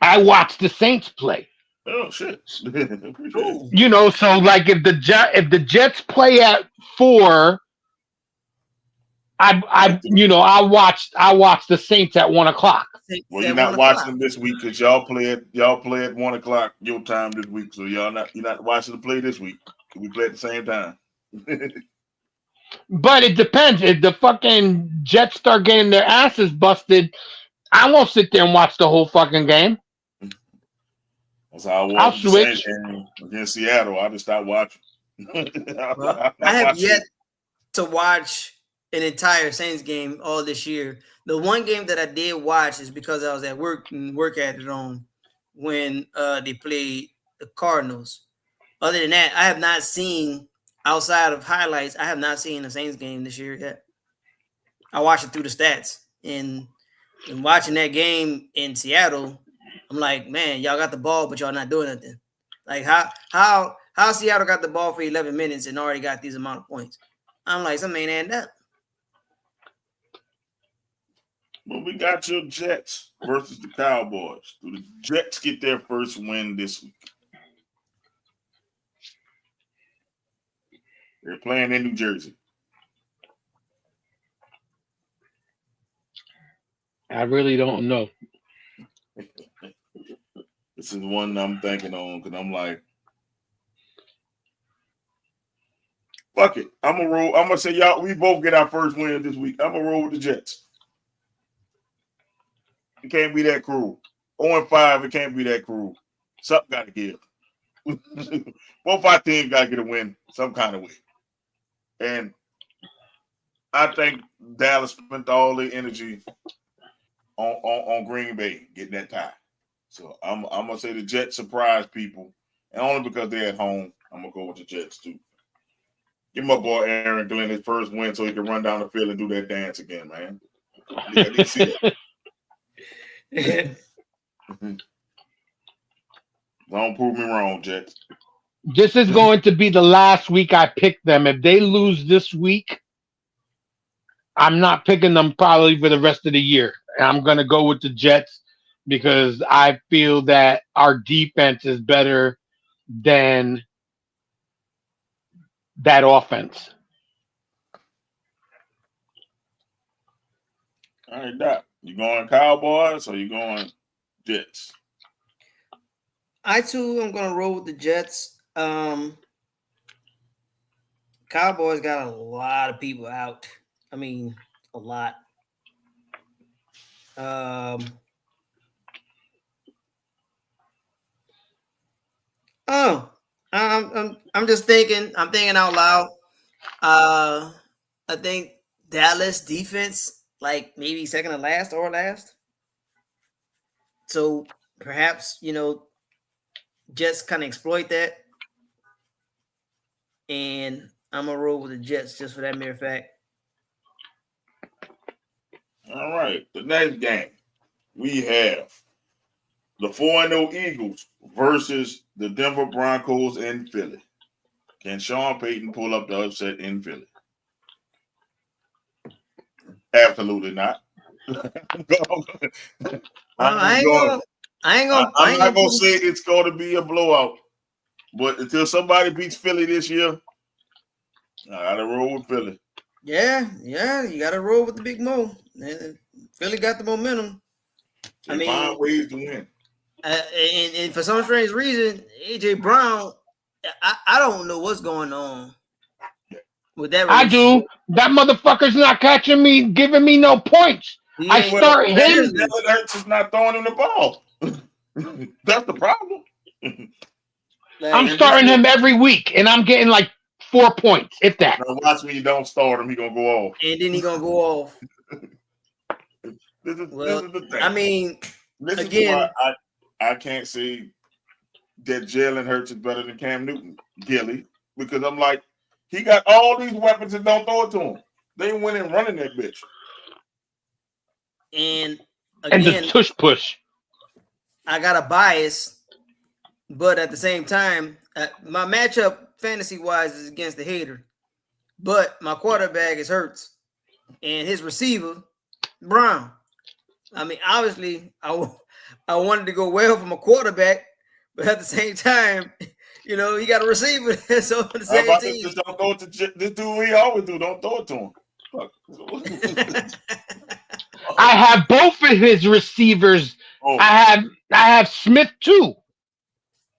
I watch the Saints play. Oh shit! So like if the Jets play at 4, I watch the Saints at 1:00. Well, you're not watching them this week because y'all play at 1:00 your time this week, so you're not watching the play this week. We play at the same time. But it depends. If the fucking Jets start getting their asses busted, I won't sit there and watch the whole fucking game. That's how I was. I'll switch against Seattle. I just stopped watching. I have yet to watch an entire Saints game all this year. The one game that I did watch is because I was at work and work had it on when they played the Cardinals. Other than that, I have not seen, outside of highlights, I have not seen a Saints game this year yet. I watched it through the stats. And watching that game in Seattle, I'm like, man, y'all got the ball, but y'all not doing nothing. Like how Seattle got the ball for 11 minutes and already got these amount of points. I'm like, something ain't adding up. Well, we got your Jets versus the Cowboys. Do the Jets get their first win this week? They're playing in New Jersey. I really don't know. This is one I'm thinking on because I'm like, fuck it. I'm gonna roll. I'm gonna say y'all. We both get our first win this week. I'm gonna roll with the Jets. It can't be that cruel. 0-5. It can't be that cruel. Something got to give. Both our teams got to get a win some kind of way. And I think Dallas spent all their energy on Green Bay getting that tie. So I'm gonna say the Jets surprise people, and only because they're at home, I'm gonna go with the Jets too. Give my boy Aaron Glenn his first win so he can run down the field and do that dance again, man. I need to see that. Don't prove me wrong, Jets. This is going to be the last week I pick them. If they lose this week, I'm not picking them probably for the rest of the year. I'm going to go with the Jets because I feel that our defense is better than that offense. All right, Doc. You going Cowboys or you going Jets? I too am gonna roll with the Jets. Cowboys got a lot of people out. I mean, a lot. I'm just thinking. I'm thinking out loud. I think Dallas defense, like maybe second to last or last. So perhaps Jets kind of exploit that, and I'm gonna roll with the Jets just for that mere fact. All right, the next game we have the 4-0 Eagles versus the Denver Broncos in Philly. Can Sean Payton pull up the upset in Philly? Absolutely not. I'm not gonna say it's going to be a blowout, but until somebody beats Philly this year, I gotta roll with Philly. Yeah, you gotta roll with the Big Mo. Philly got the momentum. They find ways to win. And for some strange reason, AJ Brown, I don't know what's going on with that. I do. That motherfucker's not catching me, giving me no points. I start him. Jalen Hurts is not throwing him the ball. That's the problem. I'm starting him every week, and I'm getting like 4 points, if that. Now watch me, you don't start him, he gonna go off. And then he gonna go off. This is the thing. I mean, this again, is why I can't say that Jalen Hurts is better than Cam Newton, Gilly, because I'm like, he got all these weapons and don't throw it to him. They went in running that bitch. And And the again, tush push. I got a bias, but at the same time, my matchup fantasy-wise is against the hater. But my quarterback is Hurts, and his receiver, Brown. I mean, obviously, I wanted to go well for my quarterback, but at the same time, you know, he got a receiver. So on the same team. Just don't throw it to this dude. We always do. Don't throw it to him. I have both of his receivers. Oh. I have Smith too.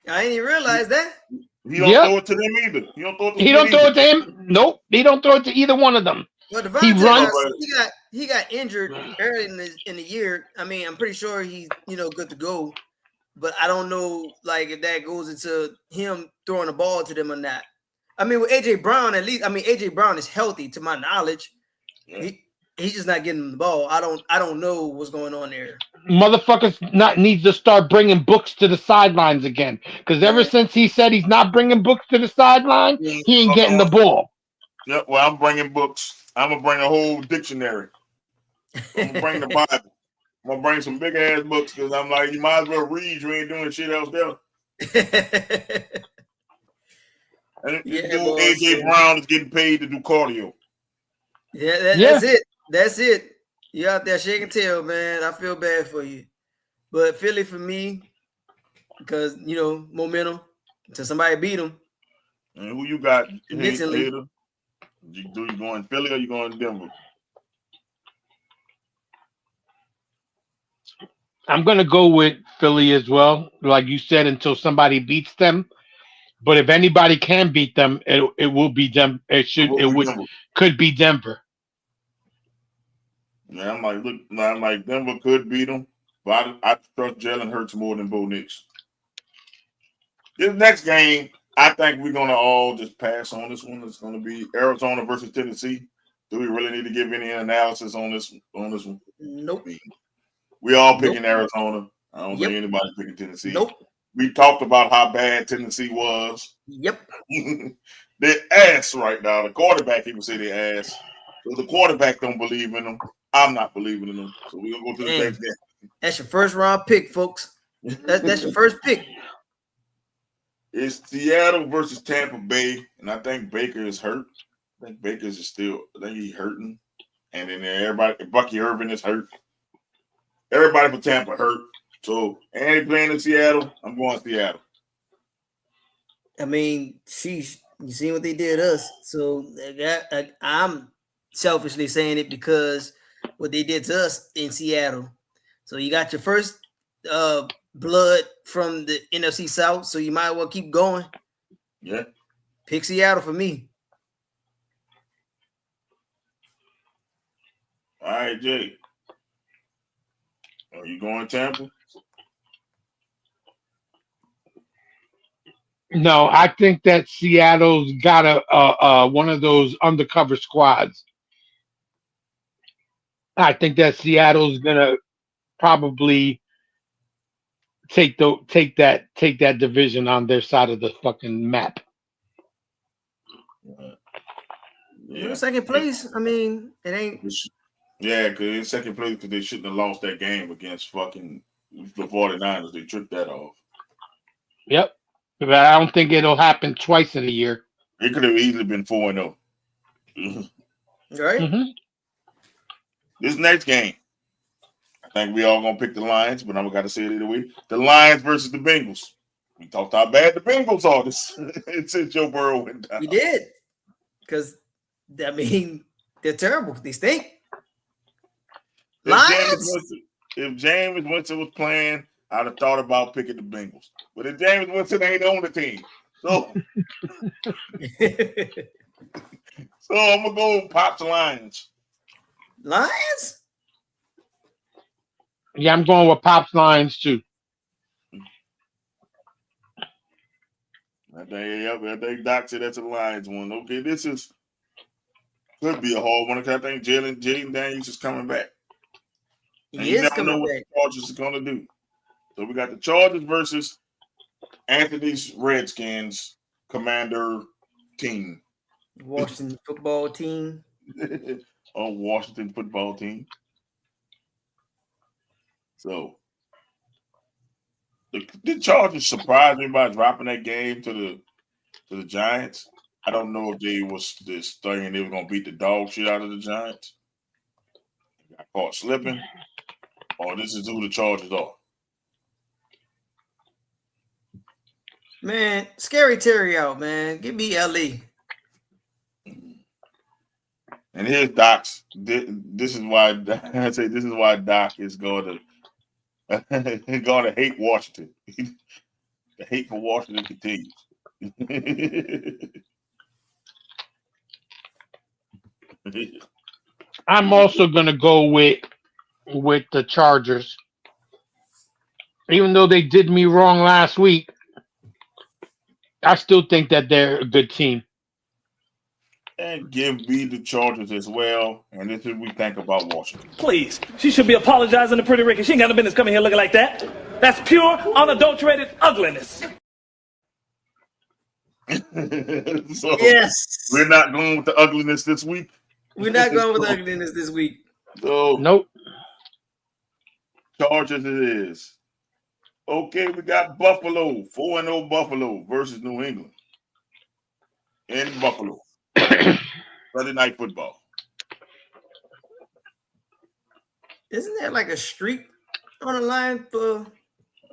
I didn't even realize that. He don't throw it to them either. He don't throw it to He don't throw it to him. Nope. He don't throw it to either one of them. Well, He runs. He got injured early in the year. I mean, I'm pretty sure he's good to go, but I don't know like if that goes into him throwing the ball to them or not. I mean, with AJ Brown, at least AJ Brown is healthy to my knowledge. Yeah. He's just not getting the ball. I don't know what's going on there. Motherfuckers needs to start bringing books to the sidelines again. Because ever since he said he's not bringing books to the sideline, he ain't getting the ball. Yep. Well, I'm bringing books. I'm gonna bring a whole dictionary. I'm gonna bring the Bible. I'm gonna bring some big ass books because I'm like, you might as well read. You ain't doing shit else there. And AJ Brown is getting paid to do cardio. Yeah, that's it. That's it. You out there shaking tail, man. I feel bad for you. But Philly for me, because, momentum until somebody beat them. And who you got? Mentally. You going Philly or you going Denver? I'm going to go with Philly as well, like you said, until somebody beats them. But if anybody can beat them, it will be them. Could be Denver. Yeah, I'm like Denver could beat them, but I trust Jalen Hurts more than Bo Nix. This next game, I think we're gonna all just pass on this one. It's gonna be Arizona versus Tennessee. Do we really need to give any analysis on this one? Nope. We all picking Arizona. I don't think anybody picking Tennessee. Nope. We talked about how bad Tennessee was. Yep. They're ass right now. The quarterback even say they ass. So the quarterback don't believe in them. I'm not believing in them. So we're gonna go to the next game. That's your first round pick, folks. That's your first pick. It's Seattle versus Tampa Bay, and I think Baker is hurt. I think Baker's is still. I think he's hurting, and then everybody. Bucky Irvin is hurt. Everybody for Tampa hurt. So Andy playing in Seattle. I'm going to Seattle. I mean, sheesh. You see what they did us. So I'm selfishly saying it because what they did to us in Seattle. So you got your first blood from the NFC South, so you might as well keep going. Yeah. Pick Seattle for me. All right, Jay. Are you going Tampa? No, I think that Seattle's got a one of those undercover squads. I think that Seattle's gonna probably take that division on their side of the fucking map. Yeah. Second place. I mean, it ain't. Yeah, because in second place because they shouldn't have lost that game against fucking the 49ers. They tricked that off. Yep. But I don't think it'll happen twice in a year. It could have easily been 4-0. Right? Mm-hmm. This next game, I think we all going to pick the Lions, but I'm going to say it either way. The Lions versus the Bengals. We talked how bad the Bengals are since Joe Burrow went down. We did. Because, I mean, they're terrible. They stink. If James Winston was playing, I'd have thought about picking the Bengals. But if James Winston ain't on the team. So I'm going to go Pops Lions. Lions? Yeah, I'm going with Pops Lions too. I think Doc said that's a Lions one. Okay, this could be a hard one because I think Jaden Daniels is coming back. And He is coming back. What the Chargers is going to do. So we got the Chargers versus Anthony's Redskins Commander team. Washington football team. On Washington football team. So the Chargers surprised me by dropping that game to the Giants. I don't know if they was this thinking they were gonna beat the dog shit out of the Giants. Got caught slipping, or this is who the Chargers are. Man, scary Terry out, man. Give me LE. And here's Doc's. This is why I say this is why Doc is going to hate Washington. The hate for Washington continues. I'm also gonna go with the Chargers, even though they did me wrong last week. I still think that they're a good team. And give me the Chargers as well. And this is what we think about Washington. Please, she should be apologizing to Pretty Ricky. She ain't got no business coming here looking like that. That's pure, unadulterated ugliness. So Yes. we're not going with the ugliness this week. We're not going with ugliness this week. So Nope. Chargers it is. Okay, we got Buffalo, 4-0 Buffalo versus New England. In Buffalo. Sunday night football. Isn't there like a streak on the line for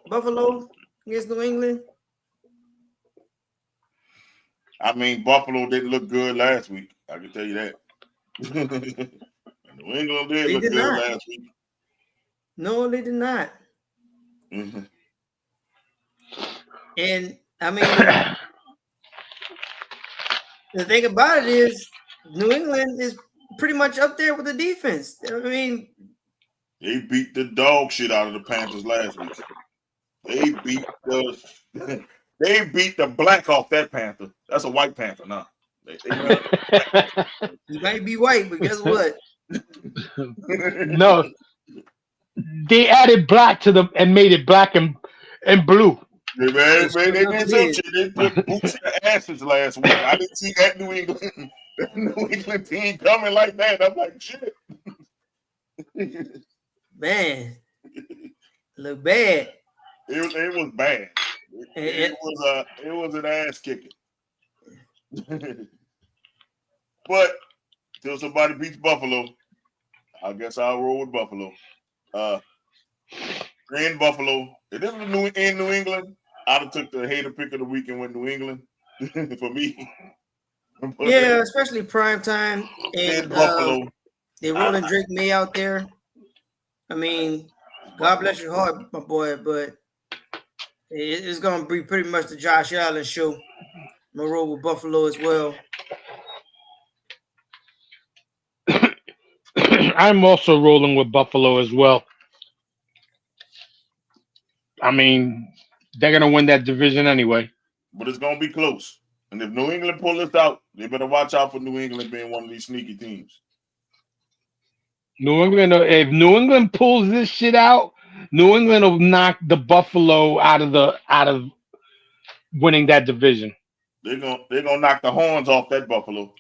Buffalo against New England? I mean, Buffalo didn't look good last week. I can tell you that. New England did look good last week. No, they did not. Mm-hmm. And I mean, the thing about it is, New England is pretty much up there with the defense. I mean, they beat the dog shit out of the Panthers last week. They beat the black off that Panther. That's a white Panther now. He might be white, but guess what? No, they added black to them and made it black and blue. They did some shit. They put boots in the asses last week. I didn't see that New England team coming like that. I'm like, shit. Man, look bad. It was bad. It was an ass kicking. But till somebody beats Buffalo, I guess I'll roll with Buffalo. In Buffalo, if this was in New England, I'd have took the hater pick of the week and went New England for me. Yeah, especially prime time and Buffalo. They're rolling Drake May out there. I mean, God bless your heart, my boy, but it's going to be pretty much the Josh Allen show. I'm going to roll with Buffalo as well. I'm also rolling with Buffalo as well. I mean, they're going to win that division anyway. But it's going to be close. And if New England pull this out, they better watch out for New England being one of these sneaky teams. If New England pulls this shit out, New England will knock the Buffalo out of winning that division. They're gonna knock the horns off that Buffalo.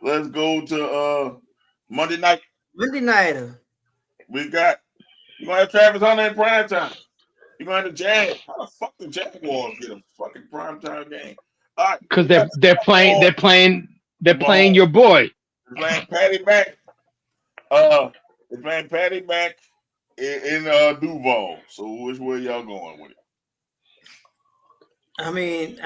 Let's go to Monday night. Monday nighter. You're gonna have Travis Hunter in prime time. You're gonna have the Jags. How the fuck the Jaguars get a fucking prime time game? Because they're playing your boy. They're playing Patty back. They're playing Patty back in Duval. So which way y'all going with it? I mean,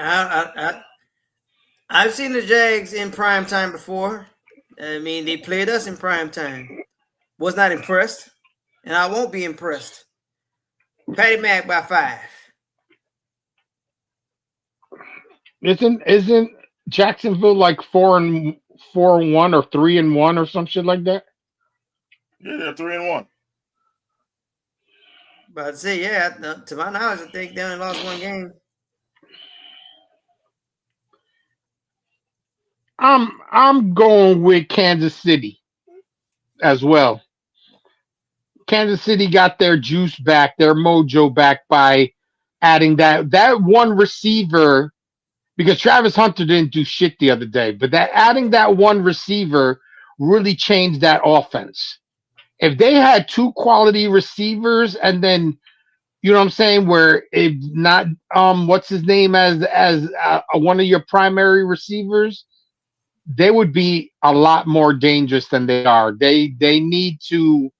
I've seen the Jags in prime time before. I mean, they played us in prime time. Was not impressed, and I won't be impressed. Patty Mac by 5. Isn't Jacksonville like 4-1 or 3-1 or some shit like that? Yeah, they're 3-1. But I'd say, yeah, to my knowledge, I think they only lost one game. I'm going with Kansas City as well. Kansas City got their juice back, their mojo back by adding that one receiver, because Travis Hunter didn't do shit the other day, but that adding that one receiver really changed that offense. If they had two quality receivers and then, you know what I'm saying, where if not what's his name as one of your primary receivers, they would be a lot more dangerous than they are. They need to,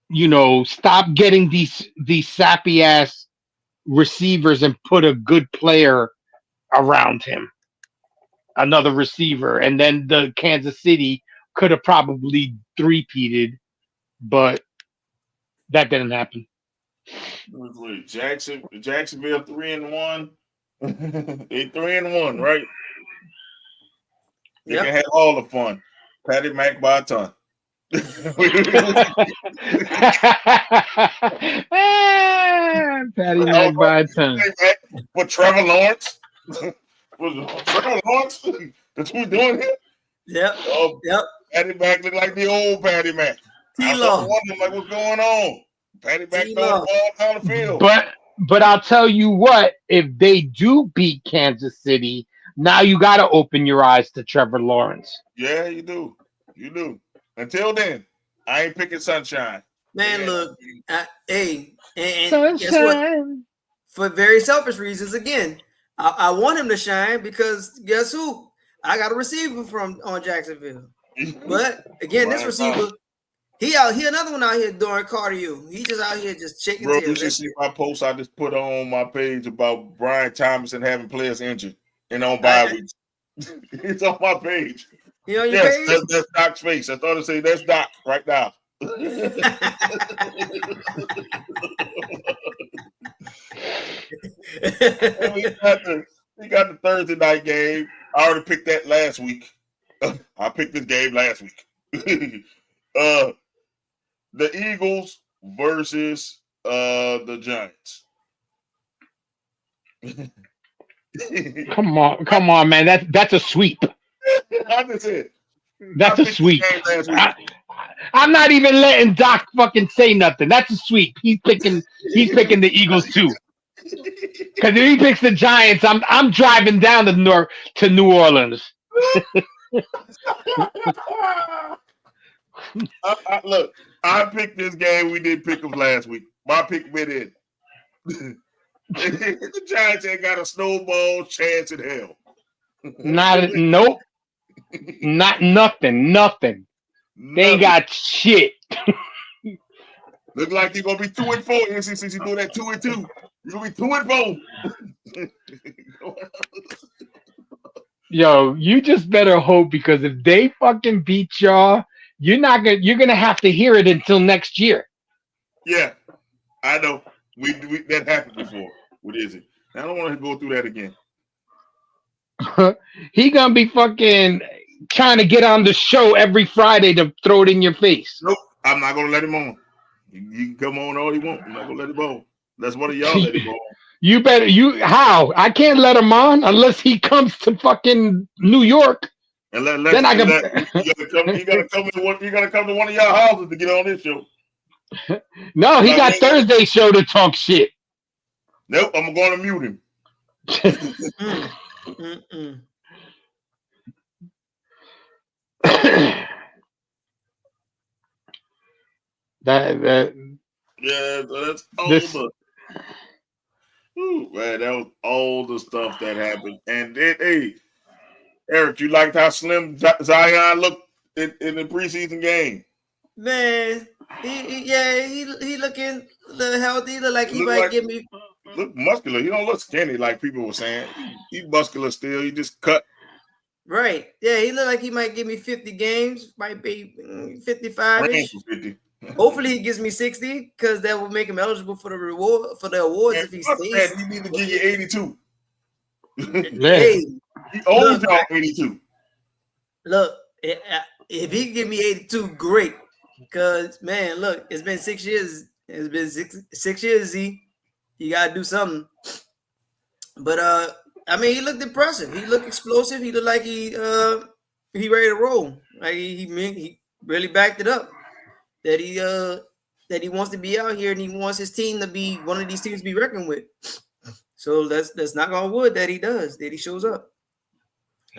you know, stop getting these sappy ass receivers and put a good player around him, another receiver, and then the Kansas City could have probably three-peated, but that didn't happen. Wait, Jacksonville 3-1. They 3-1, right? They can have all the fun. Patty Mac by a ton. Patty Mac by a ton. For Trevor Lawrence. Trevor Lawrence? That's what we're doing here? Yep. Yep. Patty Mac look like the old Patty Mac. I was wondering, like, what's going on? Patty Mac throwing the ball down the field. But I'll tell you what, if they do beat Kansas City, now you got to open your eyes to Trevor Lawrence. Yeah, you do. You do. Until then, I ain't picking Sunshine. Man, look, hey, and guess what? For very selfish reasons, again, I want him to shine because guess who? I got a receiver on Jacksonville. But again, this receiver, he another one out here doing cardio. He just out here just checking. Bro, you should see my post I just put on my page about Brian Thomas and having players injured and on bye weeks. It's on my page. You on your page? That's Doc's face. I thought to say that's Doc right now. We got the Thursday night game. I already picked that last week. I picked this game last week. The Eagles versus the Giants. Come on, man. That's a sweep. I just said. That's a sweep. I'm not even letting Doc fucking say nothing. That's a sweep. He's picking the Eagles too. Because if he picks the Giants, I'm driving down to New Orleans. Look, I picked this game. We did pick them last week. My pick went in. The Giants ain't got a snowball chance in hell. Nope. Not nothing. They ain't got shit. Look like you're gonna be 2-4. Since you do that 2-2, you're gonna be 2-4. Yo, you just better hope, because if they fucking beat y'all, you're gonna have to hear it until next year. Yeah, I know. We that happened before. What is it? I don't want to go through that again. He gonna be fucking trying to get on the show every Friday to throw it in your face. Nope, I'm not gonna let him on. You can come on all he wants. I'm not gonna let him on. That's one of y'all let him on. How? I can't let him on unless he comes to fucking New York. And then I can. You gotta come to one of y'all houses to get on this show. No, he got Thursday show to talk shit. Nope, I'm going to mute him. That's all man, that was all the stuff that happened. And then, hey, Eric, you liked how slim Zion looked in the preseason game? Man, he looking a little healthy. Look like he might give me. Look muscular. He don't look skinny like people were saying. He's muscular still. He just cut. Right. Yeah, he looked like he might give me 50 games. Might be 55-ish. 50. Hopefully he gives me 60, because that will make him eligible for the awards if he stays. He need to give you 82. Hey, he owes y'all 82. Look, if he can give me 82, great. Because man, look, it's been 6 years. It's been six years. Z, you gotta do something. But I mean, he looked impressive. He looked explosive. He looked like he ready to roll. Like he really backed it up. That that he wants to be out here and he wants his team to be one of these teams to be reckoned with. So let's knock on wood that he does, that he shows up.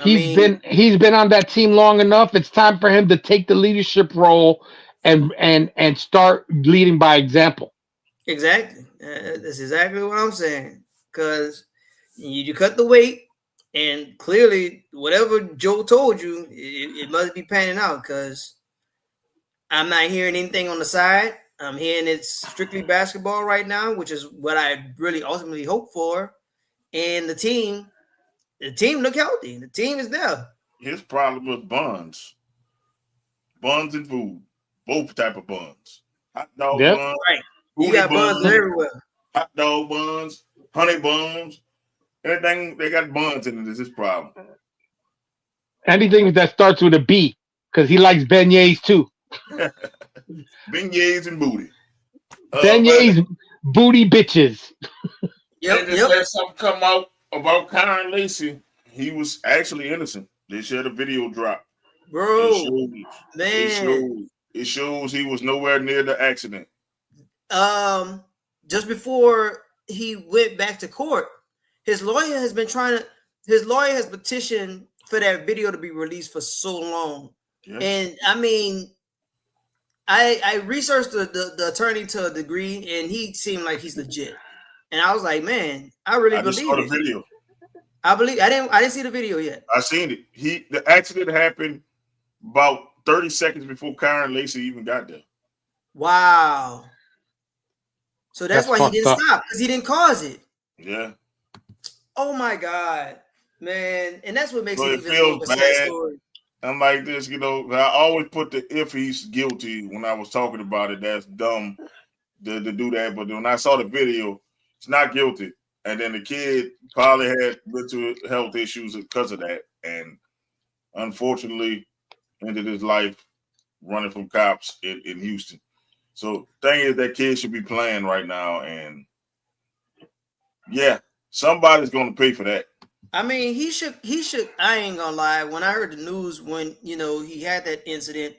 He's been on that team long enough. It's time for him to take the leadership role and start leading by example. Exactly. That's exactly what I'm saying. Because you cut the weight, and clearly whatever Joe told you, it must be panning out. Because I'm not hearing anything on the side. I'm hearing it's strictly basketball right now, which is what I really ultimately hope for. And the team look healthy. The team is there. His problem was buns and food, both type of buns. Hot dog buns, right? You got buns everywhere. Hot dog buns, honey buns, everything. They got buns in it. Is his problem? Anything that starts with a B, because he likes beignets too. Beignets and booty. Beignets, booty bitches. Yep. Let something come out about Kyron Lacey. He was actually innocent. They shared a video drop. Bro, it shows he was nowhere near the accident. Just before he went back to court, his lawyer has petitioned for that video to be released for so long. Yeah. And I mean, I researched the attorney to a degree, and he seemed like he's legit. And I was like, man, I really believe saw the video. I didn't see the video yet. I seen it. The accident happened about 30 seconds before Kyron Lacey even got there. Wow. So that's why he didn't stop, because he didn't cause it. Yeah. Oh my God, man. And that's what makes it even feels a sad story. I'm like this, I always put the if he's guilty when I was talking about it. That's dumb to do that. But when I saw the video, it's not guilty. And then the kid probably had mental health issues because of that. And unfortunately, ended his life running from cops in Houston. So thing is, that kid should be playing right now. And yeah, somebody's going to pay for that. I mean, he should. I ain't gonna lie. When I heard the news, when he had that incident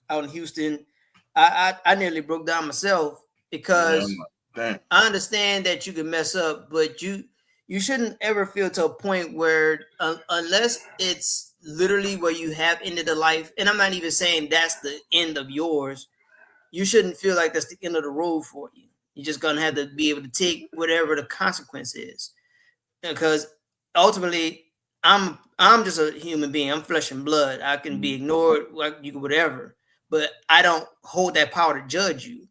out in Houston, I nearly broke down myself, because I understand that you can mess up, but you shouldn't ever feel to a point where unless it's literally where you have ended a life, and I'm not even saying that's the end of yours, you shouldn't feel like that's the end of the road for you. You're just gonna have to be able to take whatever the consequence is, because ultimately, I'm just a human being. I'm flesh and blood. I can be ignored, like you can whatever, but I don't hold that power to judge you.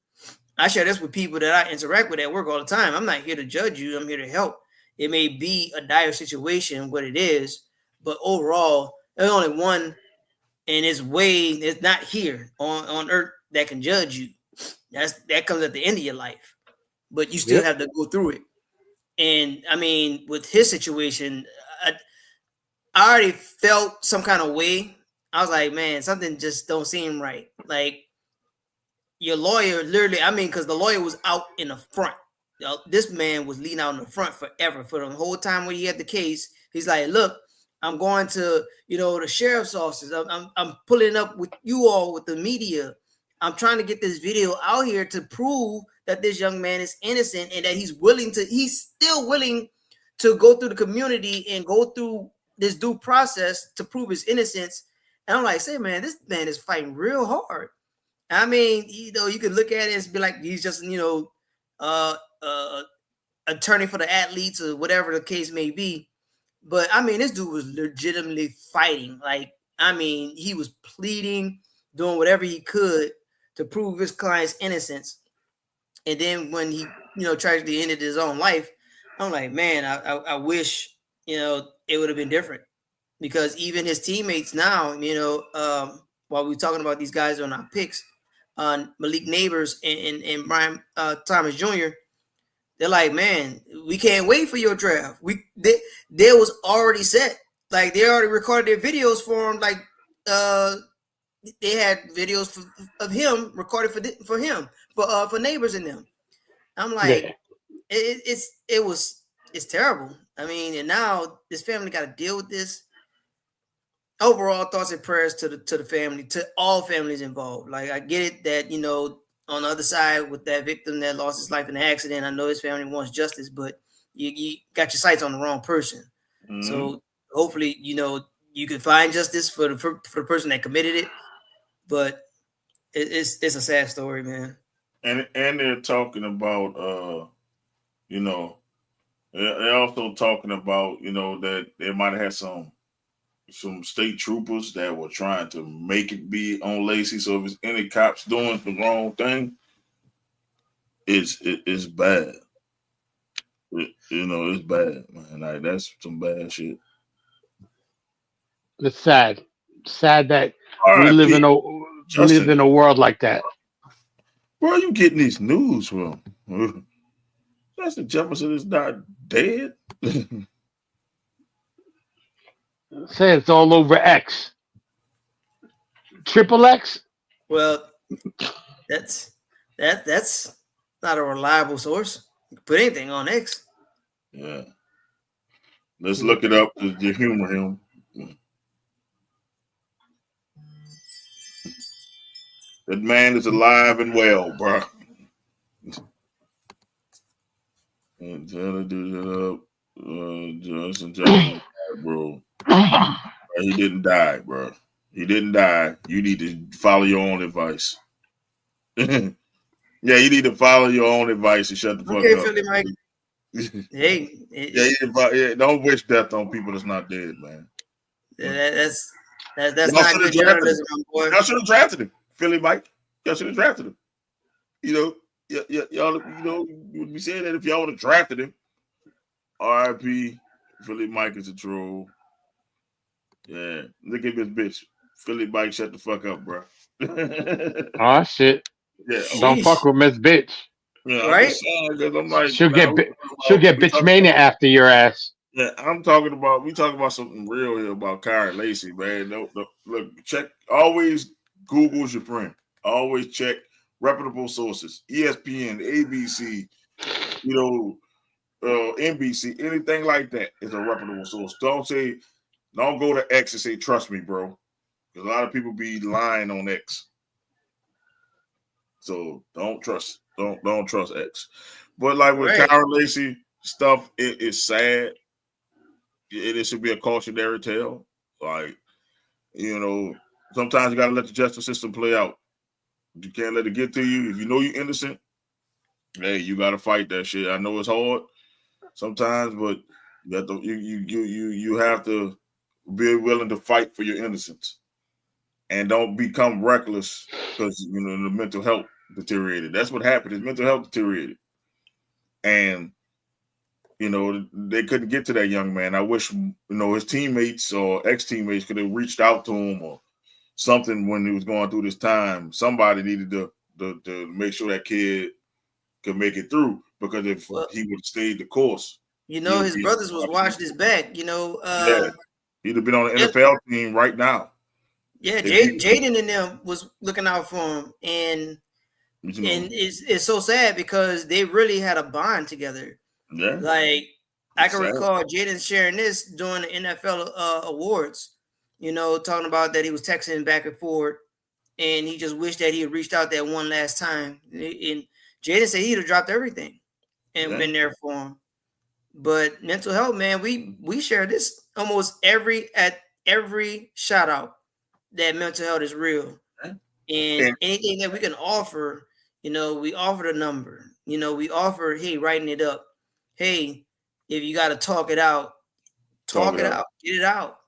I share this with people that I interact with at work all the time. I'm not here to judge you. I'm here to help. It may be a dire situation, what it is, but overall, there's only one, and it's not here on earth that can judge you. That comes at the end of your life, but you still have to go through it. And I mean, with his situation, I already felt some kind of way. I was like, man, something just don't seem right. Like, your lawyer literally, because the lawyer was out in the front. This man was leaning out in the front forever. For the whole time when he had the case, he's like, look, I'm going to, the sheriff's offices. I'm pulling up with you all, with the media. I'm trying to get this video out here to prove that this young man is innocent, and that he's still willing to go through the community and go through this due process to prove his innocence. And I'm like, say, man, this man is fighting real hard. I mean, you can look at it and be like, he's just, attorney for the athletes or whatever the case may be. But I mean, this dude was legitimately fighting. Like, I mean, he was pleading, doing whatever he could to prove his client's innocence. And then when he, tragically ended his own life, I'm like, man, I wish, it would have been different, because even his teammates now, while we're talking about these guys on our picks, Malik Neighbors and Brian Thomas Jr., they're like, man, we can't wait for your draft. They was already set. Like, they already recorded their videos for him. Like, they had videos of him recorded for him, for Neighbors and them. I'm like, it's terrible. I mean, and now this family got to deal with this. Overall, thoughts and prayers to the family, to all families involved. Like, I get it that on the other side with that victim that lost his life in the accident. I know his family wants justice, but you got your sights on the wrong person. Mhm. So hopefully, you can find justice for the person that committed it. But it's a sad story, man. And they're talking about they're also talking about that they might have had some state troopers that were trying to make it be on Lacey. So if it's any cops doing the wrong thing, it's bad. It's bad, man. Like that's some bad shit. It's sad. Sad that we R.I.P. live in a world like that. Where are you getting these news from? Justin Jefferson is not dead. Say it's all over X. Triple X? Well, that's not a reliable source. You can put anything on X. Yeah. Let's look it up to humor him. That man is alive and well, bro. And tell to do that up. Justin Jefferson, bro. He didn't die, bro. He didn't die. You need to follow your own advice. Yeah, you need to follow your own advice and shut the fuck up. Philly Mike. Hey, don't wish death on people that's not dead, man. That's not good journalism, boy. Y'all should have drafted him, Philly Mike. Y'all should have drafted him. Y'all would be saying that if y'all would have drafted him. R.I.P. Philly Mike is a troll. Yeah, look at this bitch. Philly Mike, shut the fuck up, bro. Oh shit! Yeah, don't fuck with Miss Bitch. Yeah, right? I'm like, she'll get bitch mania after your ass. Yeah, we talking about something real here about Kyra Lacey, man. No, look, check. Always Google's your friend. Always check reputable sources. ESPN, ABC, NBC, anything like that is a reputable source. Don't go to X and say, trust me, bro. Because a lot of people be lying on X. So don't trust X. But like with Kyra Lacey stuff, it's sad. It should be a cautionary tale. Like, sometimes you gotta let the justice system play out. You can't let it get to you. If you know you're innocent, hey, you gotta fight that shit. I know it's hard sometimes, but you have to be willing to fight for your innocence. And don't become reckless because the mental health deteriorated. That's what happened. His mental health deteriorated. And they couldn't get to that young man. I wish his teammates or ex-teammates could have reached out to him or something when he was going through this time. Somebody needed to make sure that kid could make it through, because if he would have stayed the course, his brothers was watching his back. he'd have been on the NFL team right now. Yeah, Jaden and them was looking out for him, and it's so sad because they really had a bond together. Yeah, like I can recall Jaden sharing this during the NFL awards. Talking about that he was texting back and forth, and he just wished that he had reached out that one last time. And Jaden said he'd have dropped everything and been there for him. But mental health, man, we share this almost every shout out. That mental health is real, and anything that we can offer, we offer the number. We offer, hey, writing it up. Hey, if you got to talk it out, get it out,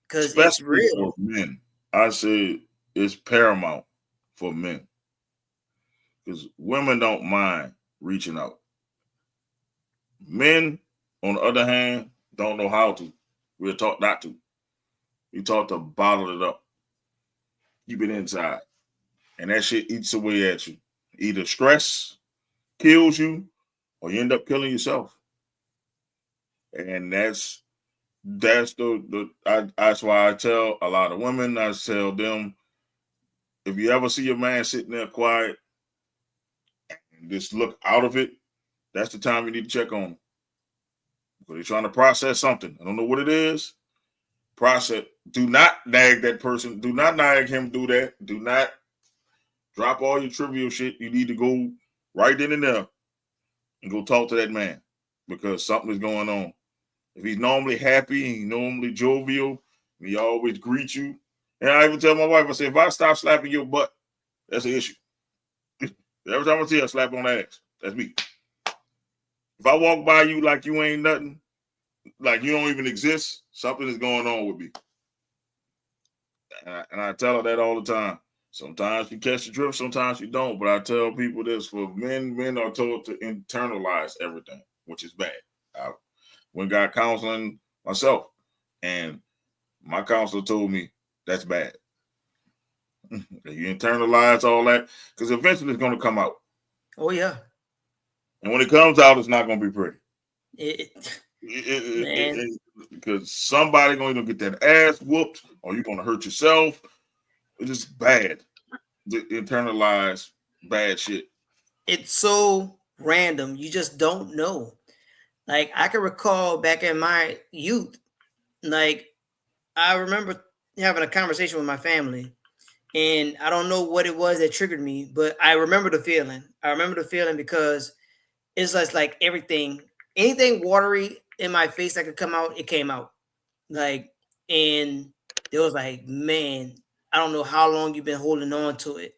because it's real. For men, I say it's paramount for men, because women don't mind reaching out. Men, on the other hand, don't know how to. We're taught not to. You taught to bottle it up, keep it inside, and that shit eats away at you. Either stress kills you, or you end up killing yourself. And that's why I tell a lot of women. I tell them, if you ever see your man sitting there quiet and just look out of it, that's the time you need to check on him, because they're trying to process something. I don't know what it is. Process. Do not nag that person. Do not nag him. Do that. Do not Drop all your trivial shit. You need to go right then and there and go talk to that man because something is going on. If he's normally happy, he's normally jovial, and he always greets you. And I even tell my wife, I say, if I stop slapping your butt, that's an issue. Every time I see her slap on the ass, that's me. If I walk by you like you ain't nothing, like you don't even exist, something is going on with me. And I tell her that all the time. Sometimes you catch the drift, sometimes you don't. But I tell people this: for men are told to internalize everything, which is bad. I went got counseling myself, and my counselor told me that's bad. You internalize all that because eventually it's going to come out. Oh yeah. And when it comes out, it's not going to be pretty. Man. Because somebody going to get that ass whooped, or you're going to hurt yourself. It's just bad. Internalize bad shit. It's so random. You just don't know. Like I can recall back in my youth, like I remember having a conversation with my family, and I don't know what it was that triggered me, but I remember the feeling. I remember the feeling because it's just like anything watery in my face that could come out, it came out. Like, and it was like, man, I don't know how long you've been holding on to it.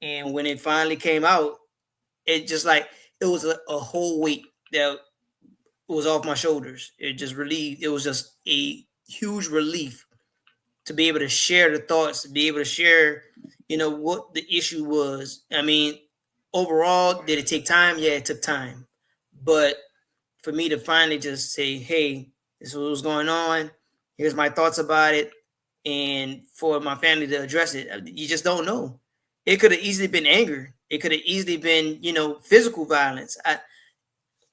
And when it finally came out, it just like, it was a whole weight that was off my shoulders. It just relieved. It was just a huge relief to be able to share the thoughts, to be able to share, what the issue was. I mean, overall, did it take time? Yeah, it took time. But for me to finally just say, hey, this is what was going on. Here's my thoughts about it. And for my family to address it, you just don't know. It could have easily been anger. It could have easily been, physical violence.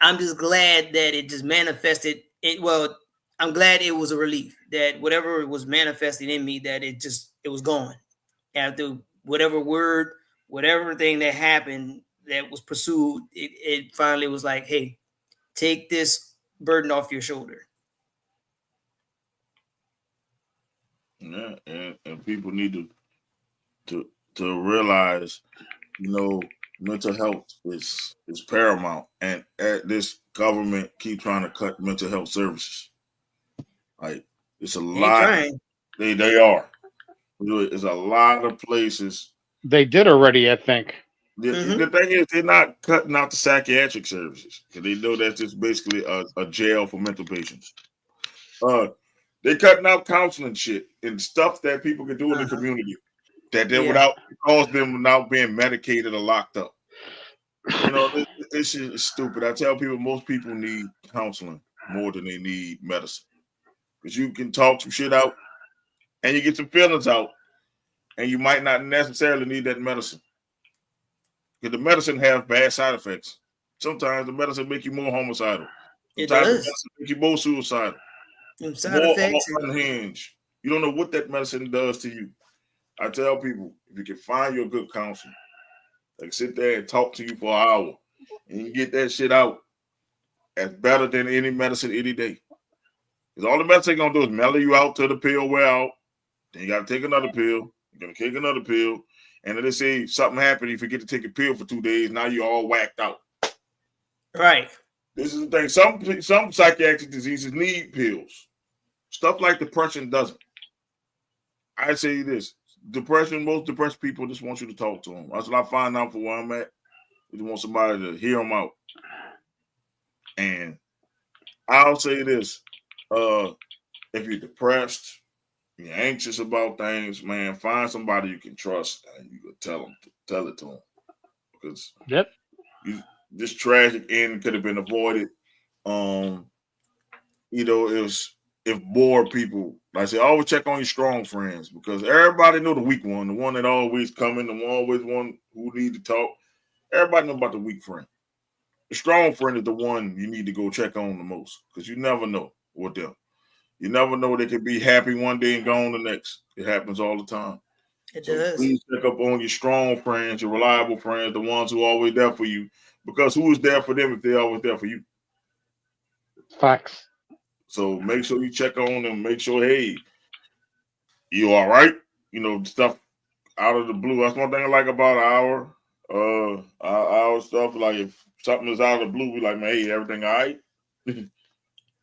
I'm just glad that it just manifested. I'm glad it was a relief that whatever was manifesting in me, that it was gone. After whatever thing that happened that was pursued, it finally was like, hey, take this burden off your shoulder. Yeah, and people need to realize, mental health is paramount, and this government keep trying to cut mental health services. Like it's a lot. They are. There's a lot of places. They did already, I think. The thing is, they're not cutting out the psychiatric services because they know that's just basically a jail for mental patients. They're cutting out counseling shit and stuff that people can do in the community that they without being medicated or locked up. This shit is stupid. I tell people most people need counseling more than they need medicine because you can talk some shit out and you get some feelings out, and you might not necessarily need that medicine. Because the medicine has bad side effects. Sometimes the medicine make you more homicidal. Sometimes the medicine make you more suicidal. More unhinged. You don't know what that medicine does to you. I tell people, if you can find your good counselor, like sit there and talk to you for an hour, and you get that shit out, that's better than any medicine any day. Because all the medicine gonna do is mellow you out till the pill wear out. Then you gotta take another pill. You're gonna take another pill. And then they say something happened, you forget to take a pill for 2 days, now you're all whacked out. Right. This is the thing. Some psychiatric diseases need pills. Stuff like depression doesn't. I say this. Most depressed people just want you to talk to them. That's what I find out for where I'm at. They just want somebody to hear them out. And I'll say this. If you're depressed, you're anxious about things, man, find somebody you can trust and you can tell it to them. Because this tragic end could have been avoided. If more people, like I say, always check on your strong friends because everybody know the weak one, the one that always coming, the one who need to talk. Everybody know about the weak friend. The strong friend is the one you need to go check on the most because you never know what them. You never know, they could be happy one day and gone the next. It happens all the time. It does. Please check up on your strong friends, your reliable friends, the ones who are always there for you. Because who is there for them if they're always there for you? Facts. So make sure you check on them. Make sure, hey, you all right? Stuff out of the blue. That's one thing I like about our stuff. Like if something is out of the blue, we like, man, hey, everything all right?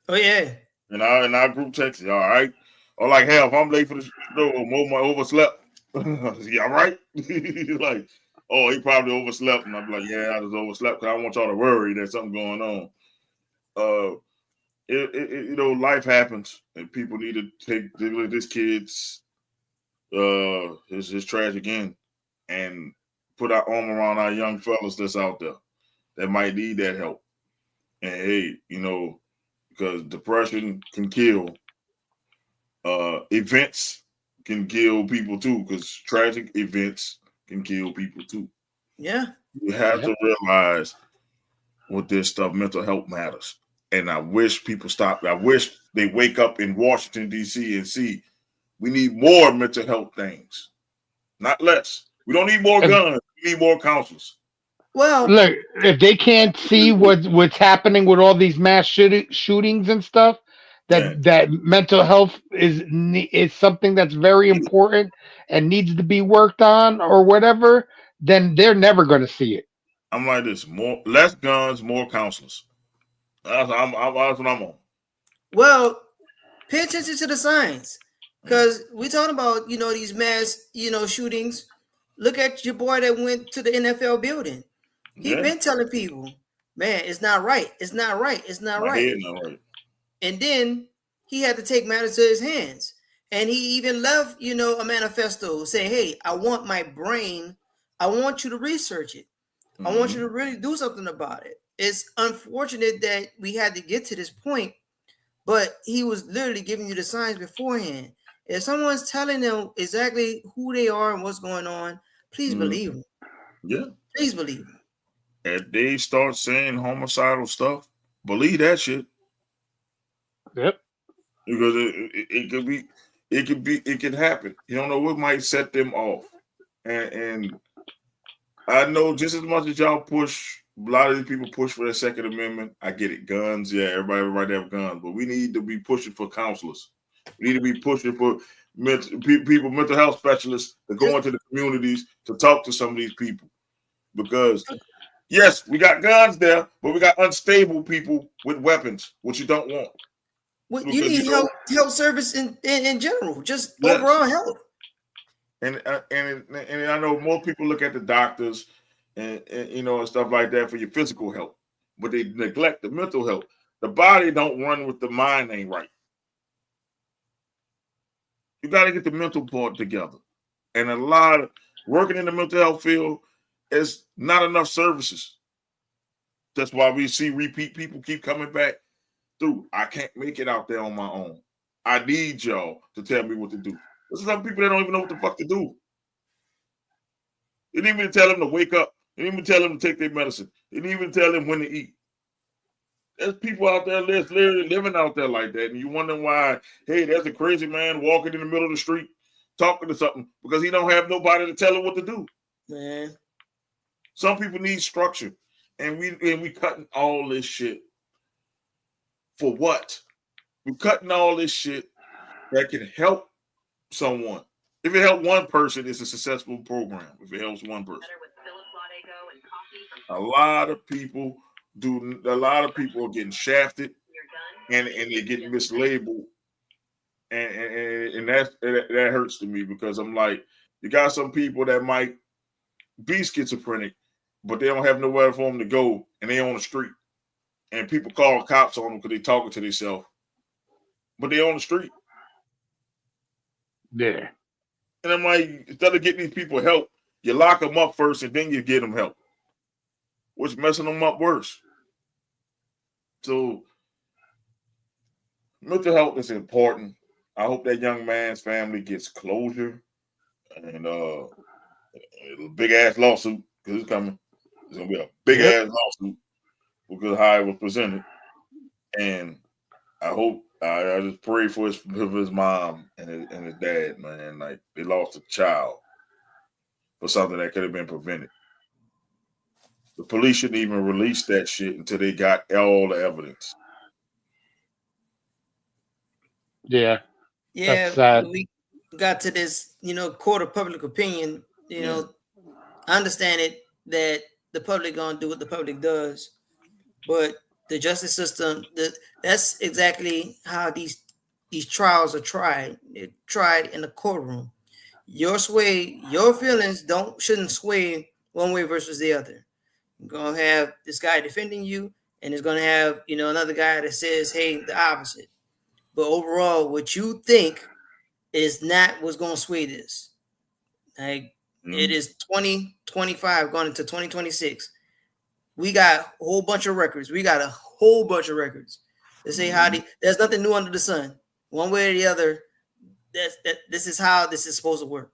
Oh yeah. And our group text, all right? Or like, hell, if I'm late for the show, or overslept, yeah, all right? Like, oh, he probably overslept, and I'm like, yeah, I just overslept because I want y'all to worry there's something going on. Life happens, and people need to take this kid's his tragic end and put our arm around our young fellas that's out there that might need that help. And hey, because depression can kill. Events can kill people too, because tragic events can kill people too. Yeah. You have to realize with this stuff, mental health matters. And I wish people stop. I wish they wake up in Washington, D.C. and see we need more mental health things, not less. We don't need more guns. We need more counselors. Well, look, if they can't see what's happening with all these mass shootings and stuff, that mental health is something that's very important and needs to be worked on or whatever, then they're never going to see it. I'm like this: less guns, more counselors. That's what I'm on. Well, pay attention to the signs, because we talking about these mass shootings. Look at your boy that went to the NFL building. He been telling people, man, it's not right. It's not right. It's not right. And then he had to take matters to his hands. And he even left, a manifesto saying, hey, I want my brain. I want you to research it. Mm-hmm. I want you to really do something about it. It's unfortunate that we had to get to this point, but he was literally giving you the signs beforehand. If someone's telling them exactly who they are and what's going on, please believe them. Yeah. Please believe them. If they start saying homicidal stuff, believe that shit. Yep. Because it could happen. You don't know what might set them off. And I know just as much as y'all push, a lot of these people push for the Second Amendment. I get it. Guns, yeah, everybody have guns. But we need to be pushing for counselors. We need to be pushing for mental health specialists to go into the communities to talk to some of these people. Because yes, we got guns there, but we got unstable people with weapons, which you don't want. Well, you need health service in general, just overall health. And I know more people look at the doctors and stuff like that for your physical health, but they neglect the mental health. The body don't run with the mind ain't right. You got to get the mental part together. And a lot of working in the mental health field is not enough services. That's why we see repeat people keep coming back through. I can't make it out there on my own. I need y'all to tell me what to do. There's some people that don't even know what the fuck to do. They didn't even tell them to wake up. They didn't even tell them to take their medicine. They didn't even tell them when to eat. There's people out there literally living out there like that. And you wondering why, hey, there's a crazy man walking in the middle of the street talking to something because he don't have nobody to tell him what to do. Man. Some people need structure. And we cutting all this shit. For what? We're cutting all this shit that can help someone. If it helps one person, it's a successful program. If it helps one person. A lot of people are getting shafted and they're getting mislabeled. And that hurts to me because I'm like, you got some people that might be schizophrenic, but they don't have nowhere for them to go and they're on the street. And people call cops on them because they're talking to themselves. But they're on the street. Yeah. And I'm like, instead of getting these people help, you lock them up first and then you get them help. Which messing them up worse. So mental health is important. I hope that young man's family gets closure. And a big ass lawsuit, because it's coming. It's gonna be a big ass lawsuit because how it was presented. And I hope I just pray for his mom and his dad, man. Like they lost a child for something that could have been prevented. The police shouldn't even release that shit until they got all the evidence. Yeah. Yeah. That's sad. got to this, court of public opinion, I understand it that the public gonna do what the public does, but the justice system, that's exactly how these trials are tried. They're tried in the courtroom. Your feelings shouldn't sway one way versus the other. You're gonna have this guy defending you, and it's gonna have another guy that says, "Hey, the opposite." But overall, what you think is not what's gonna sway this. Like it is 2025 going into 2026. We got a whole bunch of records. They say there's nothing new under the sun. One way or the other, this is how this is supposed to work.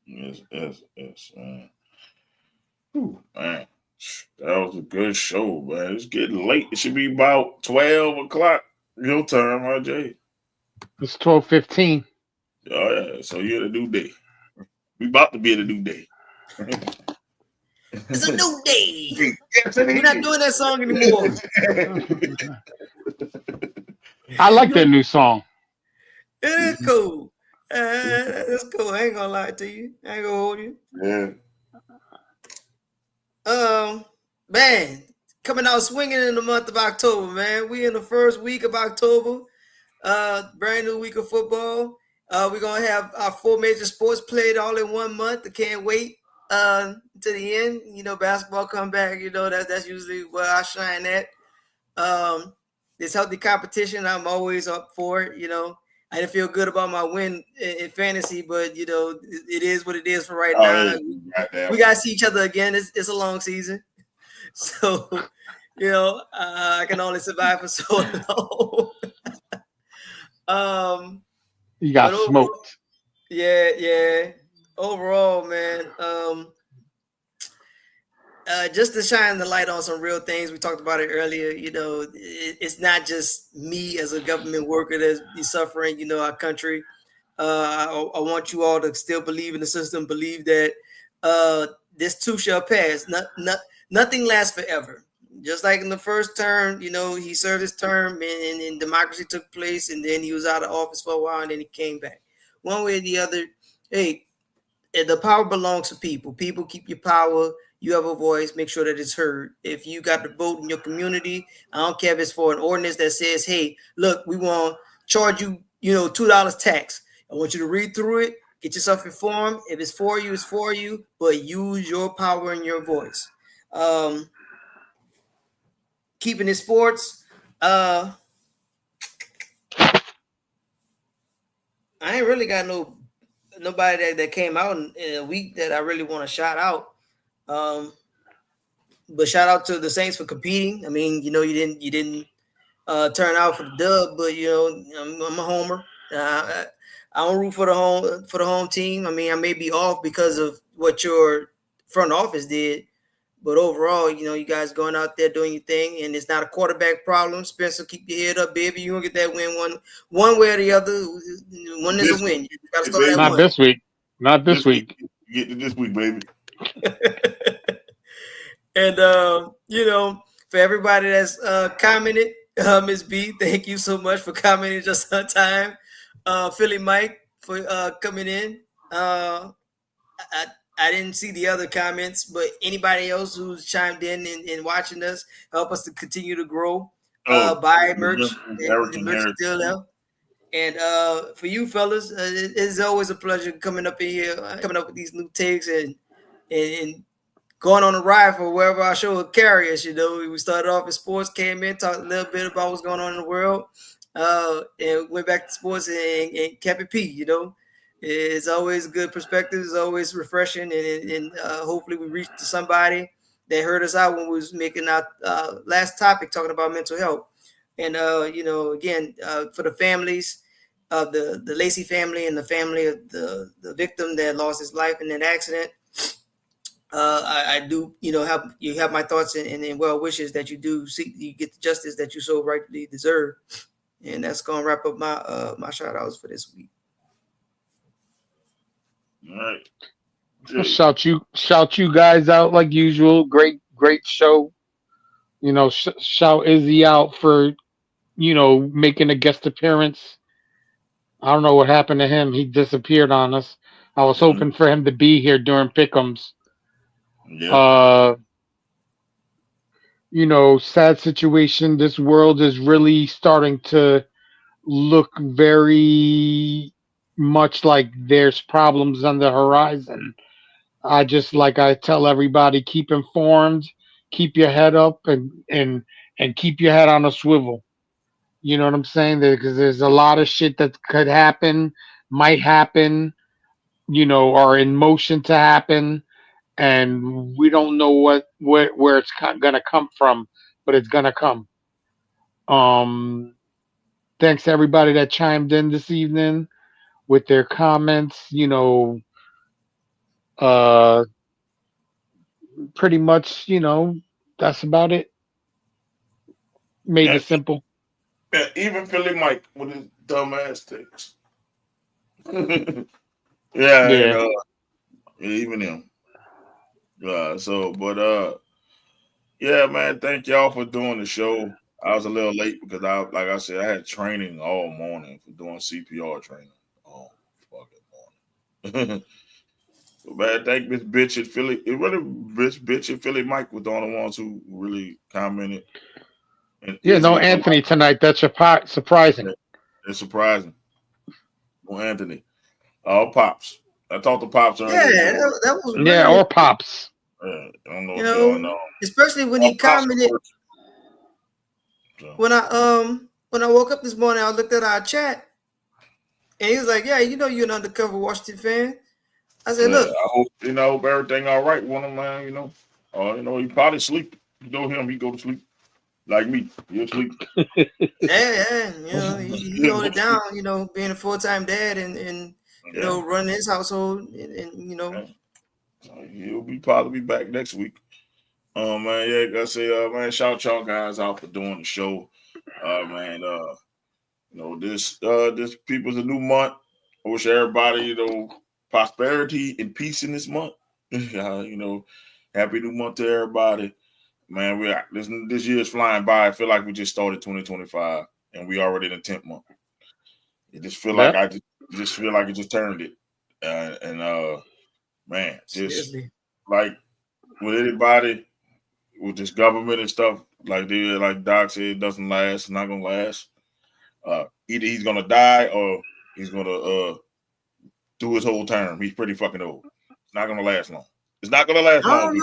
Yes. Ooh, man. That was a good show, man. It's getting late. It should be about 12 o'clock your time, RJ. It's 12:15. Oh, yeah. So you're the new day. We about to be at a new day. It's a new day. We're not doing that song anymore. I like that new song. It is cool. That's cool. I ain't gonna lie to you. I ain't gonna hold you. Yeah. Man, coming out swinging in the month of October, man. We in the first week of October. Brand new week of football. We're gonna have our 4 major sports played all in 1 month. I can't wait to the end. Basketball come back. That's usually where I shine at. This healthy competition, I'm always up for it. I didn't feel good about my win in fantasy, but it is what it is for right now. Yeah. We gotta see each other again. It's a long season, so I can only survive for so long. You got smoked. Yeah. Overall, man, just to shine the light on some real things, we talked about it earlier. It's not just me as a government worker that's suffering. Our country. I want you all to still believe in the system. Believe that this too shall pass. Nothing lasts forever. Just like in the first term, he served his term and democracy took place, and then he was out of office for a while, and then he came back. One way or the other, hey, the power belongs to people. People keep your power. You have a voice. Make sure that it's heard. If you got to vote in your community, I don't care if it's for an ordinance that says, hey, look, we want to charge you, $2 tax. I want you to read through it, get yourself informed. If it's for you, it's for you, but use your power and your voice. Keeping it sports. I ain't really got nobody that came out in a week that I really want to shout out. But shout out to the Saints for competing. I mean, you didn't turn out for the dub, but I'm a homer. I don't root for the home team. I mean, I may be off because of what your front office did, but overall, you guys going out there doing your thing, and it's not a quarterback problem. Spencer, keep your head up, baby. You gonna get that win one way or the other. One is a win. You gotta start that Not one. this week. Not this week. Get to this week, baby. And for everybody that's commented, Ms. B, thank you so much for commenting just on time. Philly Mike for coming in. I didn't see the other comments, but anybody else who's chimed in and watching us, help us to continue to grow. Buy merch. The merch is still there. And for you fellas, it's always a pleasure coming up in here, coming up with these new takes and going on a ride for wherever our show will carry us. We started off in sports, came in, talked a little bit about what's going on in the world, and went back to sports and kept it P. It's always a good perspective. It's always refreshing, and hopefully we reached to somebody that heard us out when we was making our last topic talking about mental health. And again, for the families of the Lacey family and the family of the victim that lost his life in that accident, I do have my thoughts and well wishes that you get the justice that you so rightly deserve. And that's gonna wrap up my shout outs for this week. All right. Shout you guys out like usual. Great show. Shout Izzy out for making a guest appearance. I don't know what happened to him. He disappeared on us. I was hoping for him to be here during PIckems. Yeah. Sad situation. This world is really starting to look very much like there's problems on the horizon. I tell everybody, keep informed, keep your head up, and keep your head on a swivel. You know what I'm saying? Because there's a lot of shit that could happen, might happen, are in motion to happen, and we don't know where it's gonna come from, but it's gonna come. Um, Thanks to everybody that chimed in this evening with their comments. Uh, Pretty much, that's about it. Made Yeah, it simple. even Philly Mike with his dumb ass takes. Yeah, and Yeah. even him. Yeah, man, thank y'all for doing the show. I was a little late because like I said, I had training all morning for doing CPR training. Oh, fucking morning. So, man, thank Miss Bitch at Philly. It really Bitch at Philly Mike was the only ones who really commented. And Yeah, no Izzy, Anthony tonight. That's surprising. it's surprising. No Anthony. Oh, Pops. I talked to Pops Yeah, earlier. that was Yeah, weird. or Pops. I don't know if y'all know. Especially when he commented. So. When I woke up this morning, I looked at our chat, and he was like, "Yeah, you're an undercover Washington fan." I said, "Look, I hope everything all right with him, man. He probably sleep. You know him, he go to sleep like me. He'll sleep. yeah, he hold it down. Being a full-time dad and running his household, and he'll probably be back next week. Man, yeah, gotta say, man, shout y'all guys out for doing the show. Man, this people's a new month. I wish everybody, prosperity and peace in this month. Happy new month to everybody. Man, this year is flying by. I feel like we just started 2025 and we already in the 10th month. It just feel like I just feel like it just turned it. Man, just seriously. like with anybody with this government and stuff, like Doc said, it doesn't last, it's not gonna last. Either he's gonna die or he's gonna do his whole term. He's pretty fucking old. It's not gonna last long. It's not gonna last long.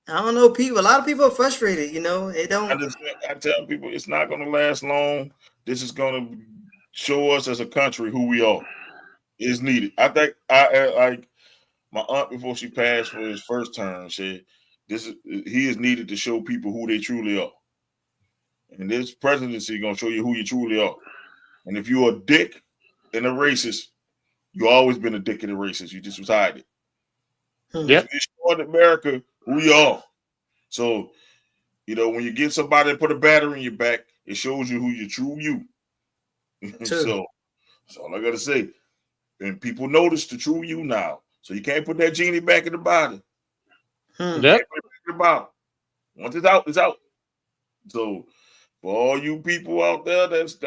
I don't know. People, a lot of people are frustrated. They don't. I tell people it's not gonna last long. This is gonna show us as a country who we are. It's needed. I think like my aunt before she passed for his first term said, he is needed to show people who they truly are. And this presidency gonna show you who you truly are. And if you're a dick and a racist, you always been a dick and a racist. You just was hiding it. Yep. You showing America who you are. So, when you get somebody to put a battery in your back, it shows you who you true you. So that's all I gotta say. And people notice the true you now. So you can't put that genie back in the bottle. Yep. Once it's out, it's out. So for all you people out there that's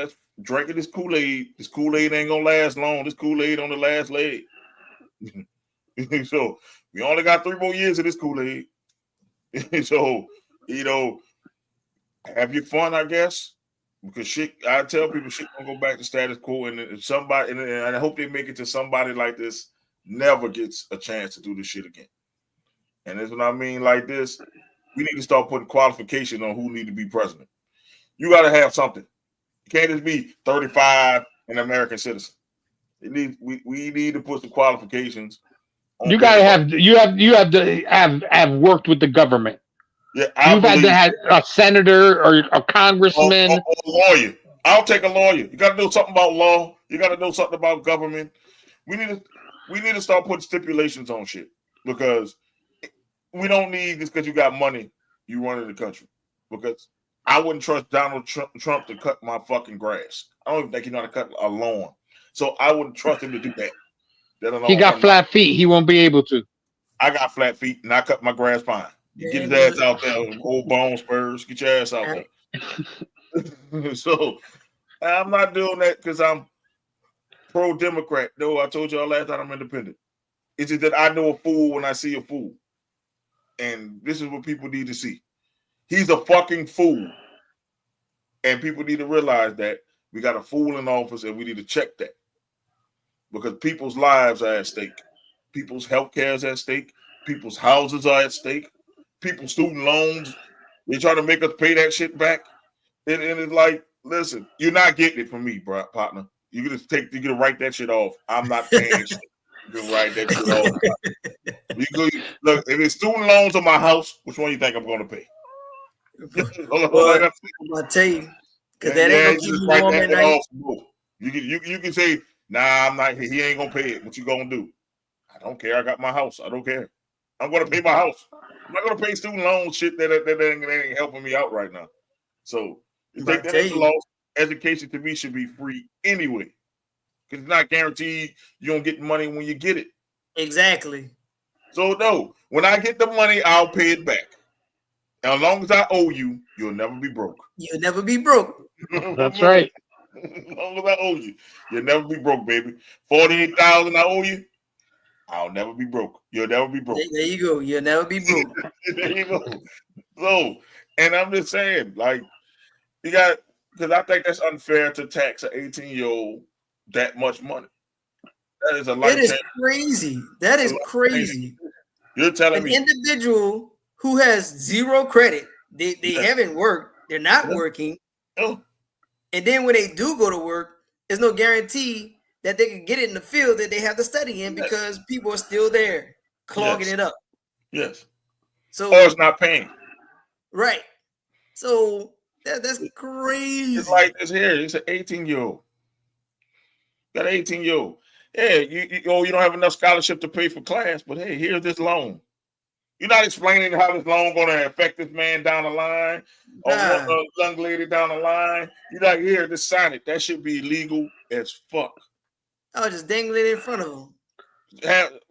drinking this Kool-Aid ain't gonna last long. This Kool-Aid on the last leg. So we only got 3 more years of this Kool-Aid. So, have your fun, I guess. Because I tell people shit gonna go back to status quo, and I hope they make it to somebody like this never gets a chance to do this shit again. And that's what I mean. Like this, we need to start putting qualification on who need to be president. You got to have something. You can't just be 35 and an American citizen. We need to put some qualifications. You gotta have you have to have worked with the government. Yeah, you've had to have a senator or a congressman, or a lawyer. I'll take a lawyer. You got to know something about law. You got to know something about government. We need to start putting stipulations on shit, because we don't need this because you got money. You running the country, because I wouldn't trust Donald Trump to cut my fucking grass. I don't even think he know how to cut a lawn, so I wouldn't trust him to do that. He got flat feet. He won't be able to. I got flat feet and I cut my grass fine. You get his ass out there, old bone spurs. Get your ass out there. So I'm not doing that because I'm pro-Democrat. No, I told y'all last time I'm independent. It's just that I know a fool when I see a fool. And this is what people need to see. He's a fucking fool. And people need to realize that we got a fool in office and we need to check that. Because people's lives are at stake. People's health care is at stake. People's houses are at stake. People's student loans, they try to make us pay that shit back. And it's like, listen, you're not getting it from me, bro, partner. You can write that shit off. I'm not paying shit. You can write that shit off. Look, if it's student loans on my house, which one you think I'm going to pay? Well, I'm gonna tell you, because that ain't gonna keep you warm at night. You can say, nah, I'm not. He ain't gonna pay it. What you gonna do? I don't care. I got my house. I don't care. I'm gonna pay my house. I'm not gonna pay student loan shit that ain't helping me out right now. So you take that as a loss. Education to me should be free anyway, because it's not guaranteed you don't get money when you get it. Exactly. So no, when I get the money, I'll pay it back. And as long as I owe you, you'll never be broke. You'll never be broke. That's right. As long as I owe you, you'll never be broke, baby. 48,000 I owe you, I'll never be broke. You'll never be broke. There you go. You'll never be broke. There you go. So, and I'm just saying, like, you got, because I think that's unfair to tax an 18-year-old that much money. That is a life. It is crazy. That is crazy. You're telling me an individual who has zero credit, they haven't worked, they're not working. Oh. And then when they do go to work, there's no guarantee that they can get it in the field that they have to study in because people are still there clogging it up. Yes. So or it's not paying. Right. So that's crazy. It's like this here. It's an 18-year-old. Got an 18-year-old. Yeah, you don't have enough scholarship to pay for class, but hey, here's this loan. You're not explaining how this loan going to affect this man down the line or one young lady down the line. You're not here to sign it. That should be illegal as fuck. I was just dangling it in front of him.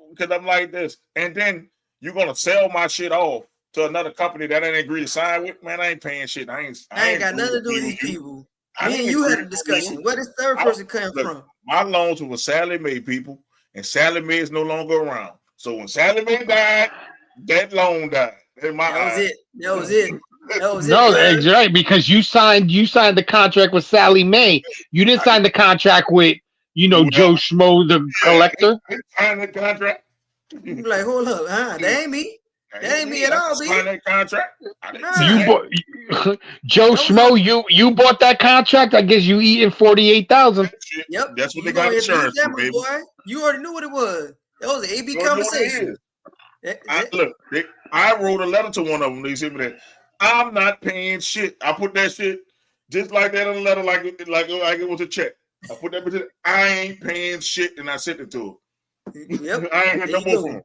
Because I'm like this. And then you're going to sell my shit off to another company that I didn't agree to sign with. Man, I ain't paying shit. I ain't got nothing to do with these people. Me and you had a discussion. Where does third person come from? My loans were with Sally Mae people, and Sally Mae is no longer around. So when Sally Mae died, that loan died. That was it. No, that's right, because you signed the contract with Sally Mae. You didn't sign the contract with, Joe Schmo, the collector. Signed the contract. You're like, hold up, that ain't me. That ain't me at all, sign that contract. Joe Schmo, you bought that contract. I guess you eating 48,000. Yep, that's what they got insurance for, baby. Boy. You already knew what it was. That was an AB conversation. I wrote a letter to one of them. They said me that I'm not paying shit. I put that shit just like that in a letter, like it was a check. I put that. I ain't paying shit, and I sent it to him. Yep. I ain't had no more from him.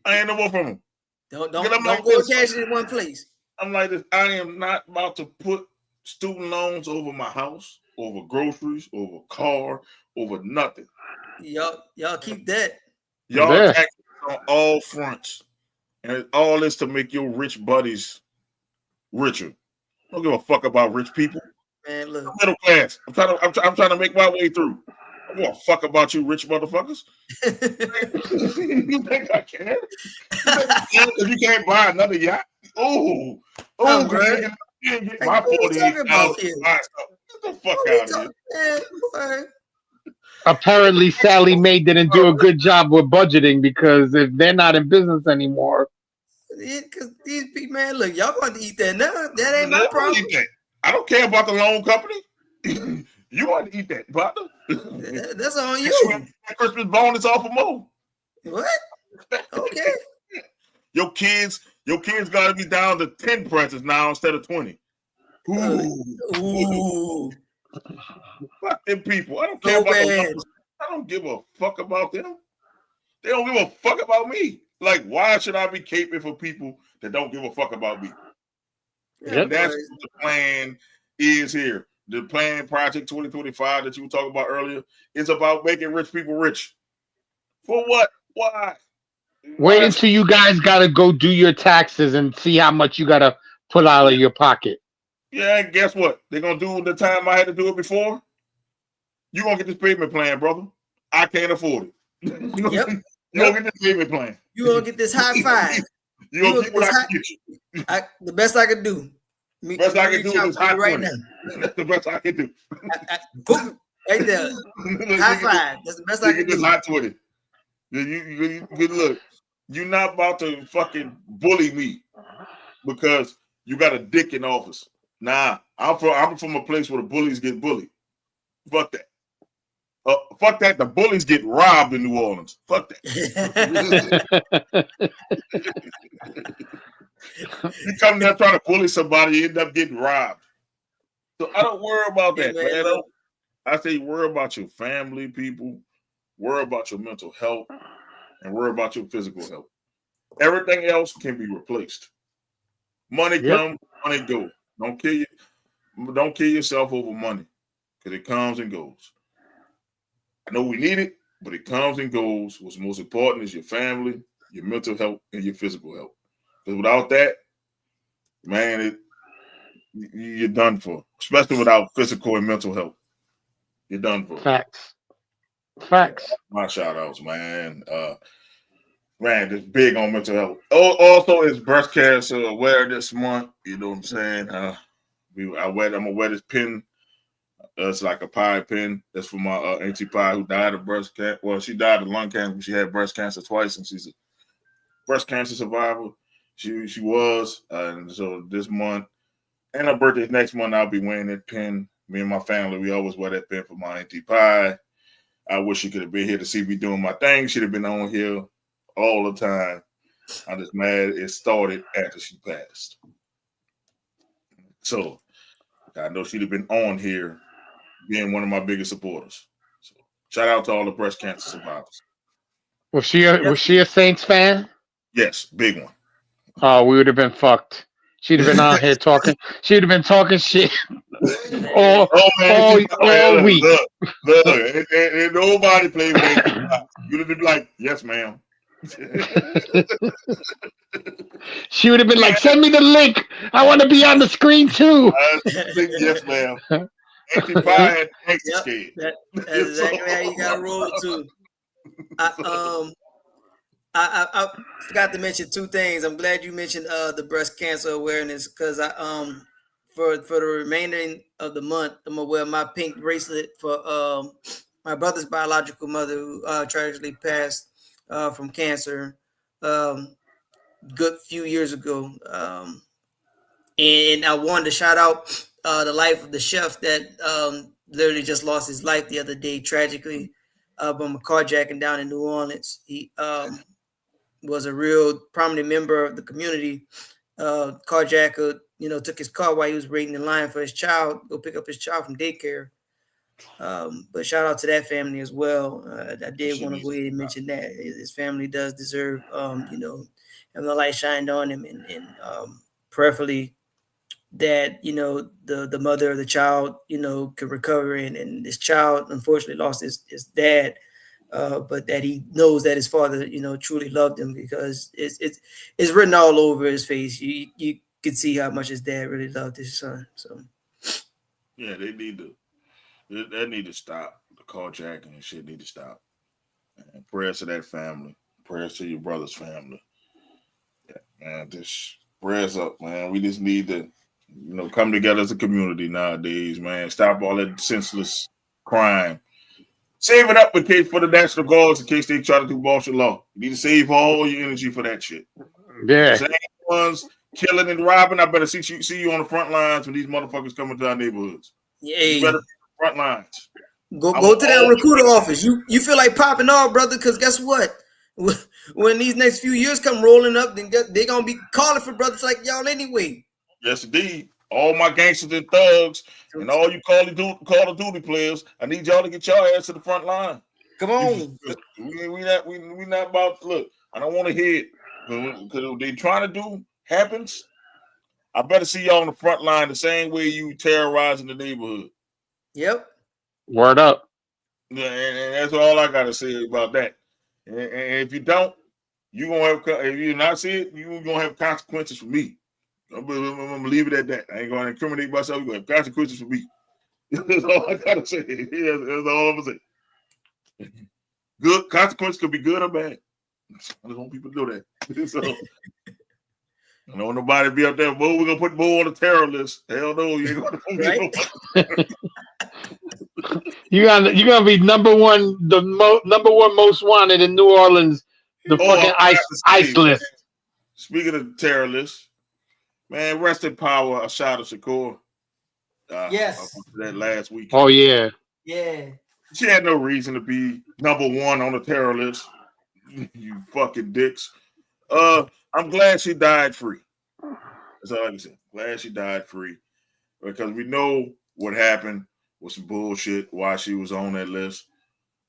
I ain't no more from him. Don't go cash it in one place. I'm like this. I am not about to put student loans over my house, over groceries, over car, over nothing. Y'all keep that. Y'all tax on all fronts, and all this to make your rich buddies richer. Don't give a fuck about rich people. Man, look, I'm middle class. I'm trying to make my way through. I don't give a fuck about you, rich motherfuckers. You think I care? Because you can't buy another yacht. Oh, man. You didn't get my 48,000. Get the fuck out of here. Apparently, Sally Mae didn't do a good job with budgeting, because if they're not in business anymore. Because these people, man, look, y'all going to eat that now. That ain't my problem. I don't care about the loan company. You want to eat that, partner? That's on you. Christmas bonus off of Mo. What? Okay. Your kids got to be down to 10 presents now instead of 20. Ooh. Fuck them people. I don't care about them. I don't give a fuck about them. They don't give a fuck about me. Like, why should I be caping for people that don't give a fuck about me? Yep. That's what the plan is here. The plan, Project 2025 that you were talking about earlier, is about making rich people rich. For what? Why? Wait until you guys got to go do your taxes and see how much you got to put out of your pocket. Yeah, and guess what? They're gonna do the time I had to do it before. You gonna get this payment plan, brother. I can't afford it. You gonna get this payment plan. You gonna get this high five. You gonna get what I can get you. The best I can do. Best I can do is high right 20. now. That's the best I can do. Boom, right there. High five. That's the best I can do. High 20. You look. You're not about to fucking bully me because you got a dick in office. Nah, I'm from a place where the bullies get bullied. Fuck that. Fuck that. The bullies get robbed in New Orleans. Fuck that. You come there trying to bully somebody, you end up getting robbed. So I don't worry about that, man. I say worry about your family, people. Worry about your mental health, and worry about your physical health. Everything else can be replaced. Money comes, money goes. Don't kill yourself over money, because it comes and goes. I know we need it, but it comes and goes. What's most important is your family, your mental health, and your physical health. Because without that, man, you're done for. Especially without physical and mental health. You're done for. Facts. My shout outs, man. Man, just big on mental health. Also, it's breast cancer awareness month. You know what I'm saying? I'm gonna wear this pin. It's like a pie pin. That's for my Auntie Pie who died of breast cancer. Well, she died of lung cancer, but she had breast cancer twice, and she's a breast cancer survivor. She was, and so this month, and her birthday's next month, I'll be wearing that pin. Me and my family, we always wear that pin for my Auntie Pie. I wish she could have been here to see me doing my thing. She'd have been on here all the time. I'm just mad it started after she passed. So I know she'd have been on here being one of my biggest supporters. So shout out to all the breast cancer survivors. Was she a Saints fan? Yes, big one. Oh, we would have been fucked. She'd have been out here talking. She'd have been talking shit all week. Look, and nobody played with that. You'd have been like, yes, ma'am. She would have been like, send me the link. I want to be on the screen too. Yes, ma'am. Auntie Pie had extra scared. That's exactly how you got to roll too. I forgot to mention two things. I'm glad you mentioned the breast cancer awareness, because for the remaining of the month, I'm gonna wear my pink bracelet for my brother's biological mother who tragically passed from cancer good few years ago. And I wanted to shout out the life of the chef that literally just lost his life the other day tragically from a carjacking down in New Orleans. He was a real prominent member of the community. Carjacker, took his car while he was waiting in line for his child, go pick up his child from daycare. But shout out to that family as well. I did want to go ahead and mention that his family does deserve, having the light shined on him, and prayerfully that the mother of the child could recover, and this child unfortunately lost his dad. But that he knows that his father, truly loved him, because it's written all over his face. You could see how much his dad really loved his son. So, yeah, they need to stop. The carjacking and shit need to stop. And prayers to that family. Prayers to your brother's family. Yeah, man, just prayers up, man. We just need to, come together as a community nowadays, man. Stop all that senseless crime. Save it up in case for the National Guards in case they try to do martial law. You need to save all your energy for that shit. Yeah. Same ones killing and robbing. I better see you on the front lines when these motherfuckers come into our neighborhoods. Yeah. You better front lines. Go to that recruiter office. You feel like popping off, brother, because guess what? When these next few years come rolling up, then they're gonna be calling for brothers like y'all anyway. Yes, indeed. All my gangsters and thugs and all you Call of Duty players, I need y'all to get your ass to the front line. Come on. We not about, look, I don't want to hear it. Because what they trying to do happens. I better see y'all on the front line the same way you terrorizing the neighborhood. Yep. Word up. Yeah, and that's all I got to say about that. And if you don't, you're going to have, if you not see it, you're going to have consequences for me. I'm gonna leave it at that. I ain't gonna incriminate myself. We're gonna have consequences for me. That's all I gotta say. That's all I'm gonna say. Good consequences could be good or bad. I just want people to know that. So I don't want nobody to be up there. We're gonna put Bo on the terror list. Hell no, you ain't gonna Right? You're gonna be number one most wanted in New Orleans. The fucking ice list. Speaking of terror list, man, rest in power, Ashada Shakur. Yes. That last week. Oh yeah. Yeah. She had no reason to be number one on the terror list. You fucking dicks. I'm glad she died free. That's all I can say. Glad she died free. Because we know what happened with some bullshit why she was on that list.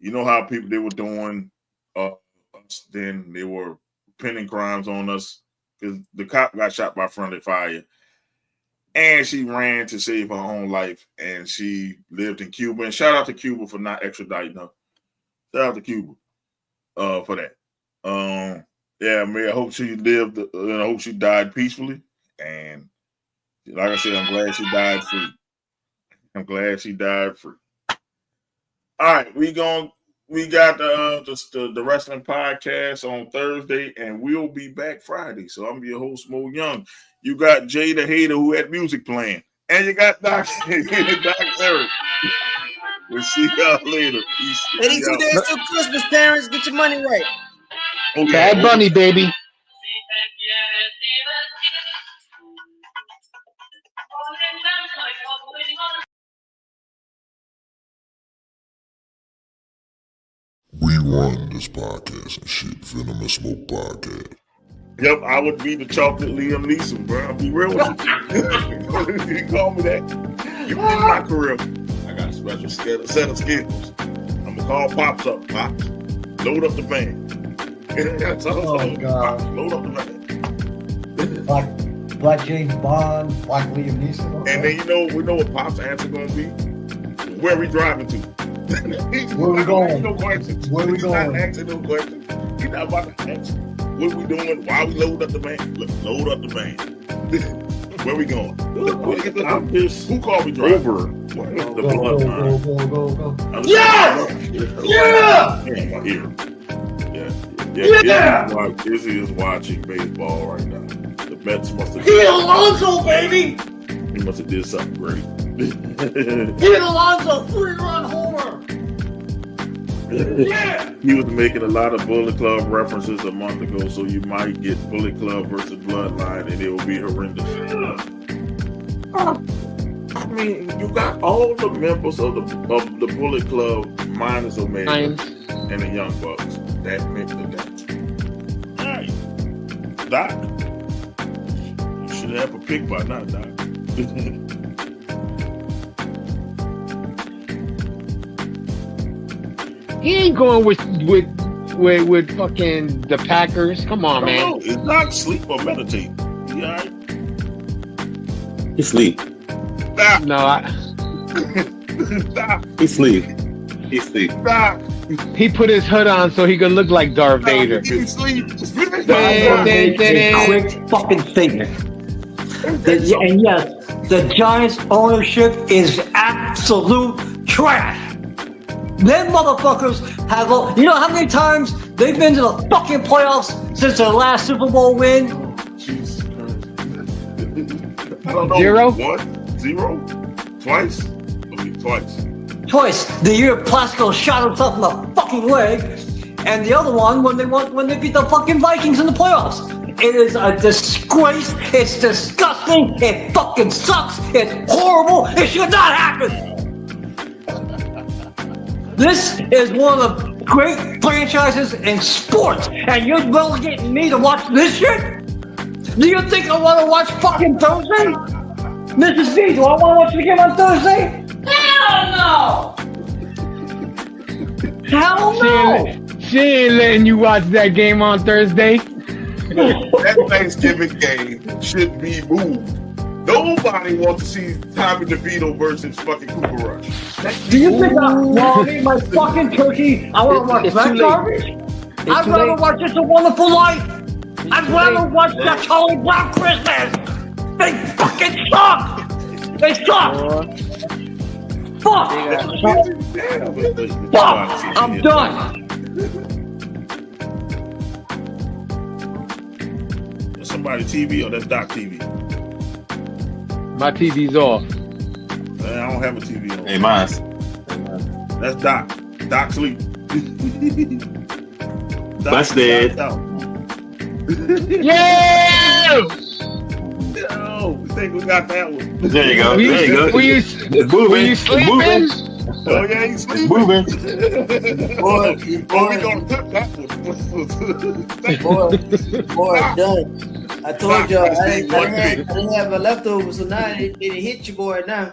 You know how people they were doing us then. They were pinning crimes on us because the cop got shot by friendly fire. And she ran to save her own life. And she lived in Cuba. And shout out to Cuba for not extraditing her. Shout out to Cuba for that. Yeah, man, I hope she lived and I hope she died peacefully. And like I said, I'm glad she died free. I'm glad she died free. All right, we got the wrestling podcast on Thursday, and we'll be back Friday. So I'm your host, Mo Young. You got Jay the Hater who had music playing, and you got Doc Eric. We'll see y'all later. Peace. 82 days till Christmas, parents. Get your money right. Okay. Bad Bunny, baby. We run this podcast and shit. Venom and Smoke podcast. Yep, I would be the chocolate Liam Neeson, bro. I'll be real with you. You call me that. You in my career. I got a special set of skills. I'm gonna call Pops up. Pops, load up the van. Oh God! Pops, load up the van. Black James Bond, Black Liam Neeson. Okay. And then we know what Pops' answer gonna be. Where we driving to? Where we going? No questions. Where we He's going? not asking no questions. He's not about to ask. What we doing? Why we load up the van? Load up the van. Where we going? I'm pissed. Who called me driver? The bloodline. Yeah! Yeah! Yeah! My ear. Yeah! Izzy is watching baseball right now. The Mets must have. Pete Alonso, baby! He must have did something great. Pete Alonso, 3-run homer! Yeah! He was making a lot of Bullet Club references a month ago, so you might get Bullet Club versus Bloodline, and it will be horrendous. I mean, you got all the members of the Bullet Club minus Omega and the Young Bucks. That meant that. All right, Doc, you should have a pick by now, Doc. He ain't going with fucking the Packers. Come on, man. No, it's not sleep or meditate. You all right? He sleep. Stop. No, Stop. He sleep. He sleep. Stop. He put his hood on so he could look like Darth Vader. He sleep. A quick fucking statement. And yes, the Giants ownership is absolute trash. Them motherfuckers have, you know how many times they've been to the fucking playoffs since their last Super Bowl win? Jesus Christ. I don't know. 0? 1, 0, twice. Okay, twice. Twice. The year Plasko shot himself in the fucking leg, and the other one when they beat the fucking Vikings in the playoffs. It is a disgrace. It's disgusting. It fucking sucks. It's horrible. It should not happen. This is one of the great franchises in sports, and you're relegating me to watch this shit? Do you think I want to watch fucking Thursday? Mrs. B, do I want to watch the game on Thursday? Hell no! Hell no! She ain't letting you watch that game on Thursday. That Thanksgiving game should be moved. Nobody wants to see Tommy DeVito versus fucking Cooper Rush. Do you think I want to eat my fucking turkey? I want to watch that garbage? I'd rather watch It's a Wonderful Life. I'd rather watch that Charlie Brown Christmas. They fucking suck. They suck. Fuck. Fuck. I'm done. That's somebody TV or that's Doc TV? My TV's off. Man, I don't have a TV on. Hey, mine's. That's Doc. Doc sleep. Busted. Yeah! Yo, we think we got that one. There you go. Were There you go. Were you, It's moving. were you It's sleeping? moving. Oh yeah, he's sleeping. Moving. Boy, We gonna tip that one. boy, done. I told y'all I didn't have a leftover, so now it hit your boy now.